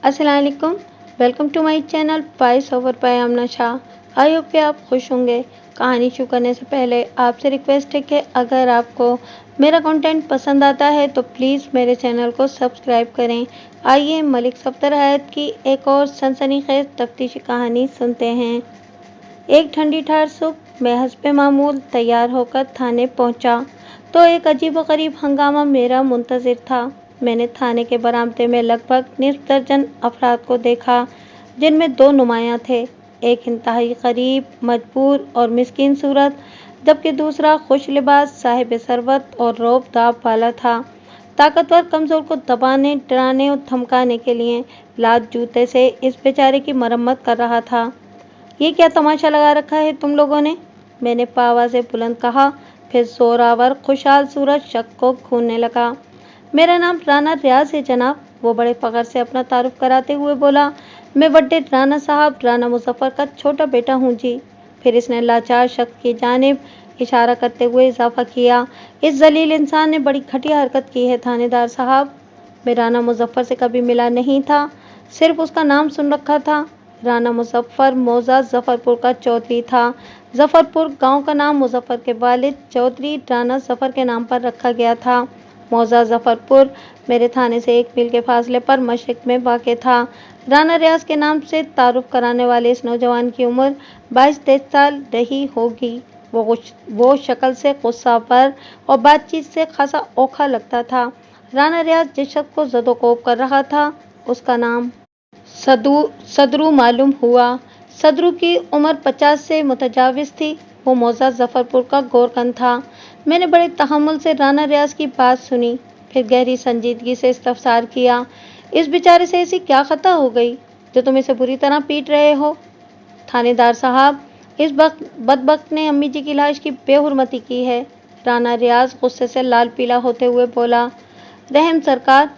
अस्सलाम वालेकुम। Welcome to my channel voice over by Amna Shah. I hope कि आप खुश होंगे। कहानी शुरू करने से पहले आपसे रिक्वेस्ट है कि अगर आपको मेरा कंटेंट पसंद आता है तो प्लीज़ मेरे चैनल को सब्सक्राइब करें। आइए मलिक सफदर हयात की एक और सनसनीखेज तफ्तीशी कहानी सुनते हैं। एक ठंडी ठार सुबह मैं हस्बे मामूल तैयार होकर थाने पहुंचा तो एक अजीबोगरीब हंगामा मेरा मुंतज़िर था। मैंने थाने के बरामदे में लगभग निस्फ दर्जन अफराद को देखा, जिनमें दो नुमायां थे। एक इंतहाई गरीब, मजबूर और मिस्कीन सूरत, जबकि दूसरा खुश लिबास, साहिब सरवत और रौब दाब वाला था। ताकतवर कमज़ोर को दबाने, डराने और धमकाने के लिए लात जूते से इस बेचारे की मरम्मत कर रहा था। ये क्या तमाशा लगा रखा है तुम लोगों ने? मैंने पावा से बुलंद कहा। फिर जोरावर खुशहाल सूरज शक को खूनने लगा। मेरा नाम राना रियाज है जनाब, वो बड़े फख्र से अपना तारुफ कराते हुए बोला। मैं बड्डे राना साहब राना मुजफ्फर का छोटा बेटा हूँ जी। फिर इसने लाचार शख्स की जानिब इशारा करते हुए इजाफा किया, इस जलील इंसान ने बड़ी घटिया हरकत की है थानेदार साहब। मैं राना मुजफ्फर से कभी मिला नहीं था, सिर्फ उसका नाम सुन रखा था। राना मुजफ्फर मौजा जफरपुर का चौधरी था। जफरपुर गांव का नाम मुजफ्फर के वालिद चौधरी राना जफर के नाम पर रखा गया था। मौजा जफरपुर मेरे थाने से 1 मील के फासले पर मशरिक में वाक़ था। राना रियाज के नाम से तारुफ कराने वाले इस नौजवान की उम्र 22-23 साल रही होगी। वो शक्ल से गुस्सावर और बातचीत से खासा ओखा लगता था। राना रियाज जिस शख्स को ज़दोकोब कर रहा था, उसका नाम सदरू मालूम हुआ। सदरू की उम्र 50 से मुतजाविज़ थी। वो मौजा जफरपुर का गोरकन था। मैंने बड़े तहम्मुल से राना रियाज की बात सुनी, फिर गहरी संजीदगी से इस्तफसार किया, इस बेचारे से ऐसी क्या खता हो गई जो तुम इसे बुरी तरह पीट रहे हो? थानेदार साहब, इस बदबख्त ने अम्मी जी की लाश की बेहुरमती की है। राना रियाज गुस्से से लाल पीला होते हुए बोला। रहम सरकार।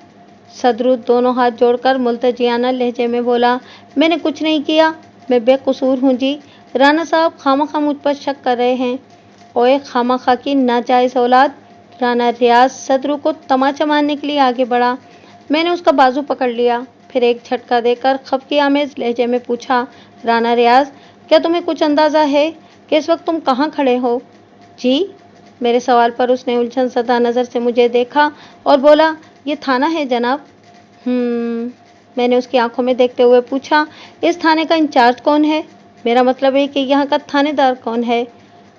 सदरू दोनों हाथ जोड़कर मुल्तजियाना लहजे में बोला, मैंने कुछ नहीं किया, मैं बेकसूर हूँ जी। राना साहब खामखा मुझ पर शक कर रहे हैं। ओए खामखा की नाजायज़ औलाद। राना रियाज सदरू को तमाचा मारने के लिए आगे बढ़ा। मैंने उसका बाजू पकड़ लिया, फिर एक झटका देकर खफकी आमेज लहजे में पूछा, राना रियाज, क्या तुम्हें कुछ अंदाज़ा है कि इस वक्त तुम कहाँ खड़े हो? जी। मेरे सवाल पर उसने उलझन ज़दा नज़र से मुझे देखा और बोला, ये थाना है जनाब। मैंने उसकी आंखों में देखते हुए पूछा, इस थाने का इंचार्ज कौन है? मेरा मतलब है कि यहाँ का थानेदार कौन है?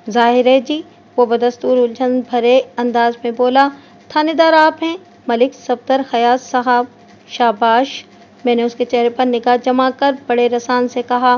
जाहिर है जी, वो बदस्तूर उलझन भरे अंदाज में बोला, थानेदार आप हैं, मलिक सफदर हयात साहब। शाबाश। मैंने उसके चेहरे पर निगाह जमा कर बड़े रसान से कहा,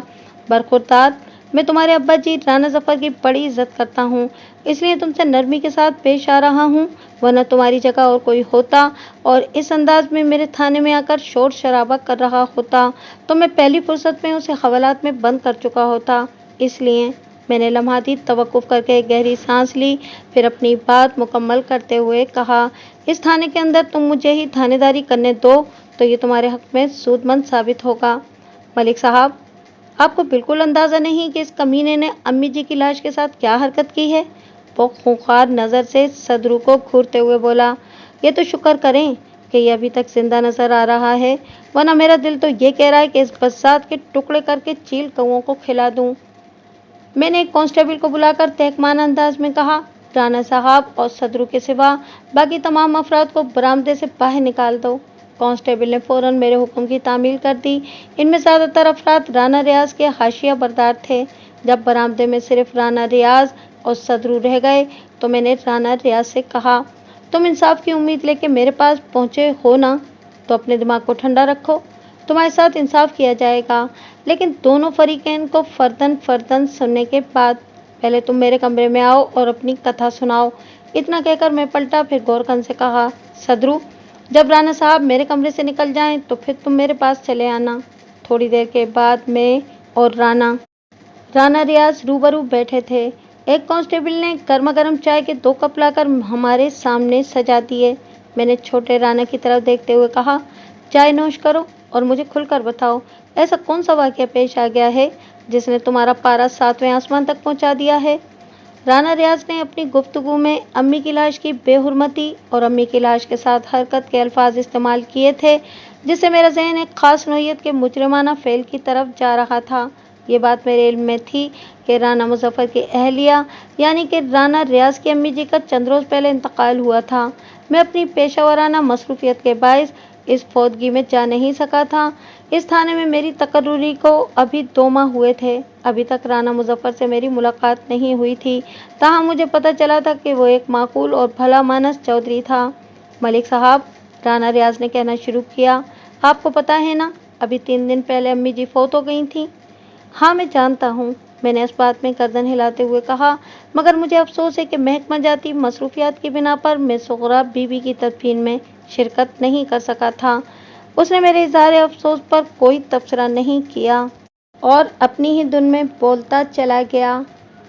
बरखुरदार, मैं तुम्हारे अब्बा जी राना जफर की बड़ी इज्जत करता हूँ, इसलिए तुमसे नरमी के साथ पेश आ रहा हूँ, वरना तुम्हारी जगह और कोई होता और इस अंदाज में मेरे थाने में आकर शोर शराबा कर रहा होता तो मैं पहली फुर्सत में उसे हवालात में बंद कर चुका होता। इसलिए मैंने लम्हाती तवक्कुफ करके एक गहरी सांस ली, फिर अपनी बात मुकम्मल करते हुए कहा, इस थाने के अंदर तुम मुझे ही थानेदारी करने दो तो ये तुम्हारे हक में सूदमंद साबित होगा। मलिक साहब, आपको बिल्कुल अंदाज़ा नहीं कि इस कमीने ने अम्मी जी की लाश के साथ क्या हरकत की है? वो खूंखार नज़र से सदरू को घूरते हुए बोला, ये तो शुक्र करें कि ये अभी तक जिंदा नज़र आ रहा है, वरना मेरा दिल तो ये कह रहा है कि इस बस्सात के टुकड़े करके चील कौओं को खिला दूं। मैंने एक कांस्टेबल को बुलाकर तहकमान अंदाज में कहा, राना साहब और सदरू के सिवा बाकी तमाम अफराद को बरामदे से बाहर निकाल दो। कांस्टेबल ने फौरन मेरे हुक्म की तामील कर दी। इनमें ज़्यादातर अफराद राना रियाज के हाशिया बरदार थे। जब बरामदे में सिर्फ राना रियाज और सदरू रह गए तो मैंने राना रियाज से कहा, तुम इंसाफ की उम्मीद लेके मेरे पास पहुँचे हो ना, तो अपने दिमाग को ठंडा रखो, तुम्हारे साथ इंसाफ किया जाएगा, लेकिन दोनों फरीकैन को फर्दन फर्दन सुनने के बाद। पहले तुम मेरे कमरे में आओ और अपनी कथा सुनाओ। इतना कहकर मैं पलटा, फिर गौरकन से कहा, सदरू, जब राना साहब मेरे कमरे से निकल जाएं तो फिर तुम मेरे पास चले आना। थोड़ी देर के बाद मैं और राना रियाज रूबरू बैठे थे। एक कांस्टेबल ने गर्मा गर्म चाय के 2 कप लाकर हमारे सामने सजा दिए। मैंने छोटे राना की तरफ देखते हुए कहा, चाय नोश करो और मुझे खुलकर बताओ, ऐसा कौन सा वाक़या पेश आ गया है जिसने तुम्हारा पारा 7वें आसमान तक पहुंचा दिया है? राना रियाज ने अपनी गुफ्तगू में अम्मी की लाश की बेहुरमती और अम्मी की लाश के साथ हरकत के अल्फाज इस्तेमाल किए थे, जिससे میرا ذہن ایک خاص نوعیت کے مجرمانہ فعل کی طرف جا رہا تھا۔ یہ بات میرے علم میں تھی کہ رانا مظفر کی اہلیہ یعنی کہ رانا ریاض کی امی جی کا چند روز پہلے انتقال ہوا تھا۔ میں اپنی پیشہ ورانہ مصروفیت کے باعث اس فوتگی میں جا نہیں سکا تھا۔ اس تھانے میں میری تقرری کو ابھی 2 ماہ ہوئے تھے۔ ابھی تک رانا مظفر سے میری ملاقات نہیں ہوئی تھی، تاہم مجھے پتہ چلا تھا کہ وہ ایک معقول اور بھلا مانس چودھری تھا۔ ملک صاحب، رانا ریاض نے کہنا شروع کیا، آپ کو پتہ ہے نا، ابھی 3 دن پہلے امی جی فوت ہو گئی تھیں۔ ہاں میں جانتا ہوں، میں نے اس بات میں گردن ہلاتے ہوئے کہا، مگر مجھے افسوس ہے کہ محکمہ جاتی مصروفیات کی بنا پر میں صغرا بی بی کی تدفین میں شرکت نہیں کر سکا تھا۔ اس نے میرے اظہار افسوس پر کوئی تبصرہ نہیں کیا اور اپنی ہی دھن میں بولتا چلا گیا۔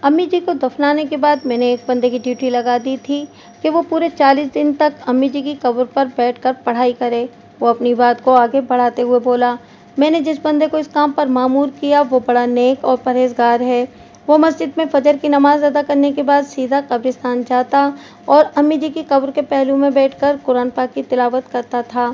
امی جی کو دفنانے کے بعد میں نے ایک بندے کی ڈیوٹی لگا دی تھی کہ وہ پورے 40 دن تک امی جی کی قبر پر بیٹھ کر پڑھائی کرے۔ وہ اپنی بات کو آگے بڑھاتے ہوئے بولا، میں نے جس بندے کو اس کام پر مامور کیا وہ بڑا نیک اور پرہیزگار ہے۔ وہ مسجد میں فجر کی نماز ادا کرنے کے بعد سیدھا قبرستان جاتا اور امی جی کی قبر کے پہلو میں بیٹھ کر قرآن پاک کی تلاوت کرتا تھا۔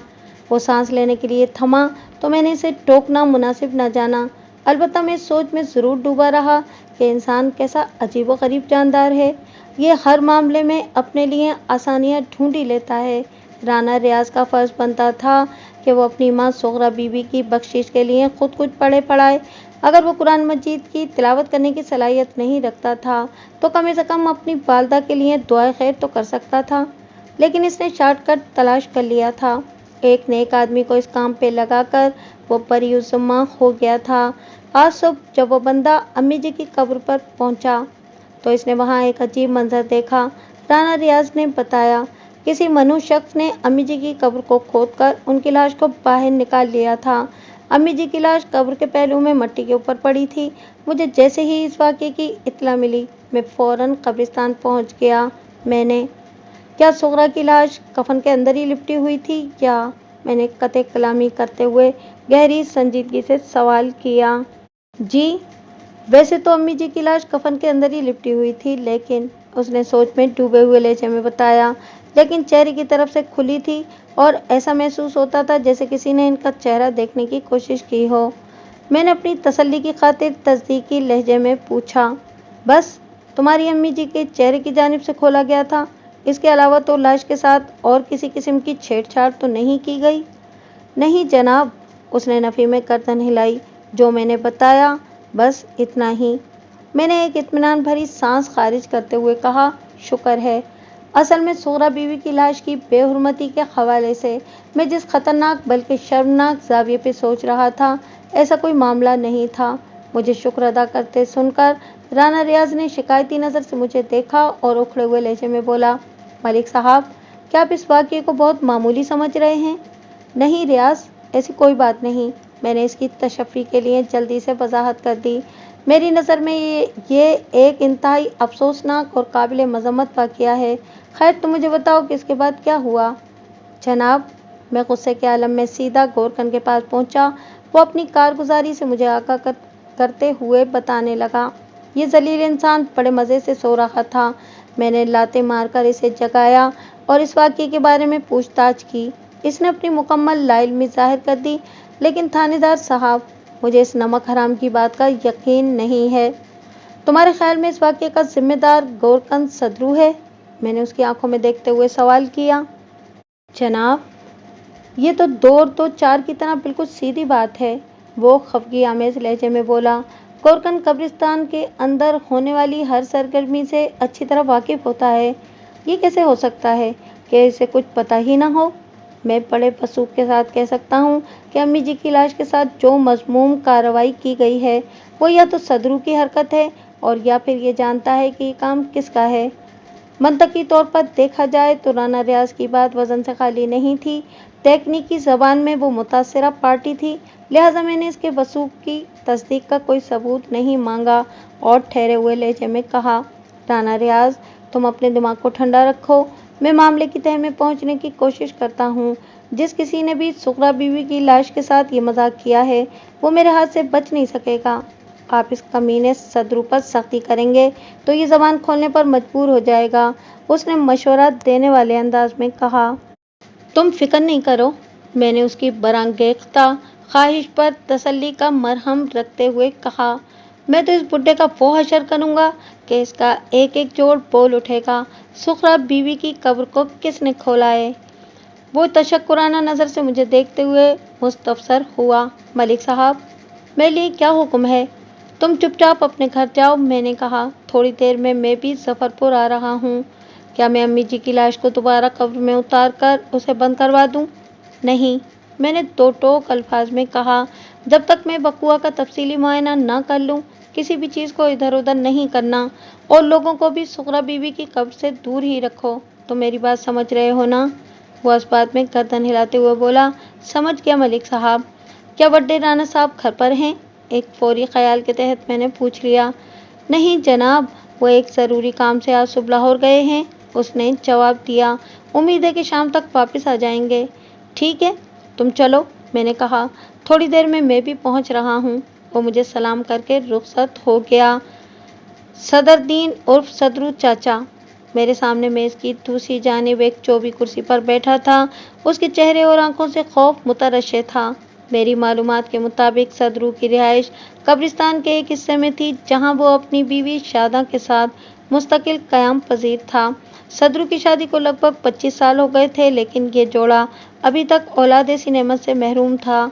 وہ سانس لینے کے لیے تھما تو میں نے اسے ٹوکنا مناسب نہ جانا، البتہ میں اس سوچ میں ضرور ڈوبا رہا کہ انسان کیسا عجیب و غریب جاندار ہے، یہ ہر معاملے میں اپنے لیے آسانیاں ڈھونڈی لیتا ہے۔ رانا ریاض کا فرض بنتا تھا کہ وہ اپنی ماں صغرا بی بی کی بخشش کے لیے خود کچھ پڑھے پڑھائے۔ اگر وہ قرآن مجید کی تلاوت کرنے کی صلاحیت نہیں رکھتا تھا تو کم از کم اپنی والدہ کے لیے دعائے خیر تو کر سکتا تھا، لیکن اس نے شارٹ کٹ تلاش کر لیا تھا۔ ایک نیک آدمی کو اس کام پہ لگا کر وہ بری الذمہ ہو گیا تھا۔ آج صبح جب وہ بندہ امی جی کی قبر پر پہنچا تو اس نے وہاں ایک عجیب منظر دیکھا۔ رانا ریاض نے بتایا، کسی منحوس شخص نے امی جی کی قبر کو کھود کر ان کی لاش کو باہر نکال لیا تھا۔ امی جی کی لاش قبر کے پہلو میں مٹی کے اوپر پڑی تھی۔ مجھے جیسے ہی اس واقعے کی اطلاع ملی میں فوراً قبرستان پہنچ گیا۔ میں نے کیا صغرا کی لاش کفن کے اندر ہی لپٹی ہوئی تھی یا؟ میں نے قطع کلامی کرتے ہوئے گہری سنجیدگی سے سوال کیا۔ جی، ویسے تو امی جی کی لاش کفن کے اندر ہی لپٹی ہوئی تھی، لیکن اس نے سوچ میں ڈوبے ہوئے لہجے میں بتایا، لیکن چہرے کی طرف سے کھلی تھی اور ایسا محسوس ہوتا تھا جیسے کسی نے ان کا چہرہ دیکھنے کی کوشش کی ہو۔ میں نے اپنی تسلی کی خاطر تصدیقی لہجے میں پوچھا، بس تمہاری امی جی کے چہرے کی جانب سے کھولا گیا تھا، اس کے علاوہ تو لاش کے ساتھ اور کسی قسم کی چھیڑ چھاڑ تو نہیں کی گئی؟ نہیں جناب، اس نے نفی میں گردن ہلائی، جو میں نے بتایا بس اتنا ہی۔ میں نے ایک اطمینان بھری سانس خارج کرتے ہوئے کہا، شکر ہے۔ اصل میں صغرا بیوی کی لاش کی بے حرمتی کے حوالے سے میں جس خطرناک بلکہ شرمناک زاویے پہ سوچ رہا تھا ایسا کوئی معاملہ نہیں تھا۔ مجھے شکر ادا کرتے سن کر رانا ریاض نے شکایتی نظر سے مجھے دیکھا اور اکھڑے ہوئے لہجے میں بولا، ملک صاحب، کیا آپ اس واقعے کو بہت معمولی سمجھ رہے ہیں؟ نہیں ریاض، ایسی کوئی بات نہیں، میں نے اس کی تشفی کے لیے جلدی سے وضاحت کر دی۔ میری نظر میں یہ ایک انتہائی افسوسناک اور قابل مذمت واقعہ ہے۔ خیر تم مجھے بتاؤ کہ اس کے بعد کیا ہوا؟ جناب، میں غصے کے عالم میں سیدھا گورکن کے پاس پہنچا۔ وہ اپنی کارگزاری سے مجھے آگاہ کرتے ہوئے بتانے لگا، یہ ذلیل انسان بڑے مزے سے سو رہا تھا۔ میں نے لاتیں مار کر اسے جگایا اور اس واقعے کے بارے میں پوچھ تاچھ کی۔ اس نے اپنی مکمل لا علمی ظاہر کر دی، لیکن تھانے دار صاحب، مجھے اس نمک حرام کی بات کا یقین نہیں ہے۔ تمہارے خیال میں اس واقعے کا ذمہ دار گورکن صدرو ہے؟ میں نے اس کی آنکھوں میں دیکھتے ہوئے سوال کیا۔ جناب، یہ تو 2 اور 2 4 کی طرح بالکل سیدھی بات ہے، وہ خفگی آمیز لہجے میں بولا۔ گورکن قبرستان کے اندر ہونے والی ہر سرگرمی سے اچھی طرح واقف ہوتا ہے، یہ کیسے ہو سکتا ہے کہ اسے کچھ پتہ ہی نہ ہو؟ میں بڑے وثوق کے ساتھ کہہ سکتا ہوں کہ امی جی کی لاش کے ساتھ جو مذموم کارروائی کی گئی ہے وہ یا تو صدرو کی حرکت ہے اور یا پھر یہ جانتا ہے کہ یہ کام کس کا ہے۔ منطقی طور پر دیکھا جائے تو رانا ریاض کی بات وزن سے خالی نہیں تھی۔ تکنیکی زبان میں وہ متاثرہ پارٹی تھی، لہٰذا میں نے اس کے وثوق کی تصدیق کا کوئی ثبوت نہیں مانگا اور ٹھہرے ہوئے لہجے میں کہا، رانا ریاض، تم اپنے دماغ کو ٹھنڈا رکھو، میں معاملے کی تہہ میں پہنچنے کی کوشش کرتا ہوں۔ جس کسی نے بھی صغرا بیوی کی لاش کے ساتھ یہ مذاق کیا ہے وہ میرے ہاتھ سے بچ نہیں سکے گا۔ آپ اس کمینے صدرو پر سختی کریں گے تو یہ زبان کھولنے پر مجبور ہو جائے گا، اس نے مشورہ دینے والے انداز میں کہا۔ تم فکر نہیں کرو، میں نے اس کی برانگیختہ خواہش پر تسلی کا مرہم رکھتے ہوئے کہا، میں تو اس بڈھے کا وہ حشر کروں گا کہ اس کا ایک ایک جوڑ بول اٹھے گا، سغرا بیوی کی قبر کو کس نے کھولا ہے؟ وہ تشکرانہ نظر سے مجھے دیکھتے ہوئے مستفسر ہوا، ملک صاحب، میرے لیے کیا حکم ہے؟ تم چپ چاپ اپنے گھر جاؤ، میں نے کہا، تھوڑی دیر میں بھی ظفر پور آ رہا ہوں۔ کیا میں امی جی کی لاش کو دوبارہ قبر میں اتار کر اسے بند کروا دوں؟ نہیں، میں نے دو ٹوک الفاظ میں کہا، جب تک میں وقوعہ کا تفصیلی معائنہ نہ کر لوں، کسی بھی چیز کو ادھر ادھر نہیں کرنا، اور لوگوں کو بھی سغرا بیوی کی قبر سے دور ہی رکھو۔ تو میری بات سمجھ رہے ہو نا؟ وہ اس بات میں گردن ہلاتے ہوئے بولا، سمجھ گیا ملک صاحب۔ کیا بڑے رانا صاحب گھر پر ہیں؟ ایک فوری خیال کے تحت میں نے پوچھ لیا۔ نہیں جناب، وہ ایک ضروری کام سے آج صبح لاہور گئے ہیں، اس نے جواب دیا۔ امید ہے کہ شام تک واپس آ جائیں گے۔ ٹھیک ہے، تم چلو، میں نے کہا، تھوڑی دیر میں بھی پہنچ رہا ہوں۔ وہ مجھے سلام کر کے رخصت ہو گیا۔ صدردین عرف صدرو چاچا میرے سامنے میز کی دوسری جانب ایک چوبی کرسی پر بیٹھا تھا۔ اس کے چہرے اور آنکھوں سے خوف مترشح تھا۔ میری معلومات کے مطابق صدرو کی رہائش قبرستان کے ایک حصے میں تھی، جہاں وہ اپنی بیوی شاداں کے ساتھ مستقل قیام پذیر تھا۔ صدرو کی شادی کو لگ بھگ 25 سال ہو گئے تھے، لیکن یہ جوڑا ابھی تک اولاد ایسی نعمت سے محروم تھا۔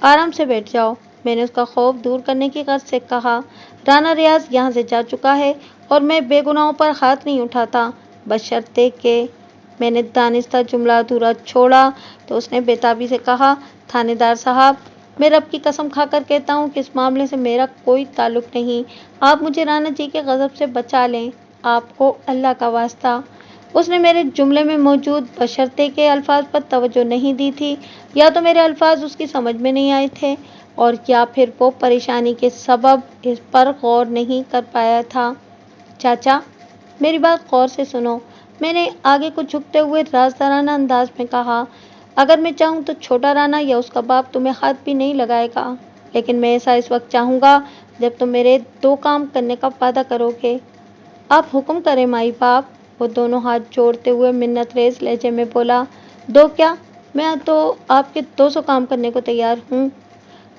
آرام سے بیٹھ جاؤ، میں نے اس کا خوف دور کرنے کی غرض سے کہا۔ رانا ریاض یہاں سے جا چکا ہے اور میں بے گناہوں پر ہاتھ نہیں اٹھاتا، بشرطے کہ… میں نے دانستہ جملہ ادھورا چھوڑا تو اس نے بےتابی سے کہا، تھانے دار صاحب، میں رب کی قسم کھا کر کہتا ہوں کہ اس معاملے سے میرا کوئی تعلق نہیں۔ آپ مجھے رانا جی کے غضب سے بچا لیں، آپ کو اللہ کا واسطہ۔ اس نے میرے جملے میں موجود بشرطے کے الفاظ پر توجہ نہیں دی تھی، یا تو میرے الفاظ اس کی سمجھ میں نہیں آئے تھے، اور یا پھر وہ پریشانی کے سبب اس پر غور نہیں کر پایا تھا۔ چاچا، میری بات غور سے سنو، میں نے آگے کو جھکتے ہوئے رازدارانہ انداز میں کہا، اگر میں چاہوں تو چھوٹا رانا یا اس کا باپ تمہیں ہاتھ بھی نہیں لگائے گا، لیکن میں ایسا اس وقت چاہوں گا جب تم میرے دو کام کرنے کا وعدہ کرو گے۔ آپ حکم کریں مائی باپ، وہ دونوں ہاتھ جوڑتے ہوئے منت ریز لہجے میں بولا۔ دو کیا، میں تو آپ کے 200 کام کرنے کو تیار ہوں۔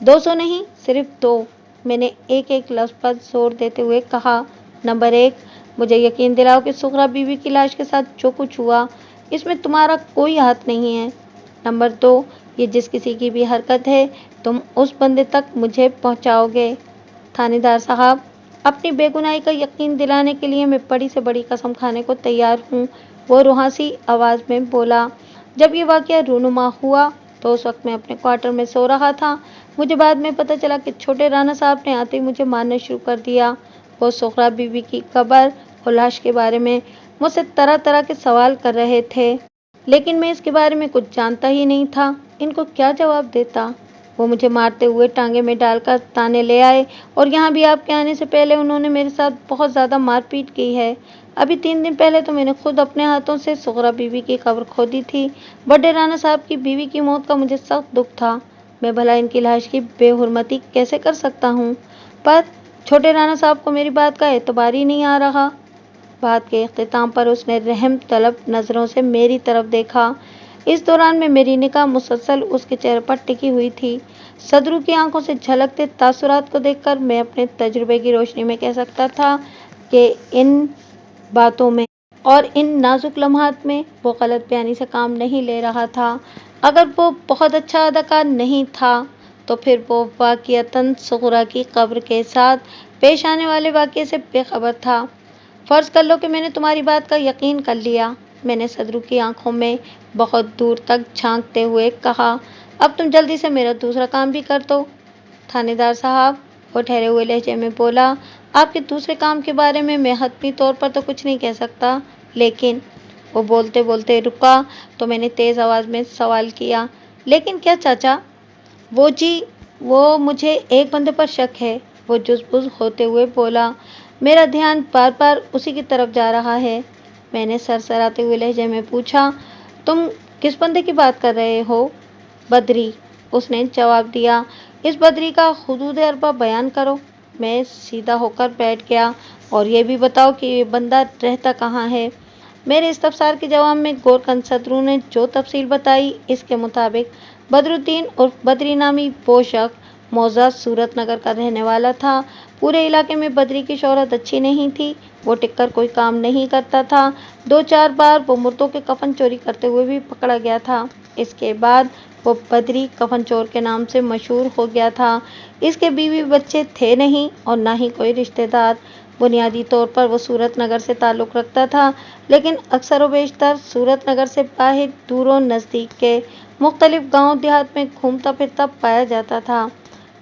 200 نہیں، صرف 2، میں نے ایک ایک لفظ پر زور دیتے ہوئے کہا۔ نمبر 1، مجھے یقین دلاؤ کہ سغرا بیوی کی لاش کے ساتھ جو کچھ ہوا، اس میں تمہارا کوئی ہاتھ نہیں ہے۔ نمبر 2، یہ جس کسی کی بھی حرکت ہے، تم اس بندے تک مجھے پہنچاؤ گے۔ تھانے دار صاحب، اپنی بے گناہی کا یقین دلانے کے لیے میں بڑی سے بڑی قسم کھانے کو تیار ہوں، وہ روحانسی آواز میں بولا۔ جب یہ واقعہ رونما ہوا تو اس وقت میں اپنے کوارٹر میں سو رہا تھا۔ مجھے بعد میں پتہ چلا کہ چھوٹے رانا صاحب نے آتے ہی مجھے مارنا شروع کر دیا۔ وہ سغرا بیوی کی قبر اور لاش کے بارے میں مجھ سے طرح طرح کے سوال کر رہے تھے، لیکن میں اس کے بارے میں کچھ جانتا ہی نہیں تھا، ان کو کیا جواب دیتا۔ وہ مجھے مارتے ہوئے ٹانگے میں ڈال کر تانے لے آئے، اور یہاں بھی آپ کے آنے سے پہلے انہوں نے میرے ساتھ بہت زیادہ مار پیٹ کی ہے۔ ابھی 3 دن پہلے تو میں نے خود اپنے ہاتھوں سے سغرا بیوی کی قبر کھودی تھی۔ بڑے رانا صاحب کی بیوی کی موت کا مجھے سخت دکھ تھا، میں بھلا ان کی لاش کی بے حرمتی کیسے کر سکتا ہوں، پر چھوٹے رانا صاحب کو میری بات کا اعتبار ہی نہیں آ رہا۔ بات کے اختتام پر اس نے رحم طلب نظروں سے میری طرف دیکھا۔ اس دوران میں میری نگاہ مسلسل اس کے چہرے پر ٹکی ہوئی تھی۔ صدرو کی آنکھوں سے جھلکتے تاثرات کو دیکھ کر میں اپنے تجربے کی روشنی میں کہہ سکتا تھا کہ ان باتوں میں اور ان نازک لمحات میں وہ غلط بیانی سے کام نہیں لے رہا تھا۔ اگر وہ بہت اچھا اداکار نہیں تھا تو پھر وہ واقعتاً سغرا کی قبر کے ساتھ پیش آنے والے واقعے سے بے خبر تھا۔ فرض کر لو کہ میں نے تمہاری بات کا یقین کر لیا، میں نے صدرو کی آنکھوں میں بہت دور تک جھانکتے ہوئے کہا، اب تم جلدی سے میرا دوسرا کام بھی کر دو۔ تھانے دار صاحب، وہ ٹھہرے ہوئے لہجے میں بولا، آپ کے دوسرے کام کے بارے میں حتمی طور پر تو کچھ نہیں کہہ سکتا، لیکن… وہ بولتے بولتے رکا تو میں نے تیز آواز میں سوال کیا، لیکن کیا چاچا؟ وہ جی، وہ مجھے ایک بندے پر شک ہے، وہ جز بز ہوتے ہوئے بولا۔ میرا دھیان بار بار اسی کی طرف جا رہا ہے۔ میں نے سرسراتے ہوئے لہجے میں پوچھا، تم کس بندے کی بات کر رہے ہو؟ بدری، اس نے جواب دیا۔ اس بدری کا حدود اربع بیان کرو۔ میں سیدھا ہو کر بیٹھ گیا، اور یہ بھی بتاؤ کہ یہ بندہ رہتا کہاں ہے؟ میرے استفسار کے جواب میں گورکھن صدرو نے جو تفصیل بتائی، اس کے مطابق बदरुद्दीन उर्फ बद्री नामी वो शख्स मौजा सूरत नगर का रहने वाला था। पूरे इलाके में बद्री की शोहरत अच्छी नहीं थी। वो टिककर कोई काम नहीं करता था। 2-4 बार वो मुर्दों के कफन चोरी करते हुए भी पकड़ा गया था। इसके बाद वो बद्री कफन चोर के नाम से मशहूर हो गया था। इसके बीवी बच्चे थे नहीं और ना ही कोई रिश्तेदार। बुनियादी तौर पर वो सूरत नगर से ताल्लुक़ रखता था, लेकिन अक्सर व बेशतर सूरत नगर से बाहर दूरों नज़दीक के मुख्तलिफ गाँव देहात में घूमता फिरता पाया जाता था।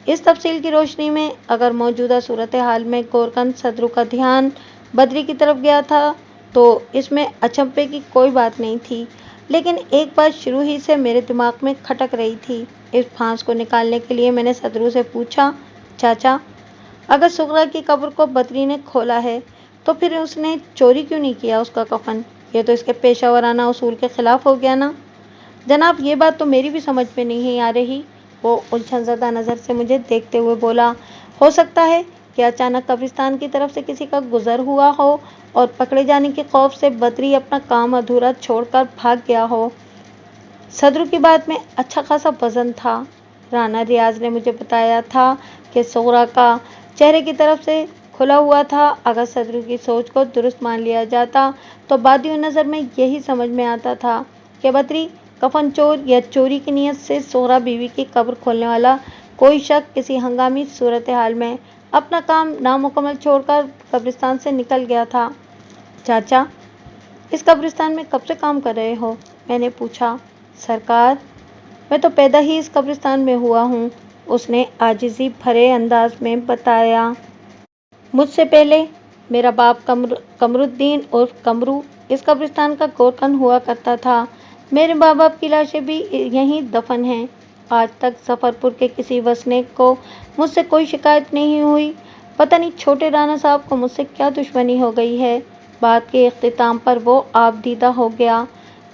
इस तफसील की रोशनी में अगर मौजूदा सूरत हाल में गोरकन सदरू का ध्यान बद्री की तरफ गया था तो इसमें अचंभे की कोई बात नहीं थी। लेकिन एक बात शुरू ही से मेरे दिमाग में खटक रही थी। इस फांस को निकालने के लिए मैंने सदरू से पूछा, चाचा, अगर सुगरा की कब्र को बद्री ने खोला है तो फिर उसने चोरी क्यों नहीं किया उसका कफन? ये तो इसके पेशा वराना उसूल के खिलाफ हो गया ना। जनाब, ये बात तो मेरी भी समझ में नहीं आ रही। वो उलझनज़दा नज़र से मुझे देखते हुए बोला, हो सकता है कि अचानक कब्रिस्तान की तरफ से किसी का गुजर हुआ हो और पकड़े जाने के खौफ से बद्री अपना काम अधूरा छोड़कर भाग गया हो। सदरू की बात में अच्छा खासा वजन था। राना रियाज ने मुझे बताया था कि सुगरा का चेहरे की तरफ से खुला हुआ था। अगर सदरू की सोच को दुरुस्त मान लिया जाता तो बादियों नज़र में यही समझ में आता था कि बद्री कफन चोर या चोरी की नीयत से सुगरा बीवी की कब्र खोलने वाला कोई शख्स किसी हंगामी सूरत हाल में अपना काम नामुकम्मल छोड़कर कब्रिस्तान से निकल गया था। चाचा, इस कब्रिस्तान में कब से काम कर रहे हो? मैंने पूछा। सरकार, मैं तो पैदा ही इस कब्रिस्तान में हुआ हूँ, उसने आजिज़ी भरे अंदाज में बताया। मुझसे पहले मेरा बाप कमरुद्दीन उर्फ कमरू इस कब्रिस्तान का गोरकन हुआ करता था। मेरे माँ बाप की लाशें भी यहीं दफन हैं। आज तक जफरपुर के किसी वसनीक को मुझसे कोई शिकायत नहीं हुई। पता नहीं छोटे राना साहब को मुझसे क्या दुश्मनी हो गई है। बात के इख्तिताम पर वो आप दीदा हो गया।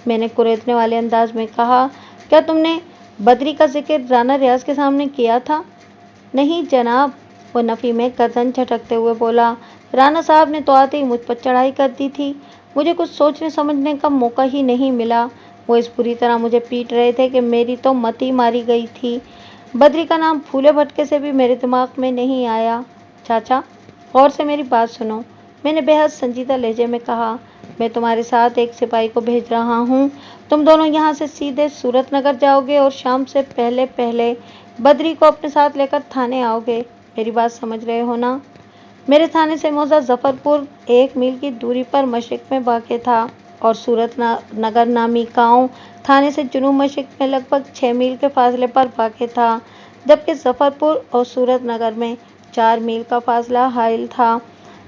मैंने कुरेदने वाले अंदाज में कहा, क्या तुमने बद्री का जिक्र राना रियाज के सामने किया था? नहीं जनाब, वो नफ़ी में गर्दन झटकते हुए बोला। राना साहब ने तो आते ही मुझ पर चढ़ाई कर दी थी। मुझे कुछ सोचने समझने का मौका ही नहीं मिला। वो इस बुरी तरह मुझे पीट रहे थे कि मेरी तो मती मारी गई थी। बद्री का नाम फूले भटके से भी मेरे दिमाग में नहीं आया। चाचा, गौर से मेरी बात सुनो, मैंने बेहद संजीदा लहजे में कहा। मैं तुम्हारे साथ एक सिपाही को भेज रहा हूँ। तुम दोनों यहाँ से सीधे सूरत नगर जाओगे और शाम से पहले पहले बद्री को अपने साथ लेकर थाने आओगे। मेरी बात समझ रहे हो ना? मेरे थाने से मौजा जफरपुर 1 मील की दूरी पर मशरिक में वाक़ था और सूरत नगर नामी गाँव थाने से जुनूब मशरिक में लगभग 6 मील के फासले पर वाक़ था, जबकि जफरपुर और सूरत नगर में 4 मील का फासला हाइल था।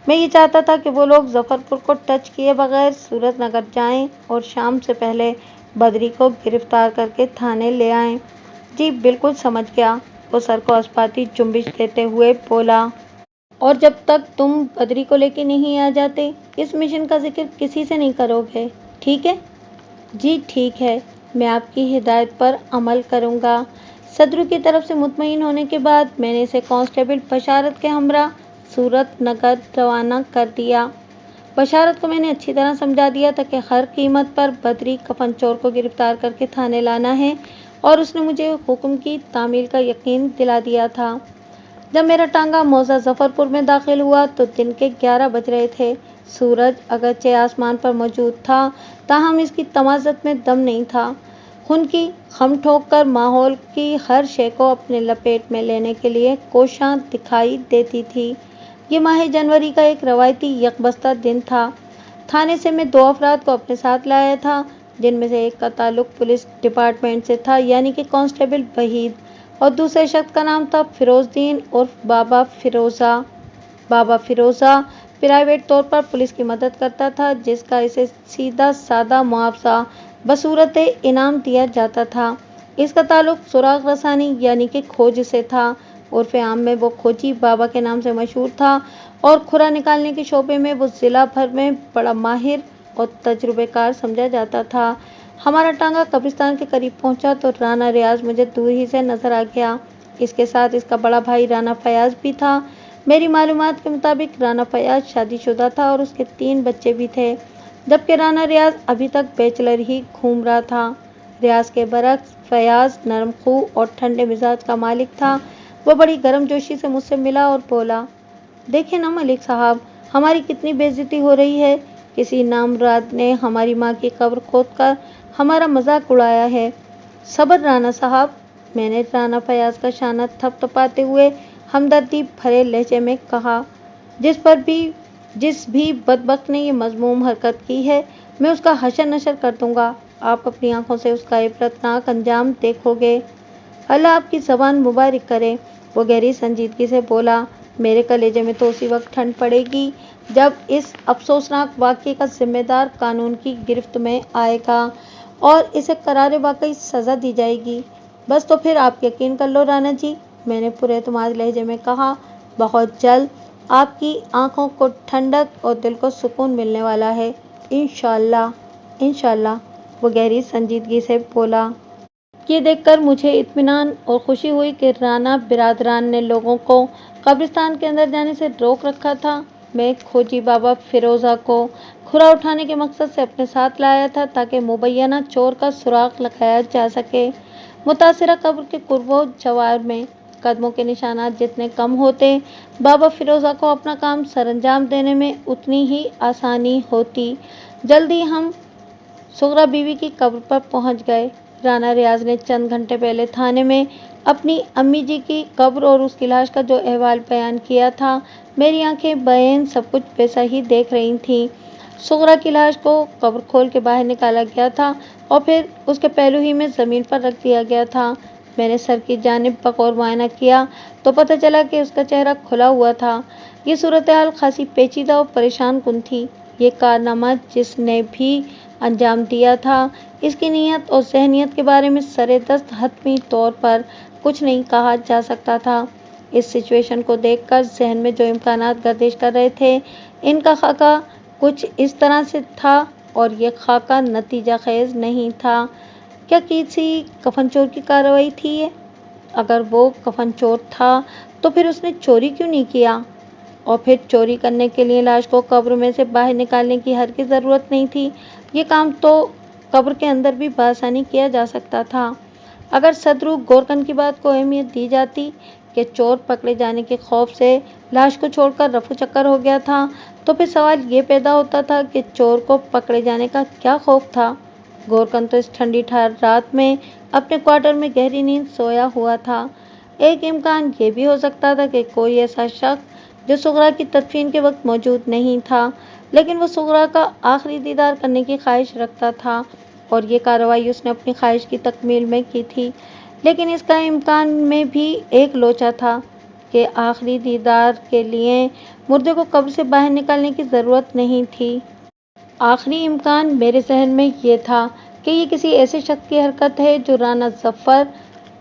मैं ये चाहता था कि वो लोग जफरपुर को टच किए बगैर सूरत नगर जाएं और शाम से पहले बद्री को गिरफ्तार करके थाने ले आएं। जी बिल्कुल समझ गया, वो सर को अस्पाती जुम्बिश देते हुए बोला। और जब तक तुम बद्री को लेके नहीं आ जाते, इस मिशन का जिक्र किसी से नहीं करोगे, ठीक है? जी ठीक है, मैं आपकी हिदायत पर अमल करूँगा। सदरू की तरफ से मुतमईन होने के बाद मैंने इसे कांस्टेबल बशारत के हमरा सूरत नगर रवाना कर दिया। बशारत को मैंने अच्छी तरह समझा दिया था कि हर कीमत पर बद्री कफन चोर को गिरफ्तार करके थाने लाना है और उसने मुझे हुक्म की तामील का यकीन दिला दिया था। जब मेरा टांगा मौजा जफरपुर में दाखिल हुआ तो दिन के 11 बज रहे थे। सूरज अगरचे आसमान पर मौजूद था, ताहम इसकी तमाज़त में दम नहीं था। खून की खम ठोक कर माहौल की हर शय को अपने लपेट में लेने के लिए कोशां दिखाई देती थी। ये माह जनवरी का एक रवायती यकबस्ता दिन था। थाने से मैं 2 अफराद को अपने साथ लाया था, जिनमें से एक का ताल्लुक पुलिस डिपार्टमेंट से था, यानी कि कांस्टेबल वहीद, और दूसरे शख्स का नाम था फिरोजदीन उर्फ बाबा फिरोज़ा। बाबा फिरोज़ा प्राइवेट तौर पर पुलिस की मदद करता था, जिसका इसे सीधा सादा मुआवजा बसूरत इनाम दिया जाता था। इसका ताल्लुक सुराग रसानी यानी कि खोज से था। उर्फ आम में वो खोजी बाबा के नाम से मशहूर था और खुरा निकालने के शोबे में वो ज़िला भर में बड़ा माहिर और तजुर्बेकार समझा जाता था। हमारा टांगा कब्रिस्तान के करीब पहुंचा तो राना रियाज मुझे दूर ही से नजर आ गया। इसके साथ इसका बड़ा भाई राना फयाज भी था। मेरी मालूमात के मुताबिक राना फयाज शादीशुदा था और उसके 3 बच्चे भी थे, जबकि राना रियाज अभी तक बैचलर ही घूम रहा था। ریاض کے برعکس فیاض نرم خو اور ٹھنڈے مزاج کا مالک تھا۔ وہ بڑی گرم جوشی سے مجھ سے ملا اور بولا، دیکھیں نا ملک صاحب، ہماری کتنی بے عزتی ہو رہی ہے۔ کسی نامراد نے ہماری ماں کی قبر کھود کر ہمارا مذاق اڑایا ہے۔ صبر رانا صاحب، میں نے رانا فیاض کا شانہ تھپ تھپاتے ہوئے ہمدردی بھرے لہجے میں کہا، جس بھی بدبخت نے یہ مذموم حرکت کی ہے، میں اس کا حشر نشر کر دوں گا۔ آپ اپنی آنکھوں سے اس کا عبرتناک انجام دیکھو گے۔ اللہ آپ کی زبان مبارک کرے۔ وہ گہری سنجیدگی سے بولا، میرے کلیجے میں تو اسی وقت ٹھنڈ پڑے گی جب اس افسوسناک واقعے کا ذمہ دار قانون کی گرفت میں آئے گا اور اسے قرار واقعی سزا دی جائے گی۔ بس تو پھر آپ یقین کر لو رانا جی، میں نے پورے اعتماد لہجے میں کہا، بہت جلد آپ کی آنکھوں کو ٹھنڈک اور دل کو سکون ملنے والا ہے، انشاءاللہ، انشاءاللہ۔ وہ گہری سنجیدگی سے بولا۔ یہ دیکھ کر مجھے اطمینان اور خوشی ہوئی کہ رانا برادران نے لوگوں کو قبرستان کے اندر جانے سے روک رکھا تھا۔ میں کھوجی بابا فیروزہ کو کھرا اٹھانے کے مقصد سے اپنے ساتھ لایا تھا تاکہ مبینہ چور کا سراغ لگایا جا سکے۔ متاثرہ قبر کے قرب و جوار میں قدموں کے نشانات جتنے کم ہوتے، بابا فیروزہ کو اپنا کام سر انجام دینے میں اتنی ہی آسانی ہوتی۔ جلدی ہم سغرا بیوی کی قبر پر پہنچ گئے۔ رانا ریاض نے چند گھنٹے پہلے تھانے میں اپنی امی جی کی قبر اور اس کی لاش کا جو احوال بیان کیا تھا، میری آنکھیں بعین سب کچھ ویسا ہی دیکھ رہی تھیں۔ سغرا کی لاش کو قبر کھول کے باہر نکالا گیا تھا اور پھر اس کے پہلو ہی میں زمین پر رکھ دیا گیا تھا۔ میں نے سر کی جانب بغور معائنہ کیا تو پتہ چلا کہ اس کا چہرہ کھلا ہوا تھا۔ یہ صورتحال خاصی پیچیدہ اور پریشان کن تھی۔ یہ کارنامہ جس نے بھی انجام دیا تھا، اس کی نیت اور ذہنیت کے بارے میں سرِ دست حتمی طور پر کچھ نہیں کہا جا سکتا تھا۔ اس سچویشن کو دیکھ کر ذہن میں جو امکانات گردش کر رہے تھے، ان کا خاکہ کچھ اس طرح سے تھا، اور یہ خاکہ نتیجہ خیز نہیں تھا۔ کیا کسی کفن چور کی کارروائی تھی یہ؟ اگر وہ کفن چور تھا تو پھر اس نے چوری کیوں نہیں کیا؟ اور پھر چوری کرنے کے لیے لاش کو قبر میں سے باہر نکالنے کی ہرگز ضرورت نہیں تھی۔ یہ کام تو قبر کے اندر بھی بآسانی کیا جا سکتا تھا۔ اگر صدرو گورکن کی بات کو اہمیت دی جاتی کہ چور پکڑے جانے کے خوف سے لاش کو چھوڑ کر رفو چکر ہو گیا تھا، تو پھر سوال یہ پیدا ہوتا تھا کہ چور کو پکڑے جانے کا کیا خوف تھا؟ گورکن تو اس ٹھنڈی ٹھار رات میں اپنے کوارٹر میں گہری نیند سویا ہوا تھا۔ ایک امکان یہ بھی ہو سکتا تھا کہ کوئی ایسا شخص جو سغرا کی تدفین کے وقت موجود نہیں تھا، لیکن وہ سغرا کا آخری دیدار کرنے کی خواہش رکھتا تھا، اور یہ کارروائی اس نے اپنی خواہش کی تکمیل میں کی تھی۔ لیکن اس کا امکان میں بھی ایک لوچا تھا کہ آخری دیدار کے لیے مردے کو قبر سے باہر نکالنے کی ضرورت نہیں تھی۔ آخری امکان میرے ذہن میں یہ تھا کہ یہ کسی ایسے شخص کی حرکت ہے جو رانا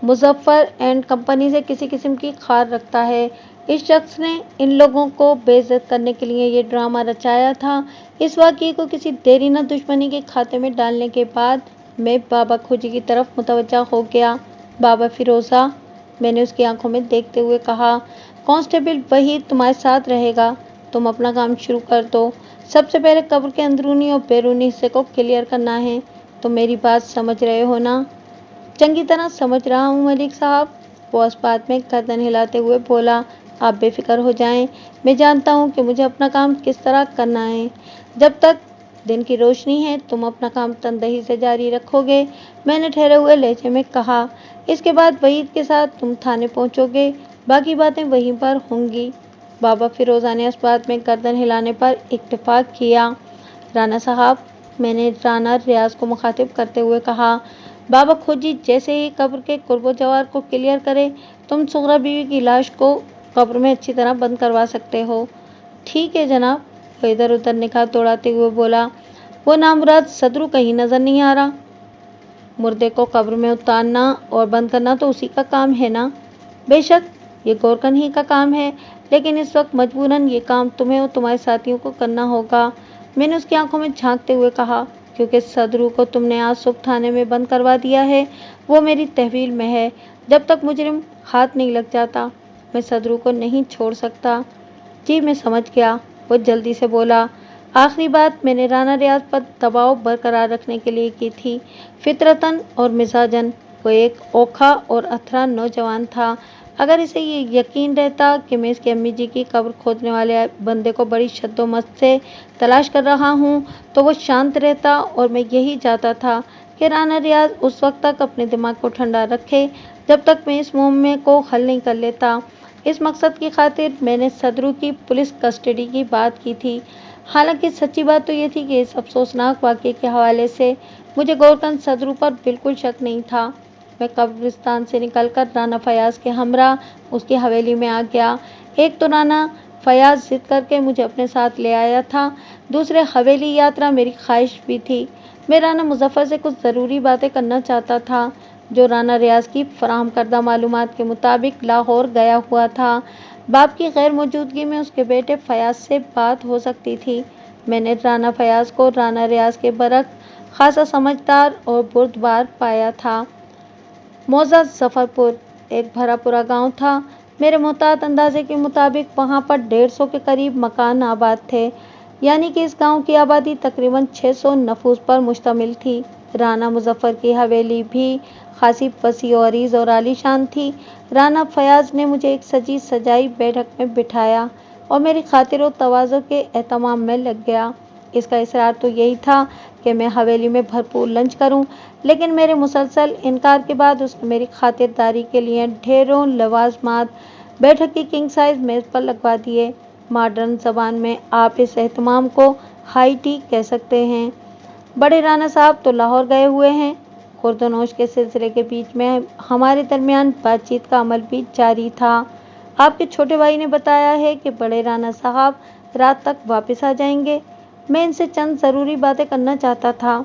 مظفر اینڈ کمپنی سے کسی قسم کی خار رکھتا ہے۔ اس شخص نے ان لوگوں کو بے عزت کرنے کے لیے یہ ڈرامہ رچایا تھا۔ اس واقعے کو کسی دیرینہ دشمنی کے کھاتے میں ڈالنے کے بعد میں بابا کھوجی کی طرف متوجہ ہو گیا۔ بابا فیروزہ، میں نے اس کی آنکھوں میں دیکھتے ہوئے کہا، کانسٹیبل وحید تمہارے ساتھ رہے گا۔ تم اپنا کام شروع کر دو۔ سب سے پہلے قبر کے اندرونی اور بیرونی حصے کو کلیئر کرنا ہے۔ تم میری بات سمجھ رہے ہو نا؟ چنگی طرح سمجھ رہا ہوں ملک صاحب، وہ اس بات میں گردن ہلاتے ہوئے بولا۔ آپ بے فکر ہو جائیں، میں جانتا ہوں کہ مجھے اپنا کام کس طرح کرنا ہے۔ جب تک دن کی روشنی ہے تم اپنا کام تندہی سے جاری رکھو گے، میں نے ٹھہرے ہوئے لہجے میں کہا۔ اس کے بعد وحید کے ساتھ تم تھانے پہنچو گے، باقی باتیں وہیں پر ہوں گی۔ بابا فیروزہ نے اس بات میں گردن ہلانے پر اتفاق کیا۔ رانا صاحب، میں نے رانا ریاض کو مخاطب کرتے ہوئے کہا، بابا کھوجی جیسے ہی قبر کے قرب و جوار کو کلیئر کرے، تم سغرا بیوی کی لاش کو قبر میں اچھی طرح بند کروا سکتے ہو۔ ٹھیک ہے جناب، وہ ادھر ادھر نگاہ دوڑاتے ہوئے بولا۔ وہ نامراد صدرو کہیں نظر نہیں آ رہا؟ مردے کو قبر میں اتارنا اور بند کرنا تو اسی کا کام ہے نا؟ بے شک یہ گورکن ہی کا کام ہے، لیکن اس وقت مجبوراً یہ کام تمہیں اور تمہارے ساتھیوں کو کرنا ہوگا، میں نے اس کی آنکھوں میں جھانکتے ہوئے کہا، کیونکہ صدرو کو تم نے آج صبح تھانے میں بند کروا دیا ہے، وہ میری تحویل میں ہے۔ جب تک مجرم ہاتھ نہیں لگ جاتا، میں صدرو کو نہیں چھوڑ سکتا۔ جی میں سمجھ گیا، وہ جلدی سے بولا۔ आखिरी बात मैंने राना रियाज पर दबाव बरकरार रखने के लिए की थी। फितरतन और मिजाजन वो एक ओखा और अथरा नौजवान था। अगर इसे ये यकीन रहता कि मैं इसकी अम्मी जी की कब्र खोदने वाले बंदे को बड़ी शद्दोमस्त से तलाश कर रहा हूँ, तो वो शांत रहता और मैं यही चाहता था कि राना रियाज उस वक्त तक अपने दिमाग को ठंडा रखे जब तक मैं इस मुहम्मे को हल नहीं कर लेता। इस मकसद की खातिर मैंने सदरू की पुलिस कस्टडी की बात की थी। हालांकि सच्ची बात तो ये थी कि इस अफसोसनाक वाक़े के हवाले से मुझे गोरकंद सदरू पर बिल्कुल शक नहीं था। मैं कब्रिस्तान से निकलकर राना फयाज के हमरा उसकी हवेली में आ गया। एक तो राना फयाज जिद करके मुझे अपने साथ ले आया था, दूसरे हवेली यात्रा मेरी ख्वाहिश भी थी। मैं राना मुजफ्फर से कुछ ज़रूरी बातें करना चाहता था, जो राना रियाज की फराहम करदा मालूमात के मुताबिक लाहौर गया हुआ था। बाप की गैर मौजूदगी में उसके बेटे फयाज से बात हो सकती थी। मैंने राना फयाज को राना रियाज के बरक्स खासा समझदार और बुर्दबार पाया था। मौजा जफरपुर एक भरा पूरा गाँव था। मेरे मोहतात अंदाजे के मुताबिक वहाँ पर 150 के करीब मकान आबाद थे, यानी कि इस गांव की आबादी तकरीबन 600 नफूस पर मुश्तमिल थी। राना मुजफ्फर की हवेली भी खासी वसी और अरीज और आलीशान थी। राना फयाज ने मुझे एक सजी सजाई बैठक में बिठाया और मेरी खातिर और तवाज़ो के एहतमाम में लग गया। इसका इसरार तो यही था कि मैं हवेली में भरपूर लंच करूं, लेकिन मेरे मुसलसल इनकार के बाद उसने मेरी खातिरदारी के लिए ढेरों लवाजमात बैठक की किंग साइज मेज़ पर लगवा दिए। मॉडर्न ज़बान में आप इस एहतमाम को हाई टी कह सकते हैं। बड़े राना साहब तो लाहौर गए हुए हैं। खुर्दनोश के सिलसिले के बीच में हमारे दरमियान बातचीत का अमल भी जारी था। आपके छोटे भाई ने बताया है कि बड़े राना साहब रात तक वापस आ जाएंगे। मैं इनसे चंद ज़रूरी बातें करना चाहता था।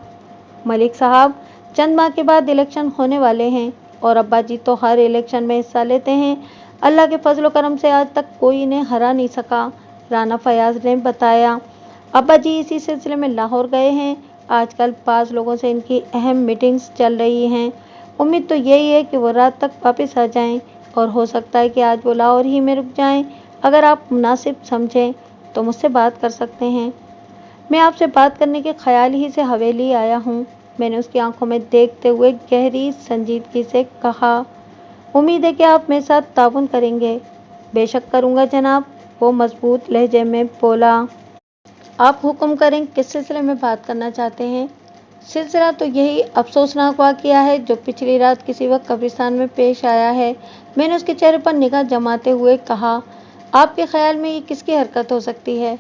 मलिक साहब, चंद माह के बाद इलेक्शन होने वाले हैं और अब्बा जी तो हर इलेक्शन में हिस्सा लेते हैं। अल्लाह के फजल करम से आज तक कोई इन्हें हरा नहीं सका, राना फयाज ने बताया। अब्बा जी इसी सिलसिले में लाहौर गए हैं। आजकल पास लोगों से इनकी अहम मीटिंग्स चल रही हैं। उम्मीद तो यही है कि वो रात तक वापस आ जाएं और हो सकता है कि आज वो लाहौर ही में रुक जाएं। अगर आप मुनासिब समझें तो मुझसे बात कर सकते हैं। मैं आपसे बात करने के ख्याल ही से हवेली आया हूँ, मैंने उसकी आंखों में देखते हुए गहरी संजीदगी से कहा। उम्मीद है कि आप मेरे साथ ताउन करेंगे। बेशक करूँगा जनाब, वो मजबूत लहजे में बोला। आप हुक्म करें, किस सिलसिले में बात करना चाहते हैं? सिलसिला तो यही अफसोसनाक वाक़या है जो पिछली रात किसी वक्त कब्रिस्तान में पेश आया है। मैंने उसके चेहरे पर निगाह जमाते हुए कहा। आपके ख्याल में ये किसकी हरकत हो सकती है?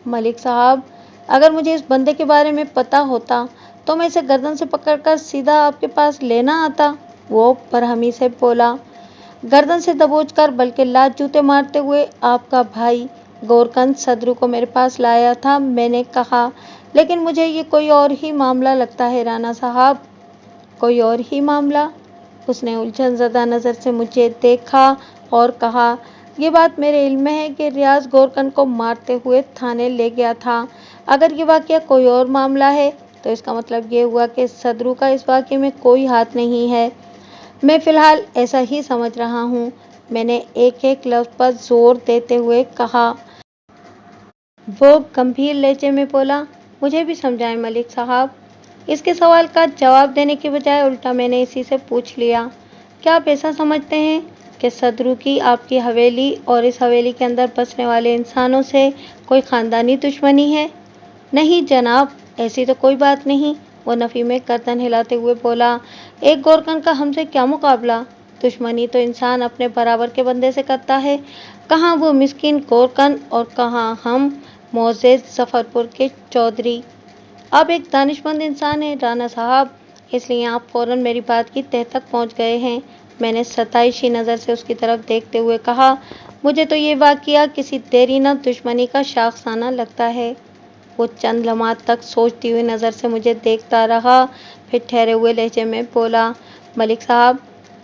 मलिक साहब, अगर मुझे इस बंदे के बारे में पता होता तो मैं इसे गर्दन से पकड़कर सीधा आपके पास लेना आता, वो बरहमी से बोला। गर्दन से दबोचकर बल्कि लात जूते मारते हुए आपका भाई गोरकंद सदरू को मेरे पास लाया था, मैंने कहा। लेकिन मुझे ये कोई और ही मामला लगता है राना साहब। कोई और ही मामला? उसने उलझन ज़दा नज़र से मुझे देखा और कहा। ये बात मेरे इल्म में है कि रियाज गोरकंद को मारते हुए थाने ले गया था। अगर ये वाक़या कोई और मामला है तो इसका मतलब ये हुआ कि सदरू का इस वाक़े में कोई हाथ नहीं है। मैं फ़िलहाल ऐसा ही समझ रहा हूँ, मैंने एक एक लफ्ज़ पर जोर देते हुए कहा। वो गंभीर लहजे में बोला। मुझे भी समझाएं मलिक साहब। इसके सवाल का जवाब देने के बजाय उल्टा मैंने इसी से पूछ लिया। क्या आप ऐसा समझते हैं कि सदरू की आपकी हवेली और इस हवेली के अंदर बसने वाले इंसानों से कोई ख़ानदानी दुश्मनी है? नहीं जनाब, ऐसी तो कोई बात नहीं, वो नफ़ी में गर्दन हिलाते हुए बोला। एक गोरकन का हमसे क्या मुकाबला? दुश्मनी तो इंसान अपने बराबर के बंदे से करता है। कहाँ वो मिस्कीन गोरकन और कहाँ हम मोज़ेज़ ज़फ़रपुर के चौधरी। आप एक दानिशमंद इंसान हैं राना साहब, इसलिए आप फ़ौरन मेरी बात की तह तक पहुँच गए हैं। मैंने सताइशी नज़र से उसकी तरफ देखते हुए कहा। मुझे तो ये वाक़या किसी देरीना दुश्मनी का शाखसाना लगता है। वो चंद लम्हात तक सोचती हुई नज़र से मुझे देखता रहा, फिर ठहरे हुए लहजे में बोला। मलिक साहब,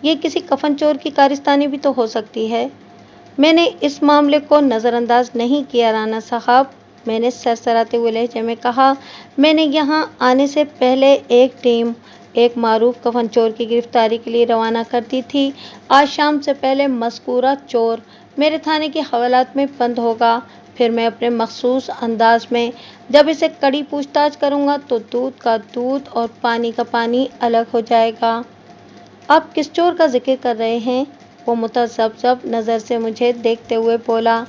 ये किसी कफन चोर की कारस्तानी भी तो हो सकती है। मैंने इस मामले को नज़रअंदाज नहीं किया राना साहब, मैंने सरसराते हुए लहजे में कहा। मैंने यहाँ आने से पहले एक टीम एक मारूफ कफन चोर की गिरफ्तारी के लिए रवाना कर दी थी। आज शाम से पहले मज़कूरा चोर मेरे थाने के हवालात में बंद होगा। फिर मैं अपने मखसूस अंदाज में जब इसे कड़ी पूछताछ करूँगा तो दूध का दूध और पानी का पानी अलग हो जाएगा। आप किस चोर का जिक्र कर रहे हैं? वो मुतज़ब्ज़ब नज़र से मुझे देखते हुए बोला।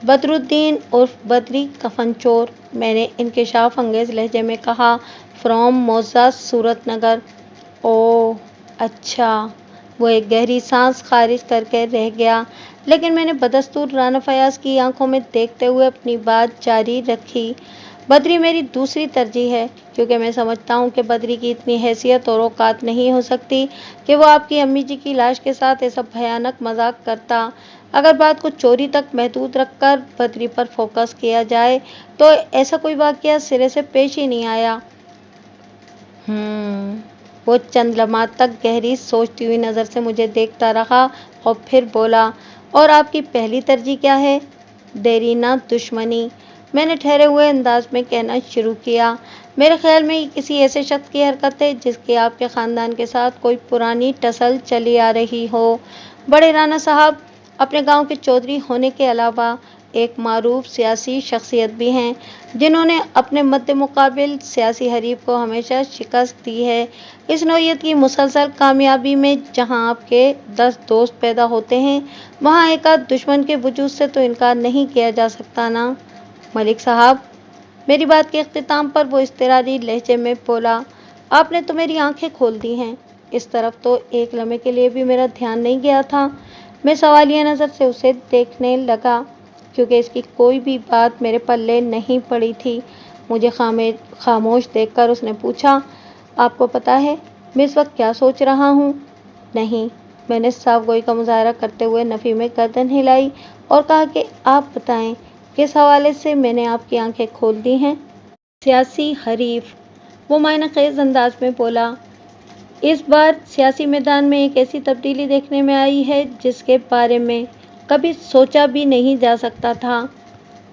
बदरुद्दीन उर्फ बदरी कफन चोर, मैंने इंकिशाफ अंगेज लहजे में कहा। फ्रॉम मोज़ा सूरत नगर। ओह अच्छा। वो एक गहरी सांस खारिज करके रह गया, लेकिन मैंने बदस्तूर राना फयाज की आंखों में देखते हुए अपनी बात जारी रखी। बदरी मेरी दूसरी तरजीह है, क्योंकि मैं समझता हूँ कि बदरी की इतनी हैसियत और औकात नहीं हो सकती कि वो आपकी अम्मी जी की लाश के साथ ऐसा भयानक मजाक करता। अगर बात को चोरी तक महदूद रखकर बदरी पर फोकस किया जाए तो ऐसा कोई वाकया सिरे से पेश ही नहीं आया। वो चंद लम्हात तक गहरी सोचती हुई नज़र से मुझे देखता रहा और फिर बोला, और आपकी पहली तरजीह क्या है? देरीना दुश्मनी, मैंने ठहरे हुए अंदाज में कहना शुरू किया। मेरे ख्याल में ये किसी ऐसे शख्स की हरकत है जिसकी आपके ख़ानदान के साथ कोई पुरानी टसल चली आ रही हो। बड़े राना साहब अपने गांव के चौधरी होने के अलावा एक मारूफ सियासी शख्सियत भी हैं, जिन्होंने अपने मद्दे मुकाबिल सियासी हरीफ को हमेशा शिकस्त दी है। इस नौइयत की मुसलसल कामयाबी में जहां आपके 10 दोस्त पैदा होते हैं, वहां एक आध दुश्मन के वजूद से तो इनकार नहीं किया जा सकता ना। मलिक साहब, मेरी बात के इख्तिताम पर वो इज़्तिरारी लहजे में बोला, आपने तो मेरी आंखें खोल दी हैं। इस तरफ तो एक लम्हे के लिए भी मेरा ध्यान नहीं गया था। मैं सवालिया नज़र से उसे देखने लगा, क्योंकि इसकी कोई भी बात मेरे पल्ले नहीं पड़ी थी। मुझे खामोश देखकर उसने पूछा, आपको पता है मैं इस वक्त क्या सोच रहा हूँ? नहीं, मैंने साफ गोई का मुजाहरा करते हुए नफ़ी में गर्दन हिलाई और कहा कि आप बताएं, किस हवाले से मैंने आपकी आंखें खोल दी हैं? सियासी हरीफ, वो मायना खेज अंदाज में बोला। इस बार सियासी मैदान में एक ऐसी तब्दीली देखने में आई है जिसके बारे में कभी सोचा भी नहीं जा सकता था।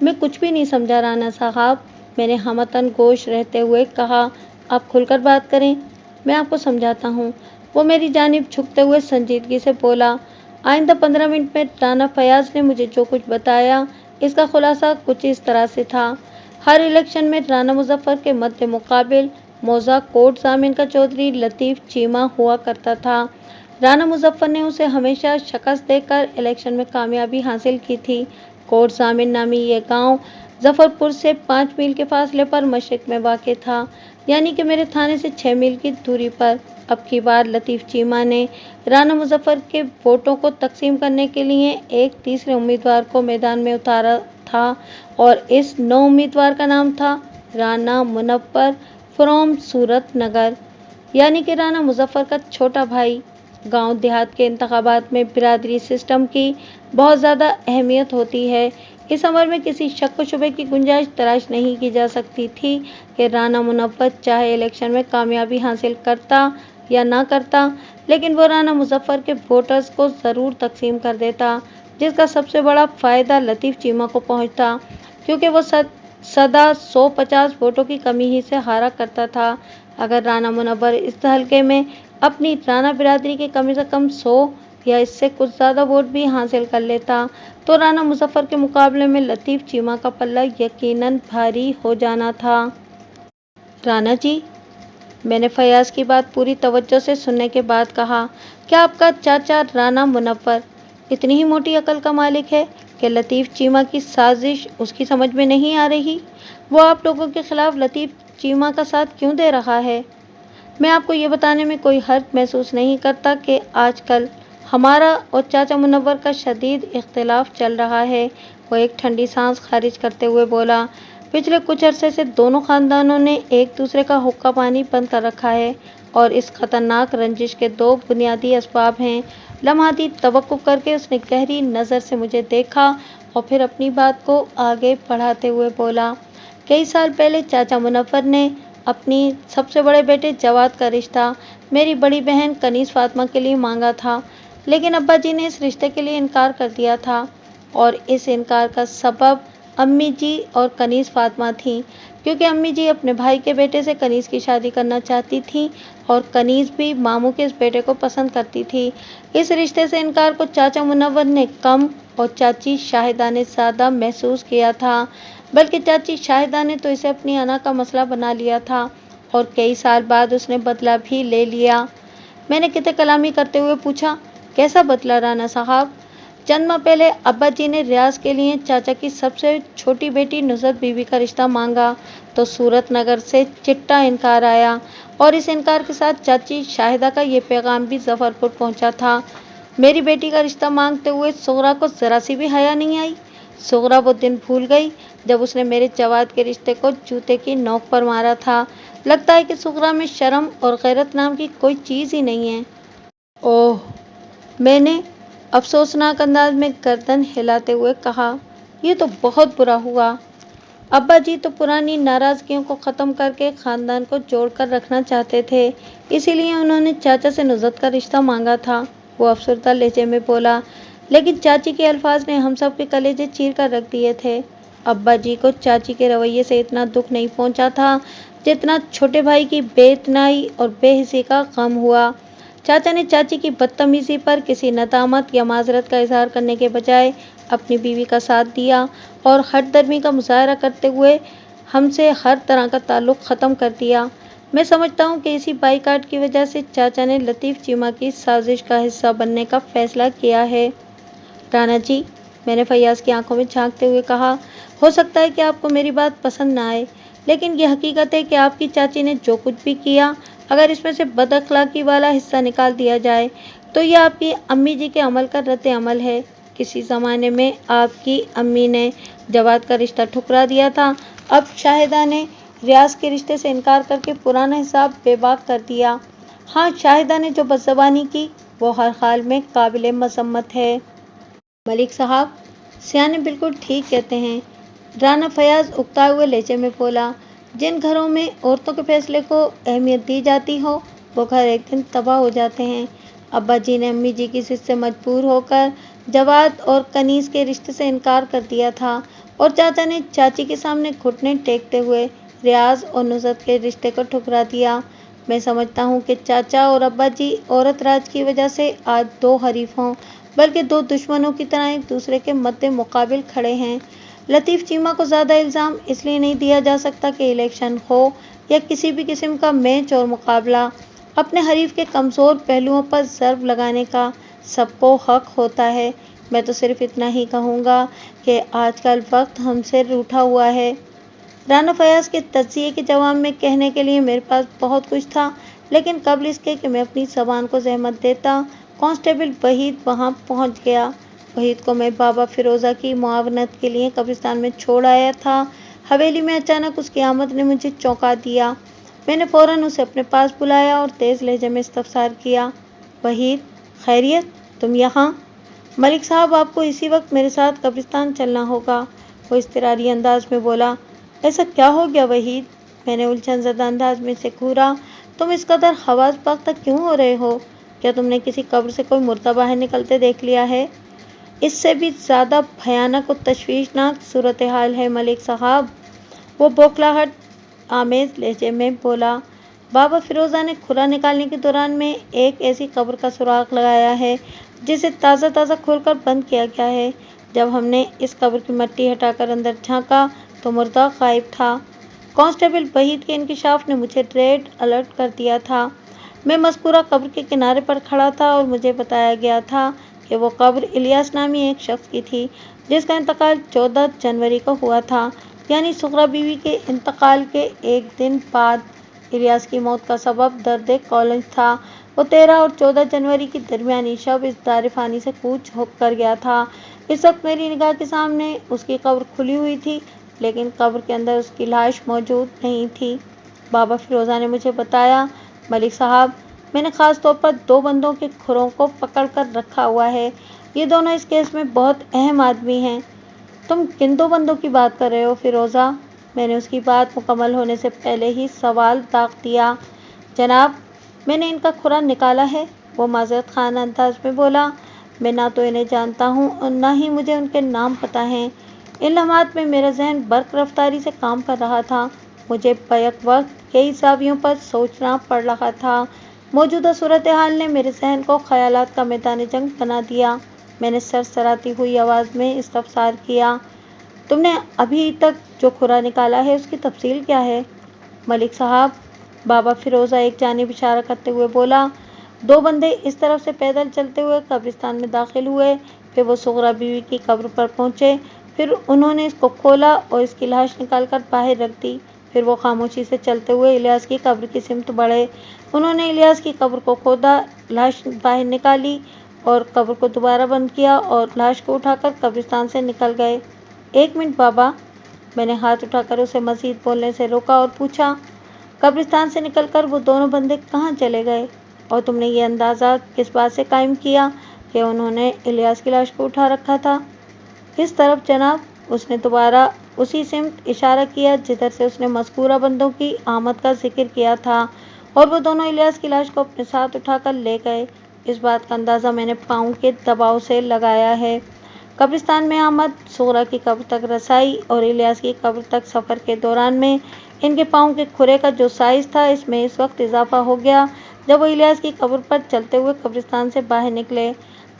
मैं कुछ भी नहीं समझा राना साहब, मैंने हमतन गोश रहते हुए कहा। आप खुलकर बात करें, मैं आपको समझाता हूँ। वो मेरी जानिब झुकते हुए संजीदगी से बोला। आइंदा 15 मिनट में राना फयाज ने मुझे जो कुछ बताया, इसका खुलासा कुछ इस तरह से था। हर इलेक्शन में राना मुजफ्फर के मद्दे मुकाबिल मौजा कोट जामिन का चौधरी लतीफ़ चीमा हुआ करता था। राना मुजफ्फर ने उसे हमेशा शिकस्त देकर इलेक्शन में कामयाबी हासिल की थी। कोट जामिन नामी ये गांव जफरपुर से 5 मील के फासले पर मशरिक में वाक़ था, यानी कि मेरे थाने से 6 मील की दूरी पर। अब की बार लतीफ़ चीमा ने राना मुजफ्फर के वोटों को तकसीम करने के लिए एक तीसरे उम्मीदवार को मैदान में उतारा था, और इस नौ उम्मीदवार का नाम था राना मुनव्वर फ्रॉम सूरत नगर, यानी कि राना मुजफ्फर का छोटा भाई। गांव देहात के इंतखाबात में बिरादरी सिस्टम की बहुत ज़्यादा अहमियत होती है। इस अमर में किसी शक व शुबे की गुंजाइश तलाश नहीं की जा सकती थी कि राना मुनव्वर चाहे इलेक्शन में कामयाबी हासिल करता या ना करता, लेकिन वो राना मुजफ्फर के वोटर्स को ज़रूर तकसीम कर देता, जिसका सबसे बड़ा फ़ायदा लतीफ़ चीमा को पहुंचता, क्योंकि वो सदा 150 वोटों की कमी ही से हारा करता था। अगर राना मुनव्वर इस हल्के में अपनी राना बिरादरी के कम से कम 100 या इससे कुछ ज़्यादा वोट भी हासिल कर लेता, तो राना मुजफ्फर के मुकाबले में लतीफ़ चीमा का पल्ला यकीनन भारी हो जाना था। राना जी, मैंने फयाज की बात पूरी तवज्जो से सुनने के बाद कहा, क्या आपका चाचा राना मुनव्वर इतनी ही मोटी अकल का मालिक है कि लतीफ़ चीमा की साजिश उसकी समझ में नहीं आ रही? वो आप लोगों के खिलाफ लतीफ़ चीमा का साथ क्यों दे रहा है? मैं आपको ये बताने में कोई हर्ज महसूस नहीं करता कि आजकल हमारा और चाचा मुनव्वर का शदीद इख्तिलाफ चल रहा है। वो एक ठंडी सांस खारिज करते हुए बोला। पिछले कुछ अरसे से दोनों खानदानों ने एक दूसरे का हुक्का पानी बंद कर रखा है, और इस खतरनाक रंजिश के 2 बुनियादी असबाब हैं। लम्हाती तवक्कुफ करके उसने गहरी नज़र से मुझे देखा और फिर अपनी बात को आगे बढ़ाते हुए बोला। कई साल पहले चाचा मुनव्वर ने अपनी सबसे बड़े बेटे जवाद का रिश्ता मेरी बड़ी बहन कनीज़ फातिमा के लिए मांगा था, लेकिन अब्बा जी ने इस रिश्ते के लिए इनकार कर दिया था, और इस इनकार का सबब अम्मी जी और कनीज़ फातिमा थी, क्योंकि अम्मी जी अपने भाई के बेटे से कनीज़ की शादी करना चाहती थी और कनीज़ भी मामू के इस बेटे को पसंद करती थी। इस रिश्ते से इनकार को चाचा मुनव्वर ने कम और चाची शाहिदा ने ज़्यादा महसूस किया था, बल्कि चाची शाहिदा ने तो इसे अपनी अना का मसला बना लिया था और कई साल बाद उसने बदला भी ले लिया। मैंने किते कलामी करते हुए पूछा, कैसा बदला राना साहब? चंद माह पहले अब्बा जी ने रियाज के लिए चाचा की सबसे छोटी बेटी नुसरत बीवी का रिश्ता मांगा तो सूरत नगर से चिट्टा इनकार आया और इस इनकार के साथ चाची शाहिदा का ये पैगाम भी जफरपुर पहुंचा था। मेरी बेटी का रिश्ता मांगते हुए सुगरा को जरा सी भी हया नहीं आई। सुगरा वो दिन भूल गई जब उसने मेरे जवाद के रिश्ते को जूते की नोक पर मारा था। लगता है कि सुगरा में शर्म और गैरत नाम की कोई चीज़ ही नहीं है। ओह, मैंने अफसोसनाक अंदाज में गर्दन हिलाते हुए कहा, ये तो बहुत बुरा हुआ। अब्बा जी तो पुरानी नाराज़गियों को ख़त्म करके ख़ानदान को जोड़कर रखना चाहते थे, इसीलिए उन्होंने चाचा से नुसरत का रिश्ता मांगा था। वो अफसरदा लहजे में बोला, लेकिन चाची के अल्फाज ने हम सब के कलेजे चीर कर रख दिए थे। अब्बा जी को चाची के रवैये से इतना दुख नहीं पहुंचा था जितना छोटे भाई की बेइत्तनाई और बेहिसी का गम हुआ। चाचा ने चाची की बदतमीजी पर किसी नदामत या माजरत का इजहार करने के बजाय अपनी बीवी का साथ दिया और हठधर्मी का मुजाहरा करते हुए हमसे हर तरह का ताल्लुक़ ख़त्म कर दिया। मैं समझता हूँ कि इसी बाइकाट की वजह से चाचा ने लतीफ़ चीमा की साजिश का हिस्सा बनने का फैसला किया है। राना जी, मैंने फैयाज़ की आंखों में झांकते हुए कहा, हो सकता है कि आपको मेरी बात पसंद ना आए, लेकिन ये हकीकत है कि आपकी चाची ने जो कुछ भी किया, अगर इसमें से बदअखलाकी वाला हिस्सा निकाल दिया जाए तो यह आपकी अम्मी जी के अमल का रद्द अमल है। किसी ज़माने में आपकी अम्मी ने जवाद का रिश्ता ठुकरा दिया था, अब शाहिदा ने रियाज के रिश्ते से इनकार करके पुराना हिसाब बेबाक कर दिया। हाँ, शाहिदा ने जो बदज़बानी की वो हर हाल में काबिल मज़म्मत है। मलिक साहब, सियाने बिल्कुल ठीक कहते हैं। राना फयाज उकताए हुए लहजे में बोला, जिन घरों में औरतों के फैसले को अहमियत दी जाती हो वो घर एक दिन तबाह हो जाते हैं। अब्बा जी ने अम्मी जी की जिद से मजबूर होकर जवाद और कनीज़ के रिश्ते से इनकार कर दिया था और चाचा ने चाची के सामने घुटने टेकते हुए रियाज और नुसरत के रिश्ते को ठुकरा दिया। मैं समझता हूँ कि चाचा और अब्बा जी औरत राज की वजह से आज दो हरीफों बल्कि दो दुश्मनों की तरह एक दूसरे के मद्दे मुकाबिल खड़े हैं। लतीफ़ चीमा को ज़्यादा इल्ज़ाम इसलिए नहीं दिया जा सकता कि इलेक्शन हो या किसी भी किस्म का मैच और मुकाबला, अपने हरीफ के कमज़ोर पहलुओं पर ज़र्ब लगाने का सबको हक होता है। मैं तो सिर्फ इतना ही कहूँगा कि आजकल वक्त हमसे रूठा हुआ है। राना फयाज के तज्ज़िये के जवाब में कहने के लिए मेरे पास बहुत कुछ था, लेकिन कबल इसके कि मैं अपनी ज़बान को ज़हमत देता, कांस्टेबल वहीद वहाँ पहुँच गया। वहीद को मैं बाबा फिरोज़ा की मुआवनत के लिए कब्रिस्तान में छोड़ आया था। हवेली में अचानक उसकी आमद ने मुझे चौंका दिया। मैंने फ़ौरन उसे अपने पास बुलाया और तेज़ लहजे में इस्तफ़सार किया, वहीद, खैरियत, तुम यहाँ? मलिक साहब, आपको इसी वक्त मेरे साथ कब्रिस्तान चलना होगा। वो इज़्तिरारी अंदाज में बोला। ऐसा क्या हो गया वहीद? मैंने उलझन ज़दा अंदाज में से घूरा। तुम इस कदर हवास तक क्यों हो रहे हो? क्या तुमने किसी कब्र से कोई मुर्दा बाहर निकलते देख लिया है? इससे भी ज़्यादा भयानक और तशवीशनाक सूरत हाल है मलिक साहब, वो बौखलाहट आमेज़ लहजे में बोला। बाबा फिरोज़ा ने खुला निकालने के दौरान में एक ऐसी कब्र का सुराग लगाया है जिसे ताज़ा खोलकर बंद किया गया है। जब हमने इस कब्र की मिट्टी हटाकर अंदर झांका तो मुर्दा गायब था। कांस्टेबल वहीद के इंकिशाफ ने मुझे रेड अलर्ट कर दिया था। मैं मज़कूरा कब्र के किनारे पर खड़ा था और मुझे बताया गया था कि वो कब्र इलियास नामी एक शख्स की थी जिसका इंतकाल 14 जनवरी को हुआ था, यानी सुगरा बीवी के इंतकाल के एक दिन बाद। इलियास की मौत का सबब दर्द कॉलेज था। वो 13 और 14 जनवरी की दरमियानी शब इस दार फ़ानी से कूच होकर गया था। इस वक्त मेरी निगाह के सामने उसकी कब्र खुली हुई थी, लेकिन कब्र के अंदर उसकी लाश मौजूद नहीं थी। बाबा फिरोज़ा ने मुझे बताया, मलिक साहब, मैंने ख़ास तौर पर 2 बंदों के खुरों को पकड़ कर रखा हुआ है। ये दोनों इस केस में बहुत अहम आदमी हैं। तुम किन 2 बंदों की बात कर रहे हो फिरोज़ा? मैंने उसकी बात मुकम्मल होने से पहले ही सवाल दाग दिया। जनाब, मैंने इनका खुरा निकाला है, वो माज़रत खाना अंदाज में बोला। मैं ना तो इन्हें जानता हूँ और ना ही मुझे उनके नाम पता हैं। इन लम्हात में मेरा जहन बर्क रफ्तारी से काम कर रहा था। मुझे बैक वक्त कई ज़ावियों पर सोचना पड़ रहा था। मौजूदा सूरत हाल ने मेरे जहन को ख़यालात का मैदान जंग बना दिया। میں نے سرسراتی ہوئی آواز میں استفسار کیا۔ تم نے ابھی تک جو کھرا نکالا ہے اس کی تفصیل کیا ہے؟ ملک صاحب، بابا فیروزہ ایک جانب اشارہ کرتے ہوئے بولا۔ دو بندے اس طرف سے پیدل چلتے ہوئے قبرستان میں داخل ہوئے، پھر وہ سغرا بیوی کی قبر پر پہنچے، پھر انہوں نے اس کو کھولا اور اس کی لاش نکال کر باہر رکھ دی، پھر وہ خاموشی سے چلتے ہوئے الیاس کی قبر کی سمت بڑھے۔ انہوں نے الیاس کی قبر کو کھودا، لاش باہر نکالی اور قبر کو دوبارہ بند کیا اور لاش کو اٹھا کر قبرستان سے نکل گئے۔ ایک منٹ بابا، میں نے ہاتھ اٹھا کر اسے مزید بولنے سے روکا اور پوچھا، قبرستان سے نکل کر وہ دونوں بندے کہاں چلے گئے؟ اور تم نے یہ اندازہ کس بات سے قائم کیا کہ انہوں نے الیاس کی لاش کو اٹھا رکھا تھا؟ اس طرف جناب، اس نے دوبارہ اسی سمت اشارہ کیا جدھر سے اس نے مذکورہ بندوں کی آمد کا ذکر کیا تھا، اور وہ دونوں الیاس کی لاش کو اپنے ساتھ اٹھا کر لے گئے۔ اس بات کا اندازہ میں نے پاؤں کے دباؤ سے لگایا ہے۔ قبرستان میں آمد، سغرا کی قبر تک رسائی اور الیاس کی قبر تک سفر کے دوران میں ان کے پاؤں کے کھرے کا جو سائز تھا، اس میں اس وقت اضافہ ہو گیا جب وہ الیاس کی قبر پر چلتے ہوئے قبرستان سے باہر نکلے۔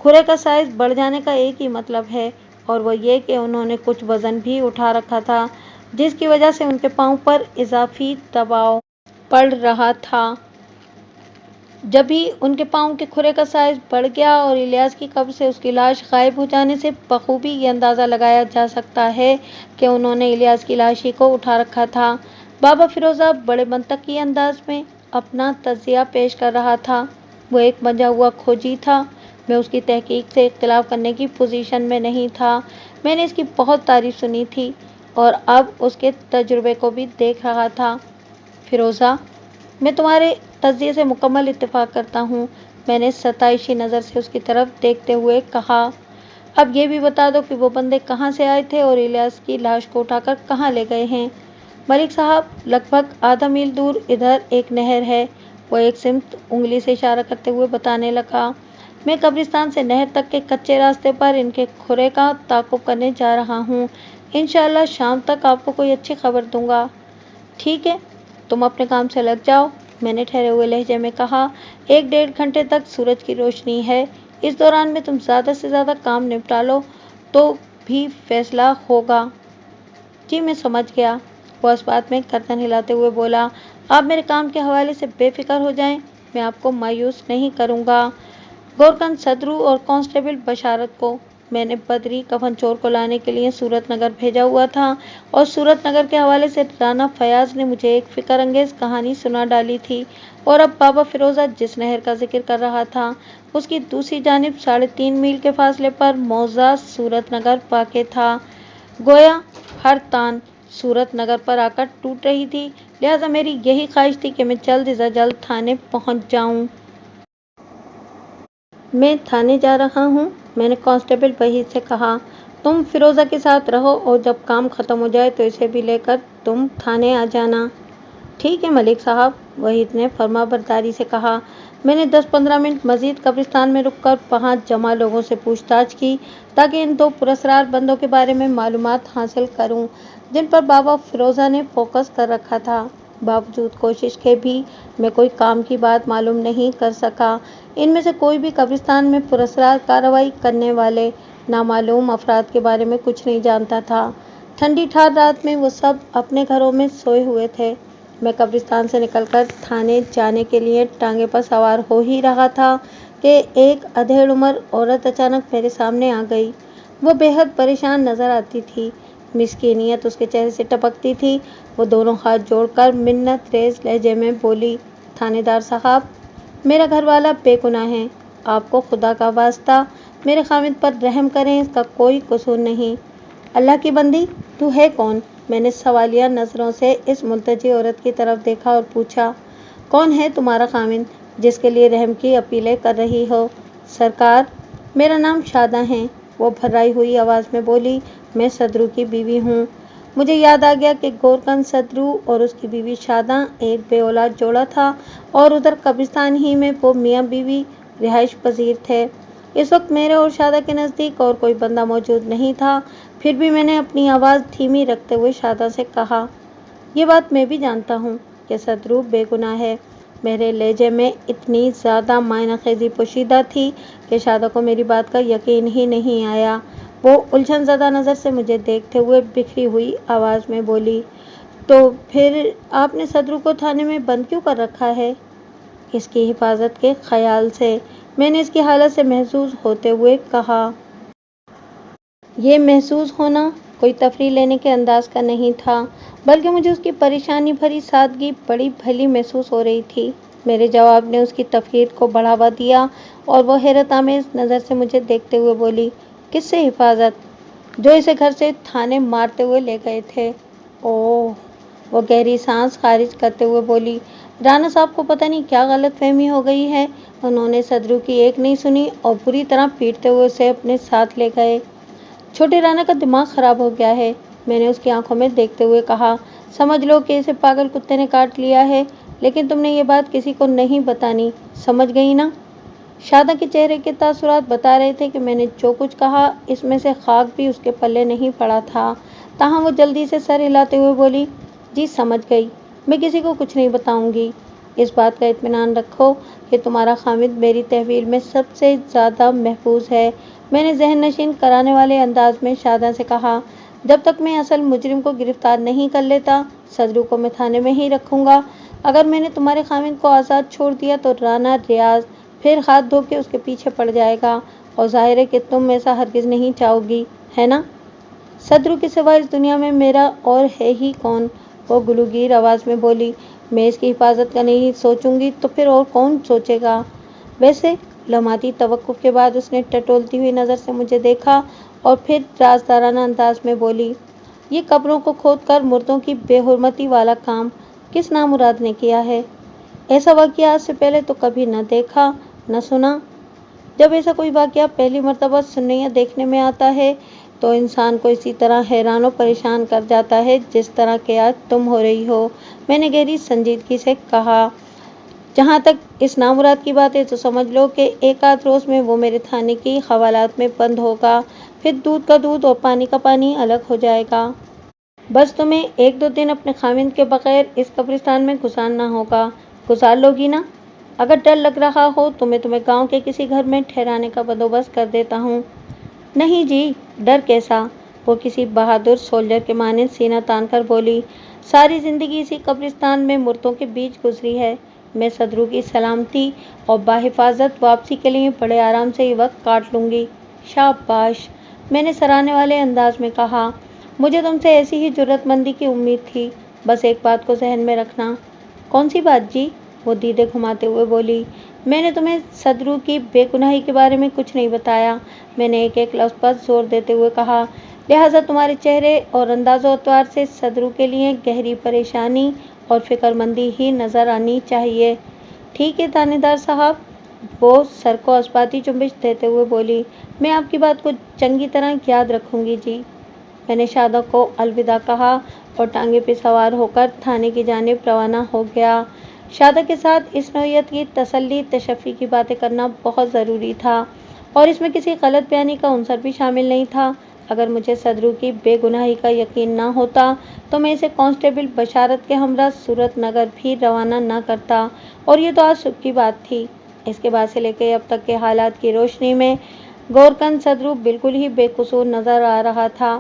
کھرے کا سائز بڑھ جانے کا ایک ہی مطلب ہے، اور وہ یہ کہ انہوں نے کچھ وزن بھی اٹھا رکھا تھا، جس کی وجہ سے ان کے پاؤں پر اضافی دباؤ پڑ رہا تھا۔ جب ہی ان کے پاؤں کے کھرے کا سائز بڑھ گیا اور الیاس کی قبر سے اس کی لاش غائب ہو جانے سے بخوبی یہ اندازہ لگایا جا سکتا ہے کہ انہوں نے الیاس کی لاش ہی کو اٹھا رکھا تھا۔ بابا فیروزہ بڑے منطقی انداز میں اپنا تجزیہ پیش کر رہا تھا۔ وہ ایک بجھا ہوا کھوجی تھا۔ میں اس کی تحقیق سے اختلاف کرنے کی پوزیشن میں نہیں تھا۔ میں نے اس کی بہت تعریف سنی تھی اور اب اس کے تجربے کو بھی دیکھ رہا تھا۔ فیروزہ، میں تمہارے تجزیے سے مکمل اتفاق کرتا ہوں، میں نے ستائشی نظر سے اس کی طرف دیکھتے ہوئے کہا۔ اب یہ بھی بتا دو کہ وہ بندے کہاں سے آئے تھے اور الیاس کی لاش کو اٹھا کر کہاں لے گئے ہیں؟ ملک صاحب، لگ بھگ آدھا میل دور ادھر ایک نہر ہے، وہ ایک سمت انگلی سے اشارہ کرتے ہوئے بتانے لگا۔ میں قبرستان سے نہر تک کے کچے راستے پر ان کے کھرے کا تعاقب کرنے جا رہا ہوں۔ انشاءاللہ شام تک آپ کو کوئی اچھی خبر دوں گا۔ ٹھیک ہے، تم اپنے کام سے لگ جاؤ، میں نے ٹھہرے ہوئے لہجے میں کہا۔ 1-1.5 گھنٹے تک سورج کی روشنی ہے، اس دوران میں تم زیادہ سے زیادہ کام نپٹا لو تو بھی فیصلہ ہوگا۔ جی میں سمجھ گیا، وہ اس بات میں گردن ہلاتے ہوئے بولا۔ آپ میرے کام کے حوالے سے بے فکر ہو جائیں، میں آپ کو مایوس نہیں کروں گا۔ گورکن صدرو اور کانسٹیبل بشارت کو میں نے بدری کفن چور کو لانے کے لیے صورت نگر بھیجا ہوا تھا، اور صورت نگر کے حوالے سے رانا فیاض نے مجھے ایک فکر انگیز کہانی سنا ڈالی تھی، اور اب بابا فیروزہ جس نہر کا ذکر کر رہا تھا، اس کی دوسری جانب 3.5 میل کے فاصلے پر معزز صورت نگر واقع تھا۔ گویا ہر تان صورت نگر پر آ کر ٹوٹ رہی تھی، لہٰذا میری یہی خواہش تھی کہ میں جلد از جلد تھانے پہنچ جاؤں۔ میں تھانے جا رہا ہوں، میں نے کانسٹیبل وحید سے کہا۔ تم فیروزہ کے ساتھ رہو اور جب کام ختم ہو جائے تو اسے بھی لے کر تم تھانے آ جانا۔ ٹھیک ہے ملک صاحب، وحید نے فرما برداری سے کہا۔ میں نے 10-15 منٹ مزید قبرستان میں رک کر وہاں جمع لوگوں سے پوچھ تاچھ کی تاکہ ان 2 پراسرار بندوں کے بارے میں معلومات حاصل کروں جن پر بابا فیروزہ نے فوکس کر رکھا تھا۔ باوجود کوشش کے بھی میں کوئی کام کی بات معلوم نہیں کر سکا۔ ان میں سے کوئی بھی قبرستان میں پراسرار کارروائی کرنے والے نامعلوم افراد کے بارے میں کچھ نہیں جانتا تھا۔ ٹھنڈی ٹھار رات میں وہ سب اپنے گھروں میں سوئے ہوئے تھے۔ میں قبرستان سے نکل کر تھانے جانے کے لیے ٹانگے پر سوار ہو ہی رہا تھا کہ ایک ادھیڑ عمر عورت اچانک میرے سامنے آ گئی۔ وہ بے حد پریشان نظر آتی تھی، مسکینیت اس کے چہرے سے ٹپکتی تھی۔ وہ دونوں ہاتھ جوڑ کر منت ریز لہجے میں بولی، تھانے دار صاحب، میرا گھر والا بے گناہ ہے، آپ کو خدا کا واسطہ میرے خاوند پر رحم کریں، اس کا کوئی قصور نہیں۔ اللہ کی بندی، تو ہے کون؟ میں نے سوالیہ نظروں سے اس ملتجی عورت کی طرف دیکھا اور پوچھا، کون ہے تمہارا خاوند جس کے لیے رحم کی اپیلیں کر رہی ہو؟ سرکار، میرا نام شاداں ہے، وہ بھرائی ہوئی آواز میں بولی، میں صدرو کی بیوی ہوں۔ مجھے یاد آ گیا کہ گورکن صدرو اور اس کی بیوی شاداں ایک بے اولاد جوڑا تھا اور ادھر قبرستان ہی میں وہ میاں بیوی رہائش پذیر تھے۔ اس وقت میرے اور شاداں کے نزدیک اور کوئی بندہ موجود نہیں تھا، پھر بھی میں نے اپنی آواز دھیمی رکھتے ہوئے شاداں سے کہا، یہ بات میں بھی جانتا ہوں کہ صدرو بے گناہ ہے، میرے لہجے میں اتنی زیادہ معنی خیزی پوشیدہ تھی کہ شادہ کو میری بات کا یقین ہی نہیں آیا۔ وہ الجھن زدہ نظر سے مجھے دیکھتے ہوئے بکھری ہوئی آواز میں بولی، تو پھر آپ نے صدرو کو تھانے میں بند کیوں کر رکھا ہے؟ اس کی حفاظت کے خیال سے، میں نے اس کی حالت سے محظوظ ہوتے ہوئے کہا۔ یہ محظوظ ہونا کوئی تفریح لینے کے انداز کا نہیں تھا، بلکہ مجھے اس کی پریشانی بھری سادگی بڑی بھلی محسوس ہو رہی تھی۔ میرے جواب نے اس کی تفکیر کو بڑھاوا دیا اور وہ حیرت آمیز نظر سے مجھے دیکھتے ہوئے بولی، کس سے حفاظت؟ جو اسے گھر سے تھانے مارتے ہوئے لے گئے تھے۔ اوہ! وہ گہری سانس خارج کرتے ہوئے بولی، رانا صاحب کو پتہ نہیں کیا غلط فہمی ہو گئی ہے، انہوں نے صدرو کی ایک نہیں سنی اور بری طرح پیٹتے ہوئے اسے اپنے ساتھ لے گئے۔ چھوٹے رانا کا دماغ خراب ہو گیا ہے، میں نے اس کی آنکھوں میں دیکھتے ہوئے کہا۔ سمجھ لو کہ اسے پاگل کتے نے کاٹ لیا ہے، لیکن تم نے یہ بات کسی کو نہیں بتانی، سمجھ گئی نا؟ شادہ کے چہرے کے تاثرات بتا رہے تھے کہ میں نے جو کچھ کہا اس میں سے خاک بھی اس کے پلے نہیں پڑا تھا، تاہم وہ جلدی سے سر ہلاتے ہوئے بولی، جی سمجھ گئی، میں کسی کو کچھ نہیں بتاؤں گی۔ اس بات کا اطمینان رکھو کہ تمہارا خامد میری تحویل میں سب سے زیادہ محفوظ ہے، میں نے ذہن نشین کرانے والے انداز میں شادہ سے کہا۔ جب تک میں اصل مجرم کو گرفتار نہیں کر لیتا، صدرو کو میں تھانے میں ہی رکھوں گا۔ اگر میں نے تمہارے خامد کو آزاد چھوڑ دیا تو رانا ریاض پھر ہاتھ دھو کے اس کے پیچھے پڑ جائے گا، اور ظاہر ہے کہ تم ایسا ہرگز نہیں چاہو گی، ہے نا؟ صدرو کے سوا اس دنیا میں میرا اور ہے ہی کون؟ وہ گلوگیر آواز میں بولی، میں اس کی حفاظت کا نہیں سوچوں گی تو پھر اور کون سوچے گا؟ ویسے؟ لمحاتی توقف کے بعد اس نے ٹٹولتی ہوئی نظر سے مجھے دیکھا اور پھر رازدارانہ انداز میں بولی، یہ قبروں کو کھود کر مردوں کی بے حرمتی والا کام کس نامراد نے کیا ہے؟ ایسا واقعہ آج سے پہلے تو کبھی نہ دیکھا نہ سنا۔ جب ایسا کوئی واقعہ پہلی مرتبہ سننے یا دیکھنے میں آتا ہے تو انسان کو اسی طرح حیران و پریشان کر جاتا ہے جس طرح کہ آج تم ہو رہی ہو، میں نے گہری سنجیدگی سے کہا۔ جہاں تک اس نامراد کی بات ہے تو سمجھ لو کہ ایک آدھ روز میں وہ میرے تھانے کی حوالات میں بند ہوگا، پھر دودھ کا دودھ اور پانی کا پانی الگ ہو جائے گا۔ بس تمہیں ایک دو دن اپنے خامند کے بغیر اس قبرستان میں گزارنا ہوگا، گزار لو گی نا؟ اگر ڈر لگ رہا ہو تو میں تمہیں گاؤں کے کسی گھر میں ٹھہرانے کا بندوبست کر دیتا ہوں۔ نہیں جی، ڈر کیسا؟ وہ کسی بہادر سولجر کے مانند سینہ تان کر بولی، ساری زندگی اسی قبرستان میں مردوں کے بیچ گزری ہے، میں صدرو کی سلامتی اور بحفاظت واپسی کے لیے بڑے آرام سے یہ وقت کاٹ لوں گی۔ شاباش، میں نے سراہنے والے انداز میں کہا، مجھے تم سے ایسی ہی جرأت مندی کی امید تھی، بس ایک بات کو ذہن میں رکھنا۔ کون سی بات جی؟ وہ دیدے گھماتے ہوئے بولی، میں نے تمہیں صدرو کی بے گناہی کے بارے میں کچھ نہیں بتایا، میں نے ایک ایک لفظ پر زور دیتے ہوئے کہا، لہٰذا تمہارے چہرے اور انداز و اطوار سے صدرو کے لیے گہری پریشانی اور فکر مندی ہی نظر آنی چاہیے۔ ٹھیک ہے تھانے دار صاحب، وہ سر کو اثباتی جنبش دیتے ہوئے بولی، میں آپ کی بات کو چنگی طرح یاد رکھوں گی جی۔ میں نے شادہ کو الوداع کہا اور ٹانگے پہ سوار ہو کر تھانے کی جانب روانہ ہو گیا۔ شادہ کے ساتھ اس نوعیت کی تسلی تشفی کی باتیں کرنا بہت ضروری تھا، اور اس میں کسی غلط بیانی کا عنصر بھی شامل نہیں تھا۔ اگر مجھے صدرو کی بے گناہی کا یقین نہ ہوتا تو میں اسے کانسٹیبل بشارت کے ہمراہ صورت نگر بھی روانہ نہ کرتا، اور یہ تو آج صبح کی بات تھی۔ اس کے بعد سے لے کے اب تک کے حالات کی روشنی میں گورکند صدرو بالکل ہی بے قصور نظر آ رہا تھا۔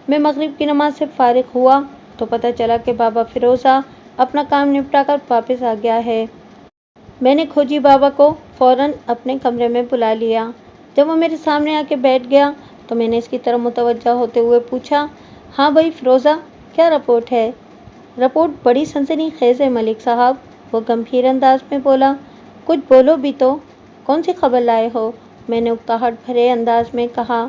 میں مغرب کی نماز سے فارغ ہوا تو پتہ چلا کہ بابا فیروزہ اپنا کام نپٹا کر واپس آ گیا ہے۔ میں نے کھوجی بابا کو فوراً اپنے کمرے میں بلا لیا۔ جب وہ میرے سامنے آ کے بیٹھ گیا تو میں نے اس کی طرف متوجہ ہوتے ہوئے پوچھا، ہاں بھائی فیروزہ، کیا رپورٹ ہے؟ رپورٹ بڑی سنسنی خیز ہے ملک صاحب، وہ گمبھیر انداز میں بولا۔ کچھ بولو بھی تو، کون سی خبر لائے ہو؟ میں نے اکتاہٹ بھرے انداز میں کہا۔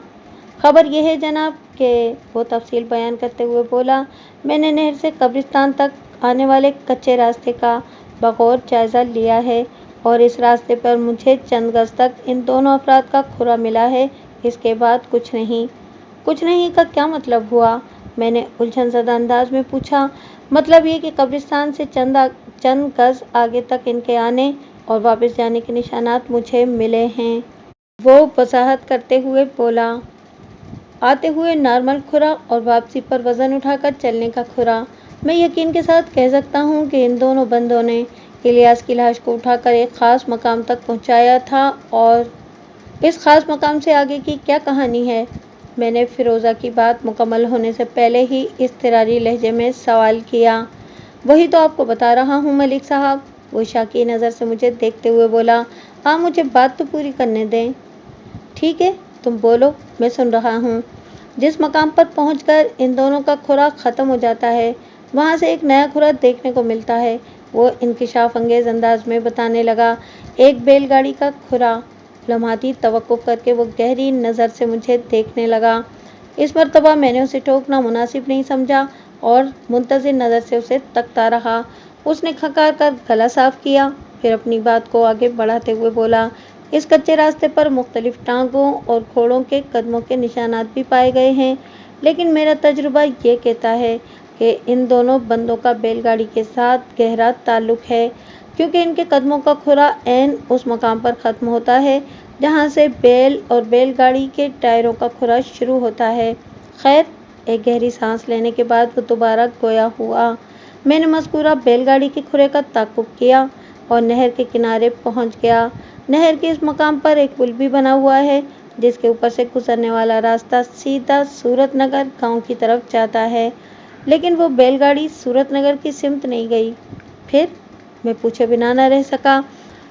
خبر یہ ہے جناب کہ، وہ تفصیل بیان کرتے ہوئے بولا، میں نے نہر سے قبرستان تک آنے والے کچے راستے کا بغور جائزہ لیا ہے، اور اس راستے پر مجھے چند گز تک ان دونوں افراد کا کھرا ملا ہے، اس کے بعد کچھ نہیں۔ کچھ نہیں کا کیا مطلب ہوا؟ میں نے الجھن زدہ انداز میں پوچھا۔ مطلب یہ کہ قبرستان سے چند گز آگے تک ان کے آنے اور واپس جانے کے نشانات مجھے ملے ہیں۔ وہ وضاحت کرتے ہوئے بولا، آتے ہوئے نارمل کھرا اور واپسی پر وزن اٹھا کر چلنے کا کھرا۔ میں یقین کے ساتھ کہہ سکتا ہوں کہ ان دونوں بندوں نے इलियास की लाश को उठाकर एक खास मकाम तक पहुंचाया था और इस खास मकाम से आगे की क्या कहानी है? मैंने फिरोज़ा की बात मुकम्मल होने से पहले ही इज़्तिरारी लहजे में सवाल किया। वही तो आपको बता रहा हूँ मलिक साहब, वो शाकी नज़र से मुझे देखते हुए बोला। आप मुझे बात तो पूरी करने दें। ठीक है, तुम बोलो, मैं सुन रहा हूँ। जिस मकाम पर पहुंचकर इन दोनों का खुराक ख़त्म हो जाता है, वहाँ से एक नया खुराक देखने को मिलता है, वो इंकिशाफ अंगेज़ अंदाज में बताने लगा। एक बैलगाड़ी का खुरा। लम्हाती तवक्कुफ़ करके वो गहरी नज़र से मुझे देखने लगा। इस मर्तबा मैंने उसे टोकना मुनासिब नहीं समझा और मुंतज़िर नज़र से उसे तकता रहा। उसने खकार कर गला साफ किया, फिर अपनी बात को आगे बढ़ाते हुए बोला। इस कच्चे रास्ते पर मुख्तलिफ टांगों और घोड़ों के कदमों के निशानात भी पाए गए हैं, लेकिन मेरा तजुर्बा ये कहता है कि इन दोनों बंदों का बैलगाड़ी के साथ गहरा ताल्लुक है, क्योंकि इनके कदमों का खुरा ऐन उस मकाम पर ख़त्म होता है जहाँ से बैल और बैलगाड़ी के टायरों का खुरा शुरू होता है। खैर, एक गहरी सांस लेने के बाद वो दोबारा गोया हुआ। मैंने मज़कूरा बैलगाड़ी के खुरे का ताक़ुब किया और नहर के किनारे पहुँच गया। नहर के इस मकाम पर एक पुल भी बना हुआ है, जिसके ऊपर से गुजरने वाला रास्ता सीधा सूरत नगर गाँव की तरफ जाता है, लेकिन वो बैलगाड़ी सूरत नगर की सिमत नहीं गई। फिर मैं पूछे बिना न रह सका।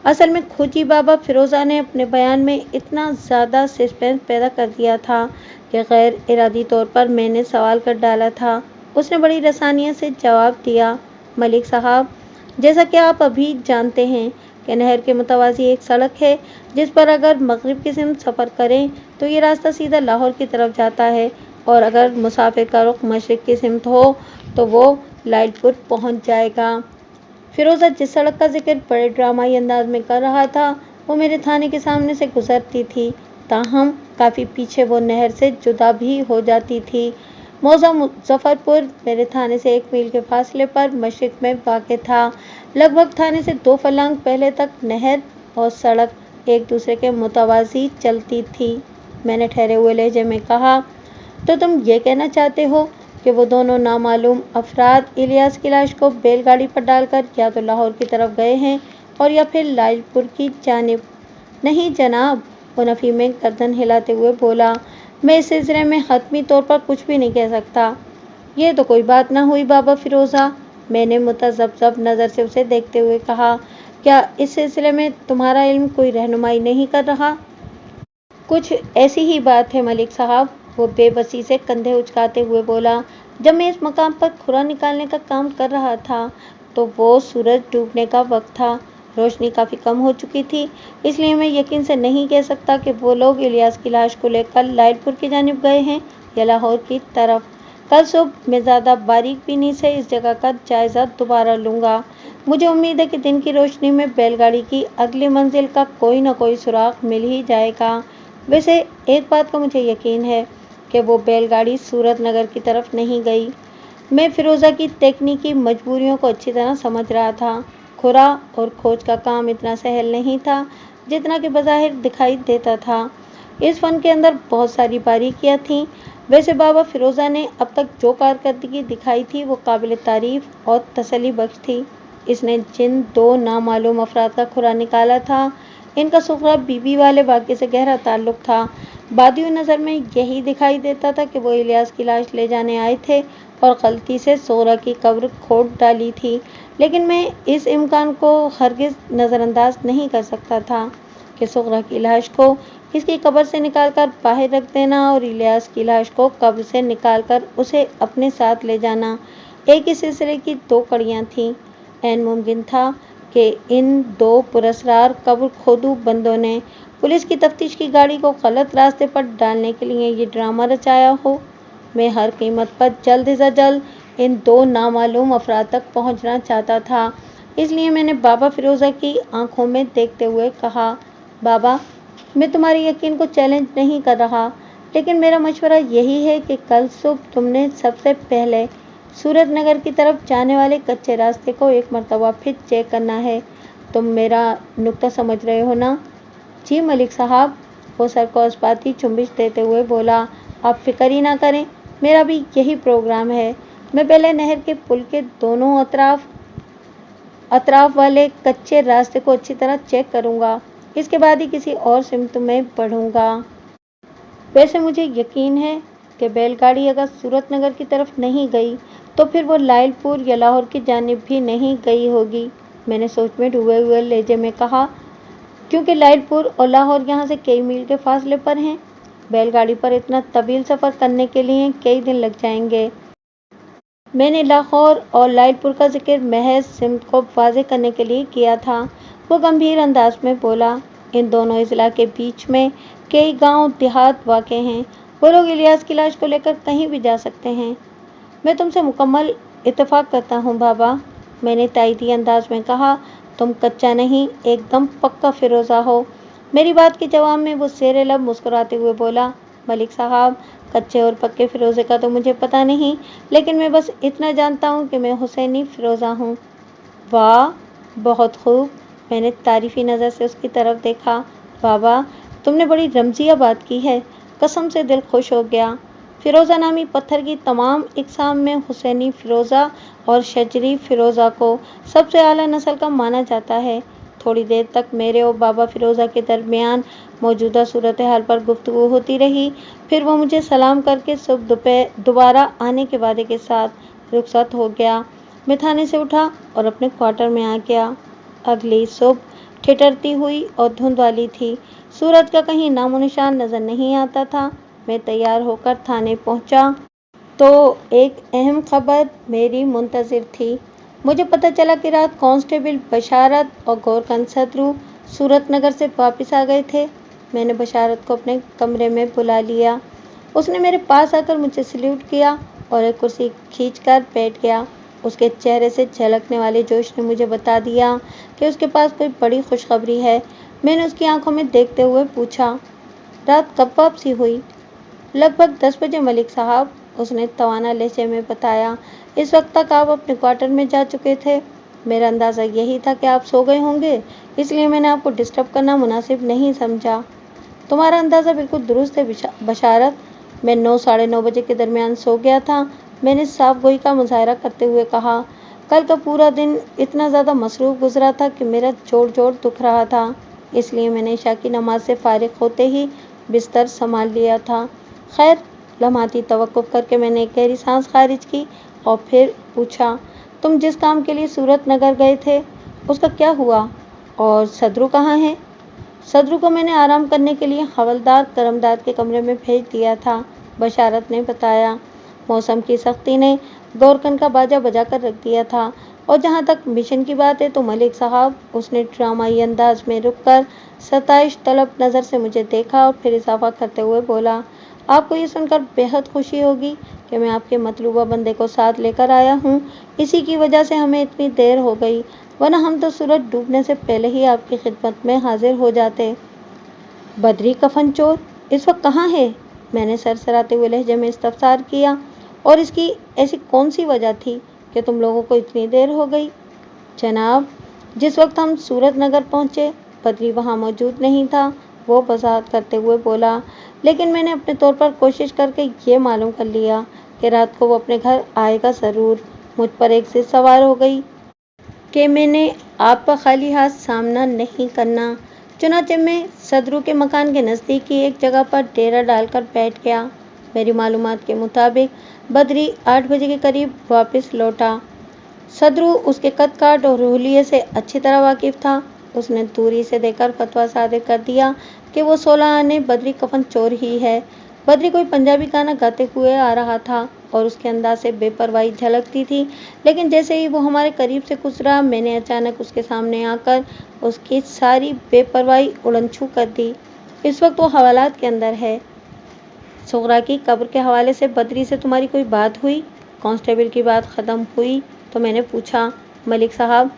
असल में खोजी बाबा फिरोज़ा ने अपने बयान में इतना ज़्यादा सस्पेंस पैदा कर दिया था कि गैर इरादी तौर पर मैंने सवाल कर डाला था। उसने बड़ी रसानियत से जवाब दिया। मलिक साहब, जैसा कि आप अभी जानते हैं कि नहर के मुतवाज़ी एक सड़क है, जिस पर अगर मगरिब की सिमत सफ़र करें तो ये रास्ता सीधा लाहौर की तरफ जाता है, और अगर मुसाफिर का रुख मशरिक़ की सिमत हो तो वो लाइलपुर पहुंच जाएगा। फिरोज़ा जिस सड़क का जिक्र बड़े ड्रामाई अंदाज में कर रहा था, वो मेरे थाने के सामने से गुजरती थी, ताहम काफ़ी पीछे वो नहर से जुदा भी हो जाती थी। मौज़ा मुज़फ़्फ़रपुर मेरे थाने से 1 मील के फासले पर मशरिक़ में वाक़ था। लगभग थाने से 2 फर्लांग पहले तक नहर और सड़क एक दूसरे के मुतवाज़ी चलती थी। मैंने ठहरे हुए लहजे में कहा, तो तुम ये कहना चाहते हो कि वो दोनों नामालूम अफराद इलियास की लाश को बैलगाड़ी पर डालकर या तो लाहौर की तरफ गए हैं और या फिर लाइलपुर की जानिब? नहीं जनाब, वो नफ़ी में गर्दन हिलाते हुए बोला। मैं इस सिलसिले में हतमी तौर पर कुछ भी नहीं कह सकता। ये तो कोई बात ना हुई बाबा फिरोज़ा, मैंने मुतज़ब्ज़ब नज़र से उसे देखते हुए कहा। क्या इस सिलसिले में तुम्हारा इल्म कोई रहनुमाई नहीं कर रहा? कुछ ऐसी ही बात है मलिक साहब, वो बेबसी से कंधे उचकाते हुए बोला। जब मैं इस मकाम पर खुरा निकालने का काम कर रहा था तो वो सूरज डूबने का वक्त था। रोशनी काफ़ी कम हो चुकी थी, इसलिए मैं यकीन से नहीं कह सकता कि वो लोग इलियास की लाश को लेकर लाइलपुर की जानिब गए हैं या लाहौर की तरफ। कल सुबह मैं ज़्यादा बारीक बीनी से इस जगह का जायज़ा दोबारा लूँगा। मुझे उम्मीद है कि दिन की रोशनी में बैलगाड़ी की अगली मंजिल का कोई न कोई सुराग मिल ही जाएगा। वैसे एक बात का मुझे यकीन है कि वो बैलगाड़ी सूरत नगर की तरफ नहीं गई। मैं फिरोज़ा की तकनीकी मजबूरियों को अच्छी तरह समझ रहा था। खुरा और खोज का काम इतना सहल नहीं था जितना कि बज़ाहिर दिखाई देता था। इस फ़न के अंदर बहुत सारी बारीकियाँ थीं। वैसे बाबा फिरोज़ा ने अब तक जो कारकर्दगी दिखाई थी वो काबिल तारीफ़ और तसल्ली बख्श थी। इसने जिन 2 नामालूम अफराद का खुरा निकाला था, इनका सुग़रा बीबी वाले वाक़े से गहरा ताल्लुक़ था। बादी हुई नज़र में यही दिखाई देता था कि वो इलियास की लाश ले जाने आए थे और गलती से सुग़रा की कब्र खोद डाली थी, लेकिन मैं इस इम्कान को हरगिज़ नज़रअंदाज नहीं कर सकता था कि सुग़रा की लाश को इसकी कब्र से निकालकर बाहर रख देना और इलियास की लाश को कब्र से निकालकर उसे अपने साथ ले जाना एक ही सिलसिले की 2 कड़ियाँ थीं। ऐन मुमकिन था कि इन 2 पुरस्रार कब्र खोदू बंदों ने पुलिस की तफ्तीश की गाड़ी को गलत रास्ते पर डालने के लिए ये ड्रामा रचाया हो। मैं हर कीमत पर जल्द से जल्द इन 2 नामालूम अफराद तक पहुंचना चाहता था, इसलिए मैंने बाबा फिरोज़ा की आंखों में देखते हुए कहा, बाबा, मैं तुम्हारे यकीन को चैलेंज नहीं कर रहा, लेकिन मेरा मशवरा यही है कि कल सुबह तुमने सबसे पहले सूरत नगर की तरफ जाने वाले कच्चे रास्ते को एक मरतबा फिर चेक करना है। तुम मेरा नुक्ता समझ रहे हो ना? जी मलिक साहब, वो सर को इस्बाती चुम्बिश देते हुए बोला। आप फिक्र ही ना करें, मेरा भी यही प्रोग्राम है। मैं पहले नहर के पुल के दोनों अतराफ अतराफ वाले कच्चे रास्ते को अच्छी तरह चेक करूंगा। इसके बाद ही किसी और सिमत में बढ़ूंगा। वैसे मुझे यकीन है कि बैलगाड़ी अगर सूरत नगर की तरफ नहीं गई तो फिर वो लायलपुर या लाहौर की जानिब भी नहीं गई होगी, मैंने सोच में डूबे हुए लहजे में कहा, क्योंकि लायलपुर और लाहौर यहाँ से कई मील के फासले पर हैं। बैलगाड़ी पर इतना तवील सफ़र करने के लिए कई दिन लग जाएंगे। मैंने लाहौर और लायलपुर का जिक्र महज सिमत को वाज़ेह करने के लिए किया था। वो गंभीर अंदाज में बोला, इन दोनों अजला के बीच में कई गांव देहात वाक़े हैं। वो लोग इलियास की लाश को लेकर कहीं भी जा सकते हैं। मैं तुमसे मुकम्मल इत्तेफाक करता हूँ बाबा, मैंने तायदी अंदाज में कहा। तुम कच्चा नहीं, एकदम पक्का फिरोज़ा हो। मेरी बात के जवाब में वो शेरे लब मुस्कुराते हुए बोला, मलिक साहब, कच्चे और पक्के फिरोज़े का तो मुझे पता नहीं, लेकिन मैं बस इतना जानता हूँ कि मैं हुसैनी फिरोज़ा हूँ। वाह, बहुत खूब, मैंने तारीफ़ी नज़र से उसकी तरफ देखा। बाबा, तुमने बड़ी रमज़िया बात की है, कसम से दिल खुश हो गया। फिरोज़ा नामी पत्थर की तमाम इक़साम में हुसैनी फिरोज़ा और शजरी फिरोज़ा को सबसे आला नस्ल का माना जाता है। थोड़ी देर तक मेरे और बाबा फिरोज़ा के दरमियान मौजूदा सूरत हाल पर गुफ्तगू होती रही। फिर वो मुझे सलाम करके सुबह दोबारा आने के वादे के साथ रुखसत हो गया। मैं थाने से उठा और अपने क्वार्टर में आ गया। अगली सुबह ठिठुरती हुई और धुंध वाली थी। सूरज का कहीं नामो निशान नज़र नहीं आता था। मैं तैयार होकर थाने पहुंचा तो एक अहम खबर मेरी मुंतज़िर थी। मुझे पता चला कि रात कांस्टेबल बशारत और गोरखन सदरू सूरत नगर से वापस आ गए थे। मैंने बशारत को अपने कमरे में बुला लिया। उसने मेरे पास आकर मुझे सल्यूट किया और एक कुर्सी खींचकर बैठ गया। उसके चेहरे से झलकने वाले जोश ने मुझे बता दिया कि उसके पास कोई बड़ी खुशखबरी है। मैंने उसकी आंखों में देखते हुए पूछा, रात कब वापसी हुई? लगभग 10 बजे मलिक साहब, उसने तवाना लहजे में बताया। इस वक्त तक आप अपने क्वार्टर में जा चुके थे। मेरा अंदाज़ा यही था कि आप सो गए होंगे, इसलिए मैंने आपको डिस्टर्ब करना मुनासिब नहीं समझा। तुम्हारा अंदाज़ा बिल्कुल दुरुस्त है बशारत, मैं 9 साढ़े 9 बजे के दरमियान सो गया था, मैंने साफ गोई का मुजाहरा करते हुए कहा। कल का पूरा दिन इतना ज़्यादा मसरूफ़ गुजरा था कि मेरा जोड़ जोड़ दुख रहा था, इसलिए मैंने इशा की नमाज से फारिग होते ही बिस्तर संभाल लिया था। खैर, लम्हाती तवक्कुफ़ करके मैंने एक गहरी सांस खारिज की और फिर पूछा, तुम जिस काम के लिए सूरत नगर गए थे उसका क्या हुआ और सदरू कहाँ है? सदरू को मैंने आराम करने के लिए हवलदार करमदाद के कमरे में भेज दिया था, बशारत ने बताया। मौसम की सख्ती ने गोरकन का बाजा बजा कर रख दिया था। और जहाँ तक मिशन की बात है तो मलिक साहब, उसने ड्रामाई अंदाज में रुककर सताइश तलब नज़र से मुझे देखा और फिर इजाफा करते हुए बोला, आपको ये सुनकर बेहद खुशी होगी कि मैं आपके मतलूबा बंदे को साथ लेकर आया हूँ। इसी की वजह से हमें इतनी देर हो गई, वरना हम तो सूरज डूबने से पहले ही आपकी खिदमत में हाजिर हो जाते। बदरी कफन चोर इस वक्त कहाँ है? मैंने सरसराते हुए लहजे में इस्तफसार किया। और इसकी ऐसी कौन सी वजह थी कि तुम लोगों को इतनी देर हो गई? जनाब, जिस वक्त हम सूरत नगर पहुँचे बदरी वहाँ मौजूद नहीं था, वो वजाहत करते हुए बोला। लेकिन मैंने अपने तौर पर कोशिश करके ये मालूम कर लिया कि रात को वो अपने घर आएगा ज़रूर। मुझ पर एक जिद सवार हो गई कि मैंने आप पर खाली हाथ सामना नहीं करना। चुनांचे मैं सदरू के मकान के नज़दीक ही एक जगह पर डेरा डालकर बैठ गया। मेरी मालूमात के मुताबिक बदरी 8 बजे के करीब वापस लौटा। सदरू उसके कद काठ और रूहलिये से अच्छी तरह वाकिफ था। उसने दूरी से देखकर फतवा सादिर कर दिया कि वो 16 आने बदरी कफन चोर ही है। बदरी कोई पंजाबी गाना गाते हुए आ रहा था और उसके अंदाज से बेपरवाही झलकती थी। लेकिन जैसे ही वो हमारे करीब से गुजरा, मैंने अचानक उसके सामने आकर उसकी सारी बेपरवाही उड़न-छू कर दी। इस वक्त वो हवालात के अंदर है। सुगरा की कब्र के हवाले से बदरी से तुम्हारी कोई बात हुई? कांस्टेबल की बात ख़त्म हुई तो मैंने पूछा, मलिक साहब,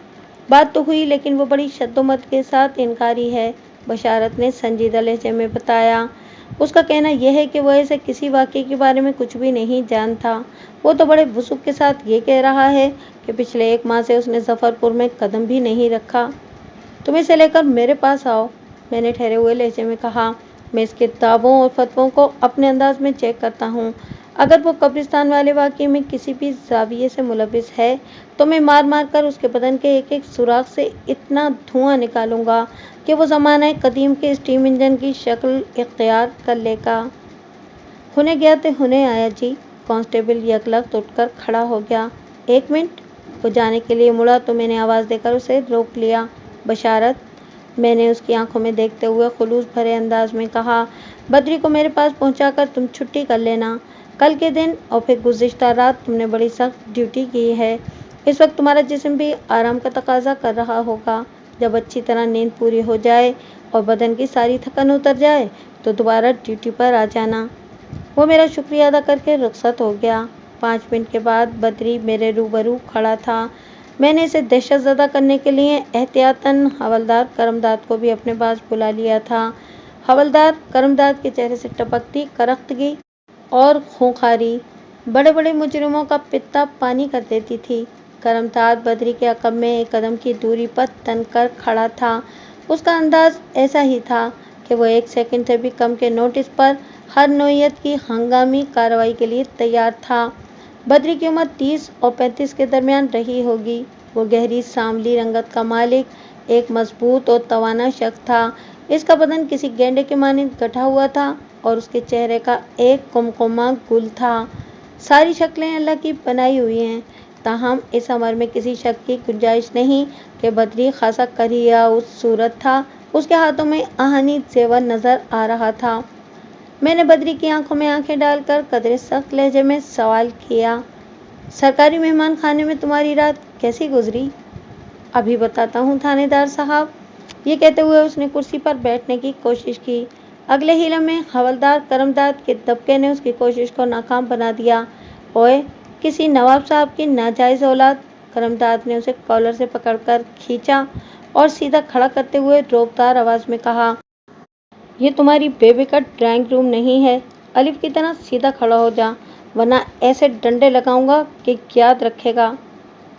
बात तो हुई लेकिन वो बड़ी शद्दोमत के साथ इनकारी है, बशारत ने संजीदा लहजे में बताया। उसका कहना यह है कि वह ऐसे किसी वाक़ये के बारे में कुछ भी नहीं जानता। वो तो बड़े वसूख के साथ ये कह रहा है कि पिछले 1 माह से उसने जफ़रपुर में कदम भी नहीं रखा। तुम इसे लेकर मेरे पास आओ, मैंने ठहरे हुए लहजे में कहा। मैं इसके दावों और फतवों को अपने अंदाज में चेक करता हूँ। अगर वो कब्रिस्तान वाले वाक़ये में किसी भी ज़ाविये से मुलविस है तो मैं मार मार कर उसके बदन के एक एक सुराख से इतना धुआं निकालूंगा कि वो ज़माना कदीम के स्टीम इंजन की शक्ल इख्तियार कर लेगा। हुने गया तो हुने आया जी। कांस्टेबल यकलख्त उठकर खड़ा हो गया। एक मिनट। वो जाने के लिए मुड़ा तो मैंने आवाज़ देकर उसे रोक लिया। बशारत, मैंने उसकी आंखों में देखते हुए खुलूस भरे अंदाज में कहा, बद्री को मेरे पास पहुंचाकर तुम छुट्टी कर लेना। कल के दिन और फिर गुज़िश्ता रात तुमने बड़ी सख्त ड्यूटी की है। इस वक्त तुम्हारा जिस्म भी आराम का तकाजा कर रहा होगा। जब अच्छी तरह नींद पूरी हो जाए और बदन की सारी थकन उतर जाए तो दोबारा ड्यूटी पर आ जाना। वो मेरा शुक्रिया अदा करके रुखसत हो गया। 5 मिनट के बाद बद्री मेरे रूबरू खड़ा था। मैंने इसे दहशतज़दा करने के लिए एहतियातन हवलदार करमदाद को भी अपने पास बुला लिया था। हवलदार करमदाद के चेहरे से टपकती करख्तगी और खूंखारी बड़े बड़े मुजरिमों का पित्ता पानी कर देती थी। करमदाद बद्री के अक़ब में एक कदम की दूरी पर तन कर खड़ा था। उसका अंदाज ऐसा ही था कि वो 1 सेकंड से भी कम के नोटिस पर हर नौइयत की हंगामी कार्रवाई के लिए तैयार था। बद्री की उम्र 30 और 35 के दरमियान रही होगी। वो गहरी सांवली रंगत का मालिक एक मजबूत और तवाना शख्स था। इसका बदन किसी गेंडे के मानिंद गठा हुआ था और उसके चेहरे का एक कुमकुमा गुल था। सारी शक्लें अल्लाह की बनाई हुई हैं, ताहम इस अमर में किसी शक की गुंजाइश नहीं कि बद्री खासा करिया उस सूरत था। उसके हाथों में आहनी जेवर नजर आ रहा था। मैंने बद्री की आंखों में आंखें डालकर कदरे सख्त लहजे में सवाल किया, सरकारी मेहमान खाने में तुम्हारी रात कैसी गुजरी? अभी बताता हूँ थानेदार साहब। ये कहते हुए उसने कुर्सी पर बैठने की कोशिश की। अगले ही लम्हे हवलदार करमदाद के दबके ने उसकी कोशिश को नाकाम बना दिया। ओए, किसी नवाब साहब की नाजायज़ औलाद। करमदाद ने उसे कॉलर से पकड़कर खींचा और सीधा खड़ा करते हुए रोबदार आवाज़ में कहा, ये तुम्हारी बेबी का ड्राइंग रूम नहीं है। अलिफ की तरह सीधा खड़ा हो जा, वरना ऐसे डंडे लगाऊंगा कि याद रखेगा।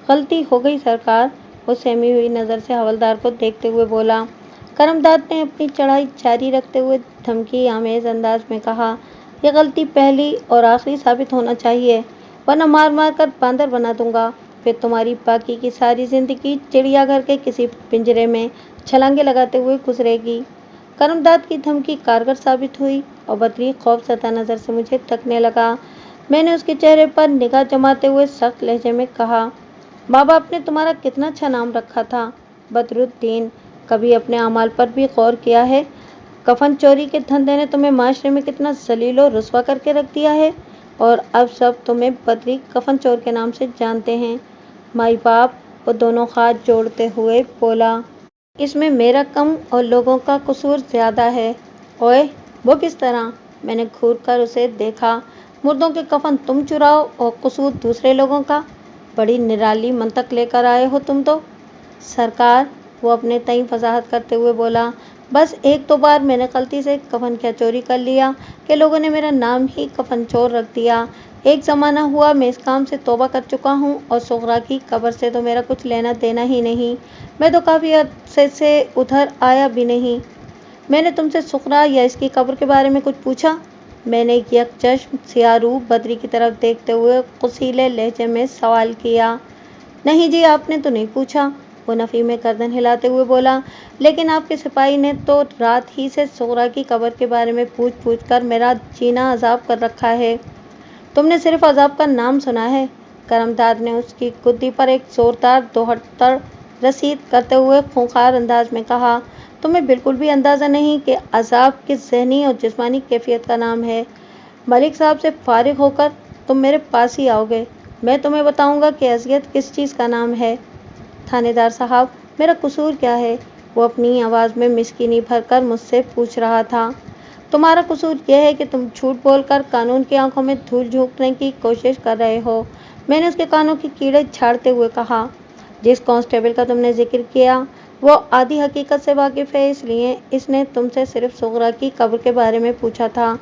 गलती हो गई सरकार। वो सहमी हुई नज़र से हवलदार को देखते हुए बोला। करमदाद ने अपनी चढ़ाई जारी रखते हुए धमकी आमेज अंदाज में कहा, यह गलती पहली और आखिरी साबित होना चाहिए, वरना मार मार कर बांदर बना दूंगा। फिर तुम्हारी बाकी की सारी जिंदगी चिड़ियाघर के किसी पिंजरे में छलांगे लगाते हुए गुजरेगी। करमदाद की धमकी कारगर साबित हुई और बद्री खौफज़दा नज़र से मुझे तकने लगा। मैंने उसके चेहरे पर निगाह जमाते हुए सख्त लहजे में कहा, माँ बाप ने तुम्हारा कितना अच्छा नाम रखा था, बदरुद्दीन। कभी अपने अमाल पर भी गौर किया है? कफन चोरी के धंधे ने तुम्हें माशरे में कितना जलील और रुस्वा करके रख दिया है, और अब सब तुम्हें बद्री कफन चोर के नाम से जानते हैं। माई बाप, वो दोनों हाथ जोड़ते हुए बोला, इसमें मेरा कम और लोगों का कसूर ज़्यादा है। ओए, वो किस तरह? मैंने घूर कर उसे देखा। मुर्दों के कफन तुम चुराओ और कसूर दूसरे लोगों का? बड़ी निराली मंतक लेकर आए हो तुम तो। सरकार, वो अपने तई वजाहत करते हुए बोला, बस 1-2 बार मैंने गलती से कफन क्या चोरी कर लिया कि लोगों ने मेरा नाम ही कफन चोर रख दिया। एक ज़माना हुआ मैं इस काम से तौबा कर चुका हूँ और सुगरा की कब्र से तो मेरा कुछ लेना देना ही नहीं। मैं तो काफ़ी अरसे से उधर आया भी नहीं। मैंने तुमसे सुगरा या इसकी कब्र के बारे में कुछ पूछा? मैंने यकचश्म सियारू बद्री की तरफ देखते हुए कुसीले लहजे में सवाल किया। नहीं जी, आपने तो नहीं पूछा। वो नफ़ी में गर्दन हिलाते हुए बोला, लेकिन आपके सिपाही ने तो रात ही से सुगरा की कब्र के बारे में पूछ पूछ कर मेरा जीना अजाब कर रखा है। तुमने सिर्फ अजाब का नाम सुना है। करमदाद ने उसकी गुद्दी पर एक जोरदार दोहत्तर रसीद करते हुए खूंखार अंदाज में कहा, तुम्हें बिल्कुल भी अंदाज़ा नहीं कि अजाब किस ज़हनी और जिस्मानी कैफियत का नाम है। मलिक साहब से फारिग होकर तुम मेरे पास ही आओगे, मैं तुम्हें बताऊंगा कि अज़ियत किस चीज़ का नाम है। थानेदार साहब, मेरा कसूर क्या है? वो अपनी आवाज़ में मिस्कीनी भरकर मुझसे पूछ रहा था। तुम्हारा कसूर यह है कि तुम झूठ बोलकर कानून की आंखों में धूल झोंकने की कोशिश कर रहे हो। मैंने उसके कानों की कीड़े झाड़ते हुए कहा, जिस कांस्टेबल का तुमने जिक्र किया वो आधी हकीकत से वाकिफ़ है, इसलिए इसने तुमसे सिर्फ सुगरा की कब्र के बारे में पूछा था।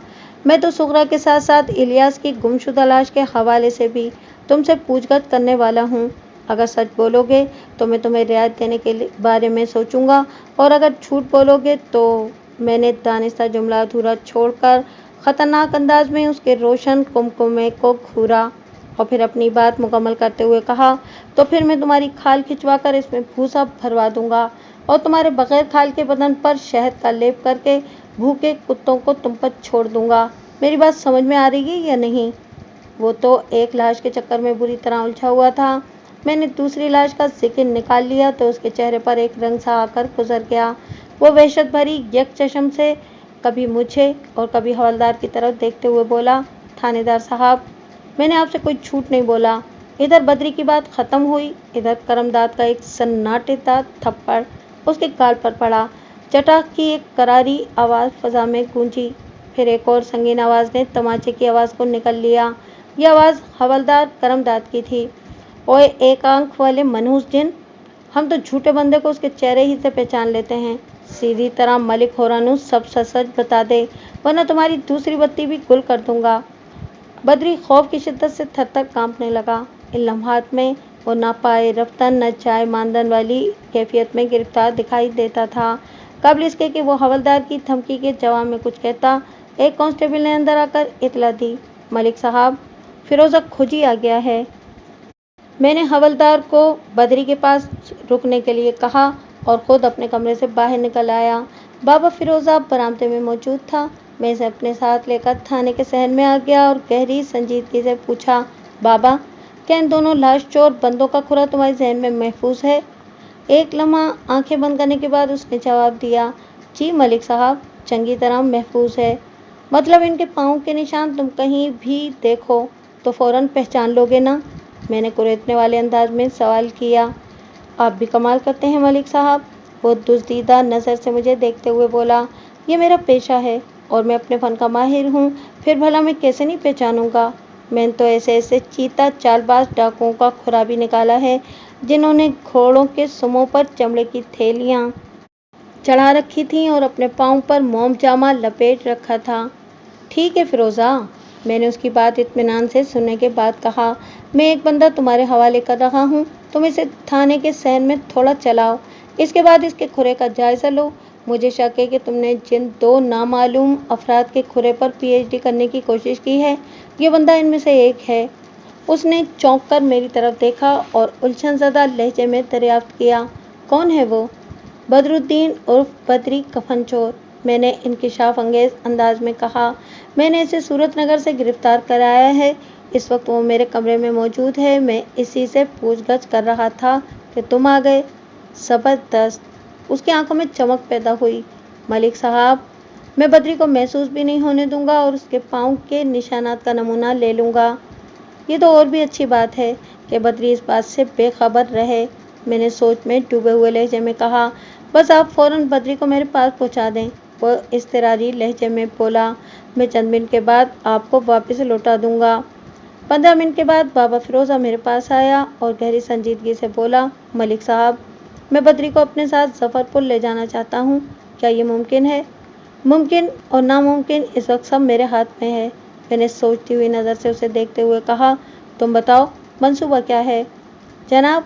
मैं तो सुगरा के साथ साथ इलियास की गुमशुदा लाश के हवाले से भी तुमसे पूछगछ करने वाला हूँ। अगर सच बोलोगे तो मैं तुम्हें रियायत देने के बारे में सोचूंगा, और अगर झूठ बोलोगे तो। मैंने दानिस्ता जुमला अधूरा छोड़कर खतरनाक अंदाज में उसके रोशन कुमकुमे को घूरा और फिर अपनी बात मुकम्मल करते हुए कहा, तो फिर मैं तुम्हारी खाल खिंचवा कर इसमें भूसा भरवा दूंगा और तुम्हारे बगैर खाल के बदन पर शहद का लेप करके भूखे कुत्तों को तुम पर छोड़ दूंगा। मेरी बात समझ में आ रही है या नहीं? वो तो एक लाश के चक्कर में बुरी तरह उलझा हुआ था। मैंने दूसरी लाश का जिक्र निकाल लिया तो उसके चेहरे पर एक रंग सा आकर गुजर गया। वो वहशत भरी यकचशम से कभी मुझे और कभी हवलदार की तरफ देखते हुए बोला, थानेदार साहब, मैंने आपसे कोई झूठ नहीं बोला। इधर बद्री की बात खत्म हुई, इधर करमदाद का एक सन्नाटेदार थप्पड़ उसके गाल पर पड़ा। चटाक की एक करारी आवाज़ फजा में गूंजी। फिर एक और संगीन आवाज़ ने तमाचे की आवाज़ को निकल लिया। यह आवाज़ हवलदार करमदाद की थी। ओए एक आंख वाले मनहूस जिन, हम तो झूठे बंदे को उसके चेहरे ही से पहचान लेते हैं। सीधी तरह मलिक होरानू सब सच सच बता दे, वरना तुम्हारी दूसरी बत्ती भी गुल कर दूंगा। बद्री खौफ की शिद्दत से थर-थर कांपने लगा। इन लम्हात में वो ना पाए रफ्तान न चाय मानदन वाली कैफियत में गिरफ्तार दिखाई देता था। काबिल इसके कि वो हवलदार की धमकी के जवाब में कुछ कहता, एक कांस्टेबल ने अंदर आकर इतला दी, मलिक साहब, फिरोजा खुद ही आ गया है। मैंने हवलदार को बद्री के पास रुकने के लिए कहा और खुद अपने कमरे से बाहर निकल आया। बाबा फिरोजा बरामदे में मौजूद था। मैं इसे अपने साथ लेकर थाने के सहन में आ गया और गहरी संजीदगी से पूछा, बाबा, क्या इन दोनों लाश चोर बंदों का खुरा तुम्हारे जहन में महफूज है? एक लम्हा आंखें बंद करने के बाद उसने जवाब दिया, जी मलिक साहब, चंगी तरह महफूज है। मतलब इनके पाँव के निशान तुम कहीं भी देखो तो फौरन पहचान लोगे ना? मैंने कुरेदने वाले अंदाज में सवाल किया। आप भी कमाल करते हैं मलिक साहब। वो दुज़दीदा नज़र से मुझे देखते हुए बोला, ये मेरा पेशा है और मैं अपने फन का माहिर हूँ, फिर भला मैं कैसे नहीं पहचानूंगा। मैंने तो ऐसे ऐसे चीता चालबाज डाकुओं का खुरा भी निकाला है जिन्होंने घोड़ों के सुमों पर चमड़े की थैलियाँ चढ़ा रखी थीं और अपने पाँव पर मोम जामा लपेट रखा था। ठीक है फिरोज़ा, मैंने उसकी बात इत्मीनान से सुनने के बाद कहा, मैं एक बंदा तुम्हारे हवाले कर रहा हूँ, तुम इसे थाने के सहन में थोड़ा चलाओ, इसके बाद इसके खुरे का जायज़ा लो। मुझे शक है कि तुमने जिन दो नामालूम अफराद के खुरे पर PhD करने की कोशिश की है, ये बंदा इनमें से एक है। उसने चौंक कर मेरी तरफ देखा और उलझनज़दा लहजे में दरियाफ्त किया, कौन है वो? बदरुद्दीन उर्फ बद्री कफनचोर, मैंने इंकिशाफ अंगेज अंदाज में कहा। मैंने इसे सूरत नगर से गिरफ्तार कराया है। इस वक्त वो मेरे कमरे में मौजूद है। मैं इसी से पूछगछ कर रहा था कि तुम आ गए। ज़बरदस्त। उसकी आंखों में चमक पैदा हुई। मलिक साहब, मैं बद्री को महसूस भी नहीं होने दूंगा और उसके पाँव के निशानात का नमूना ले लूँगा। ये तो और भी अच्छी बात है कि बद्री इस बात से बेखबर रहे। मैंने सोच में डूबे हुए लहजे में कहा, बस आप फौरन बद्री को मेरे पास पहुंचा दें। वो इज़्तिरारी लहजे में बोला, मैं चंद मिनट के बाद आपको वापस लौटा दूंगा। 15 मिनट के बाद बाबा फिरोज़ा मेरे पास आया और गहरी संजीदगी से बोला, मलिक साहब, मैं बद्री को अपने साथ ज़फ़रपुर ले जाना चाहता हूँ। क्या ये मुमकिन है? मुमकिन और नामुमकिन इस वक्त सब मेरे हाथ में है। मैंने सोचती हुई नज़र से उसे देखते हुए कहा, तुम बताओ मंसूबा क्या है? जनाब,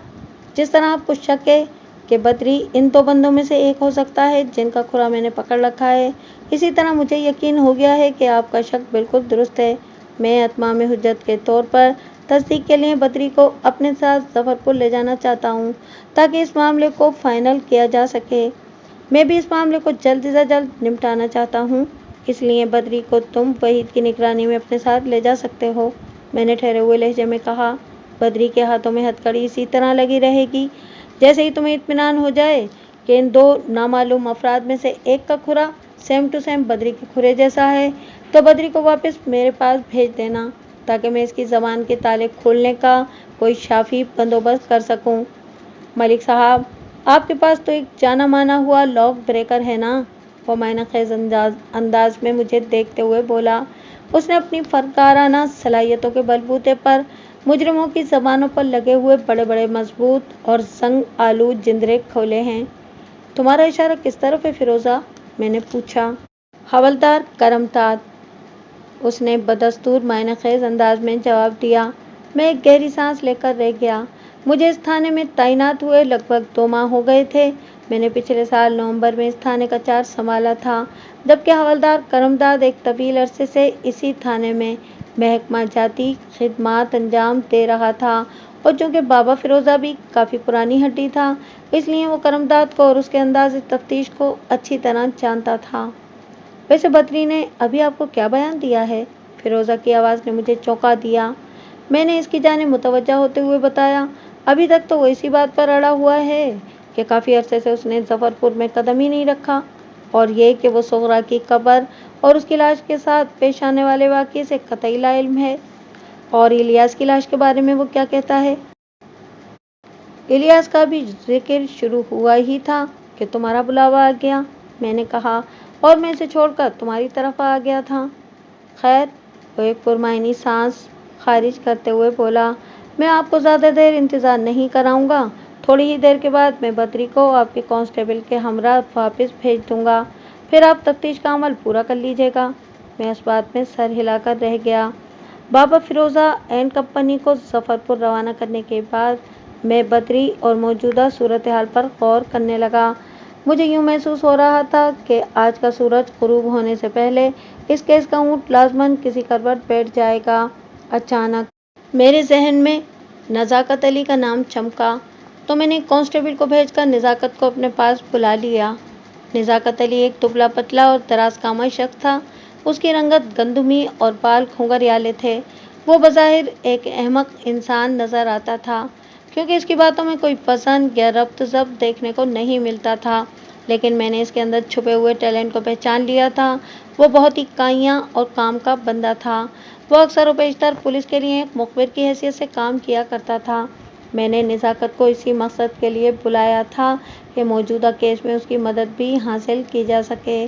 जिस तरह आपको शक है कि बद्री इन दो बंदों में से एक हो सकता है जिनका खुरा मैंने पकड़ रखा है, इसी तरह मुझे यकीन हो गया है कि आपका शक बिल्कुल दुरुस्त है। मैं अतमाम हुज्जत के तौर पर तस्दीक के लिए बद्री को अपने साथ ज़फ़रपुर ले जाना चाहता हूँ ताकि इस मामले को फ़ाइनल किया जा सके। मैं भी इस मामले को जल्द से जल्द निपटाना चाहता हूँ, इसलिए बद्री को तुम वहीद की निगरानी में अपने साथ ले जा सकते हो। मैंने ठहरे हुए लहजे में कहा, बद्री के हाथों में हथकड़ी इसी तरह लगी रहेगी जैसे ही तुम्हें इत्मीनान हो जाए कि इन दो नामालूम अफराद में से एक का खुरा सेम टू सेम बद्री के खुरे जैसा है, तो बद्री को वापस मेरे पास भेज देना ताकि मैं इसकी ज़बान के ताले खोलने का कोई शाफी बंदोबस्त कर सकूं। मलिक साहब, आपके पास तो एक जाना माना हुआ लॉक ब्रेकर है ना? वो मायना खेज अंदाज में मुझे देखते हुए बोला। उसने अपनी फनकाराना सलाहियतों के बलबूते पर मुजरिमों की ज़बानों पर लगे हुए बड़े बड़े मजबूत और जंग आलू जिंदरे खोले हैं। तुम्हारा इशारा किस तरफ है फिरोज़ा? मैंने पूछा। हवलदार करमदाद, उसने बदस्तूर मायना खेज अंदाज में जवाब दिया। मैं एक गहरी सांस लेकर रह गया। मुझे इस थाने में तैनात हुए लगभग 2 माह हो गए थे। میں نے پچھلے سال نومبر میں اس تھانے کا چارج سنبھالا تھا، جبکہ حوالدار کرمداد ایک طویل عرصے سے اسی تھانے میں محکمہ جاتی خدمات انجام دے رہا تھا، اور چونکہ بابا فیروزہ بھی کافی پرانی ہڈی تھا، اس لیے وہ کرمداد کو اور اس کے انداز تفتیش کو اچھی طرح جانتا تھا۔ ویسے بدری نے ابھی آپ کو کیا بیان دیا ہے؟ فیروزہ کی آواز نے مجھے چونکا دیا۔ میں نے اس کی جانب متوجہ ہوتے ہوئے بتایا، ابھی تک تو وہ اسی بات پر اڑا ہوا ہے کہ کافی عرصے سے اس نے ظفر پور میں قدم ہی نہیں رکھا، اور یہ کہ وہ صغرا کی قبر اور اس کی لاش کے ساتھ پیش آنے والے واقعے سے قطعی لا علم ہے۔ اور الیاس کی لاش کے بارے میں وہ کیا کہتا ہے؟ الیاس کا بھی ذکر شروع ہوا ہی تھا کہ تمہارا بلاوا آ گیا، میں نے کہا، اور میں اسے چھوڑ کر تمہاری طرف آ گیا تھا۔ خیر، وہ ایک پرمعنی سانس خارج کرتے ہوئے بولا، میں آپ کو زیادہ دیر انتظار نہیں کراؤں گا، تھوڑی ہی دیر کے بعد میں بدری کو آپ کے کانسٹیبل کے ہمراہ واپس بھیج دوں گا، پھر آپ تفتیش کا عمل پورا کر لیجیے گا۔ میں اس بات میں سر ہلا کر رہ گیا۔ بابا فیروزہ اینڈ کمپنی کو ظفر پور روانہ کرنے کے بعد میں بدری اور موجودہ صورتحال پر غور کرنے لگا۔ مجھے یوں محسوس ہو رہا تھا کہ آج کا سورج غروب ہونے سے پہلے اس کیس کا اونٹ لازماً کسی کروٹ بیٹھ جائے گا۔ اچانک میرے ذہن میں نزاکت علی کا نام چمکا، تو میں نے ایک کانسٹیبل کو بھیج کر نزاکت کو اپنے پاس بلا لیا۔ نزاکت علی ایک دبلا پتلا اور دراز قامت شخص تھا۔ اس کی رنگت گندمی اور بال گھونگھریالے تھے۔ وہ بظاہر ایک احمق انسان نظر آتا تھا، کیونکہ اس کی باتوں میں کوئی وزن یا ربط ضبط دیکھنے کو نہیں ملتا تھا، لیکن میں نے اس کے اندر چھپے ہوئے ٹیلنٹ کو پہچان لیا تھا۔ وہ بہت ہی کائیاں اور کام کا بندہ تھا۔ وہ اکثر و بیشتر پولیس کے لیے ایک مخبر کی حیثیت سے کام کیا کرتا تھا۔ میں نے نزاکت کو اسی مقصد کے لیے بلایا تھا کہ موجودہ کیس میں اس کی مدد بھی حاصل کی جا سکے۔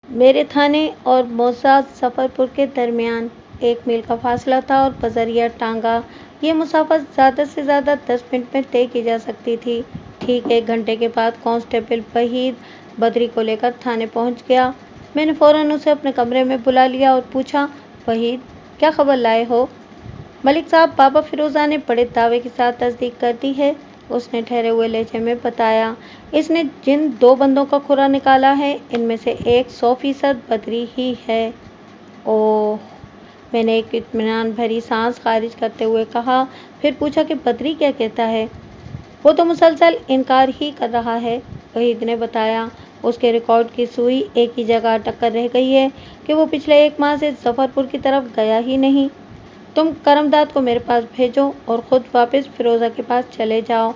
میرے تھانے اور معزز ظفر پور کے درمیان 1 میل کا فاصلہ تھا، اور بذریعہ ٹانگا یہ مسافت زیادہ سے زیادہ 10 منٹ میں طے کی جا سکتی تھی۔ ٹھیک 1 گھنٹے کے بعد کانسٹیبل وحید بدری کو لے کر تھانے پہنچ گیا۔ میں نے فوراً اسے اپنے کمرے میں بلا لیا اور پوچھا، وحید، کیا خبر لائے ہو؟ ملک صاحب، بابا فیروزہ نے بڑے دعوے کے ساتھ تصدیق کر دی ہے، اس نے ٹھہرے ہوئے لہجے میں بتایا۔ اس نے جن 2 بندوں کا کھرا نکالا ہے، ان میں سے ایک 100% بدری ہی ہے۔ اوہ! میں نے ایک اطمینان بھری سانس خارج کرتے ہوئے کہا، پھر پوچھا کہ بدری کیا کہتا ہے؟ وہ تو مسلسل انکار ہی کر رہا ہے، وحید نے بتایا۔ اس کے ریکارڈ کی سوئی ایک ہی جگہ اٹک کر رہ گئی ہے کہ وہ پچھلے 1 ماہ سے ظفر پور کی طرف گیا ہی نہیں۔ تم کرمداد کو میرے پاس بھیجو اور خود واپس فیروزہ کے پاس چلے جاؤ،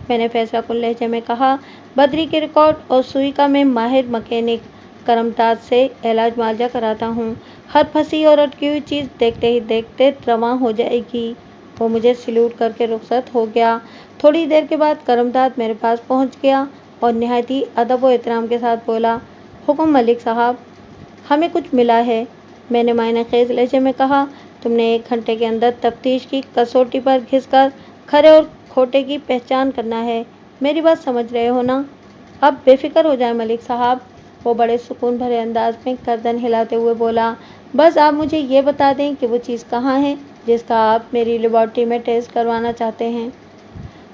میں نے فیصلہ کن لہجے میں کہا۔ بدری کے ریکارڈ اور سوئی کا میں ماہر مکینک کرمداد سے علاج معالجہ کراتا ہوں، ہر پھنسی اور اٹکی ہوئی چیز دیکھتے ہی دیکھتے رواں ہو جائے گی۔ وہ مجھے سلیوٹ کر کے رخصت ہو گیا۔ تھوڑی دیر کے بعد کرمداد میرے پاس پہنچ گیا اور نہایت ہی ادب و احترام کے ساتھ بولا، حکم ملک صاحب، ہمیں کچھ ملا ہے، میں نے معنی خیز لہجے میں کہا۔ تم نے 1 گھنٹے کے اندر تفتیش کی کسوٹی پر گھس کر کھرے اور کھوٹے کی پہچان کرنا ہے، میری بات سمجھ رہے ہو نا؟ اب بے فکر ہو جائیں ملک صاحب، وہ بڑے سکون بھرے انداز میں گردن ہلاتے ہوئے بولا، بس آپ مجھے یہ بتا دیں کہ وہ چیز کہاں ہے جس کا آپ میری لیبارٹری میں ٹیسٹ کروانا چاہتے ہیں۔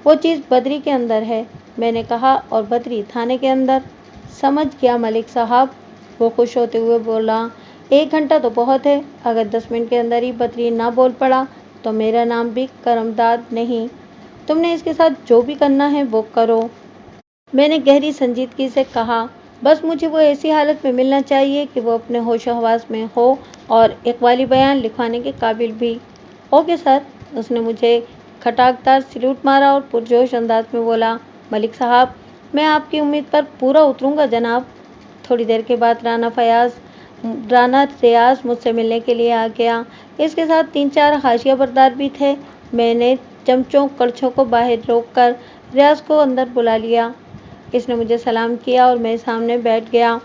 وہ چیز بدری کے اندر ہے، میں نے کہا، اور بدری تھانے کے اندر۔ سمجھ گیا ملک صاحب، وہ خوش ہوتے ہوئے بولا۔ 1 گھنٹہ تو بہت ہے، اگر 10 منٹ کے اندر ہی بدری نہ بول پڑا تو میرا نام بھی کرمداد نہیں۔ تم نے اس کے ساتھ جو بھی کرنا ہے وہ کرو، میں نے گہری سنجیدگی سے کہا، بس مجھے وہ ایسی حالت میں ملنا چاہیے کہ وہ اپنے ہوش و حواس میں ہو اور اقبالی بیان لکھوانے کے قابل بھی۔ اوکے سر، اس نے مجھے کھٹکدار سلیوٹ مارا اور پرجوش انداز میں بولا، ملک صاحب، میں آپ کی امید پر پورا اتروں گا جناب۔ تھوڑی دیر کے بعد رانا ریاض مجھ سے ملنے کے لیے آ گیا۔ اس کے ساتھ 3-4 حاشیہ بردار بھی تھے۔ میں نے چمچوں کڑچھوں کو باہر روک کر ریاض کو اندر بلا لیا۔ اس نے مجھے سلام کیا اور میرے سامنے بیٹھ گیا۔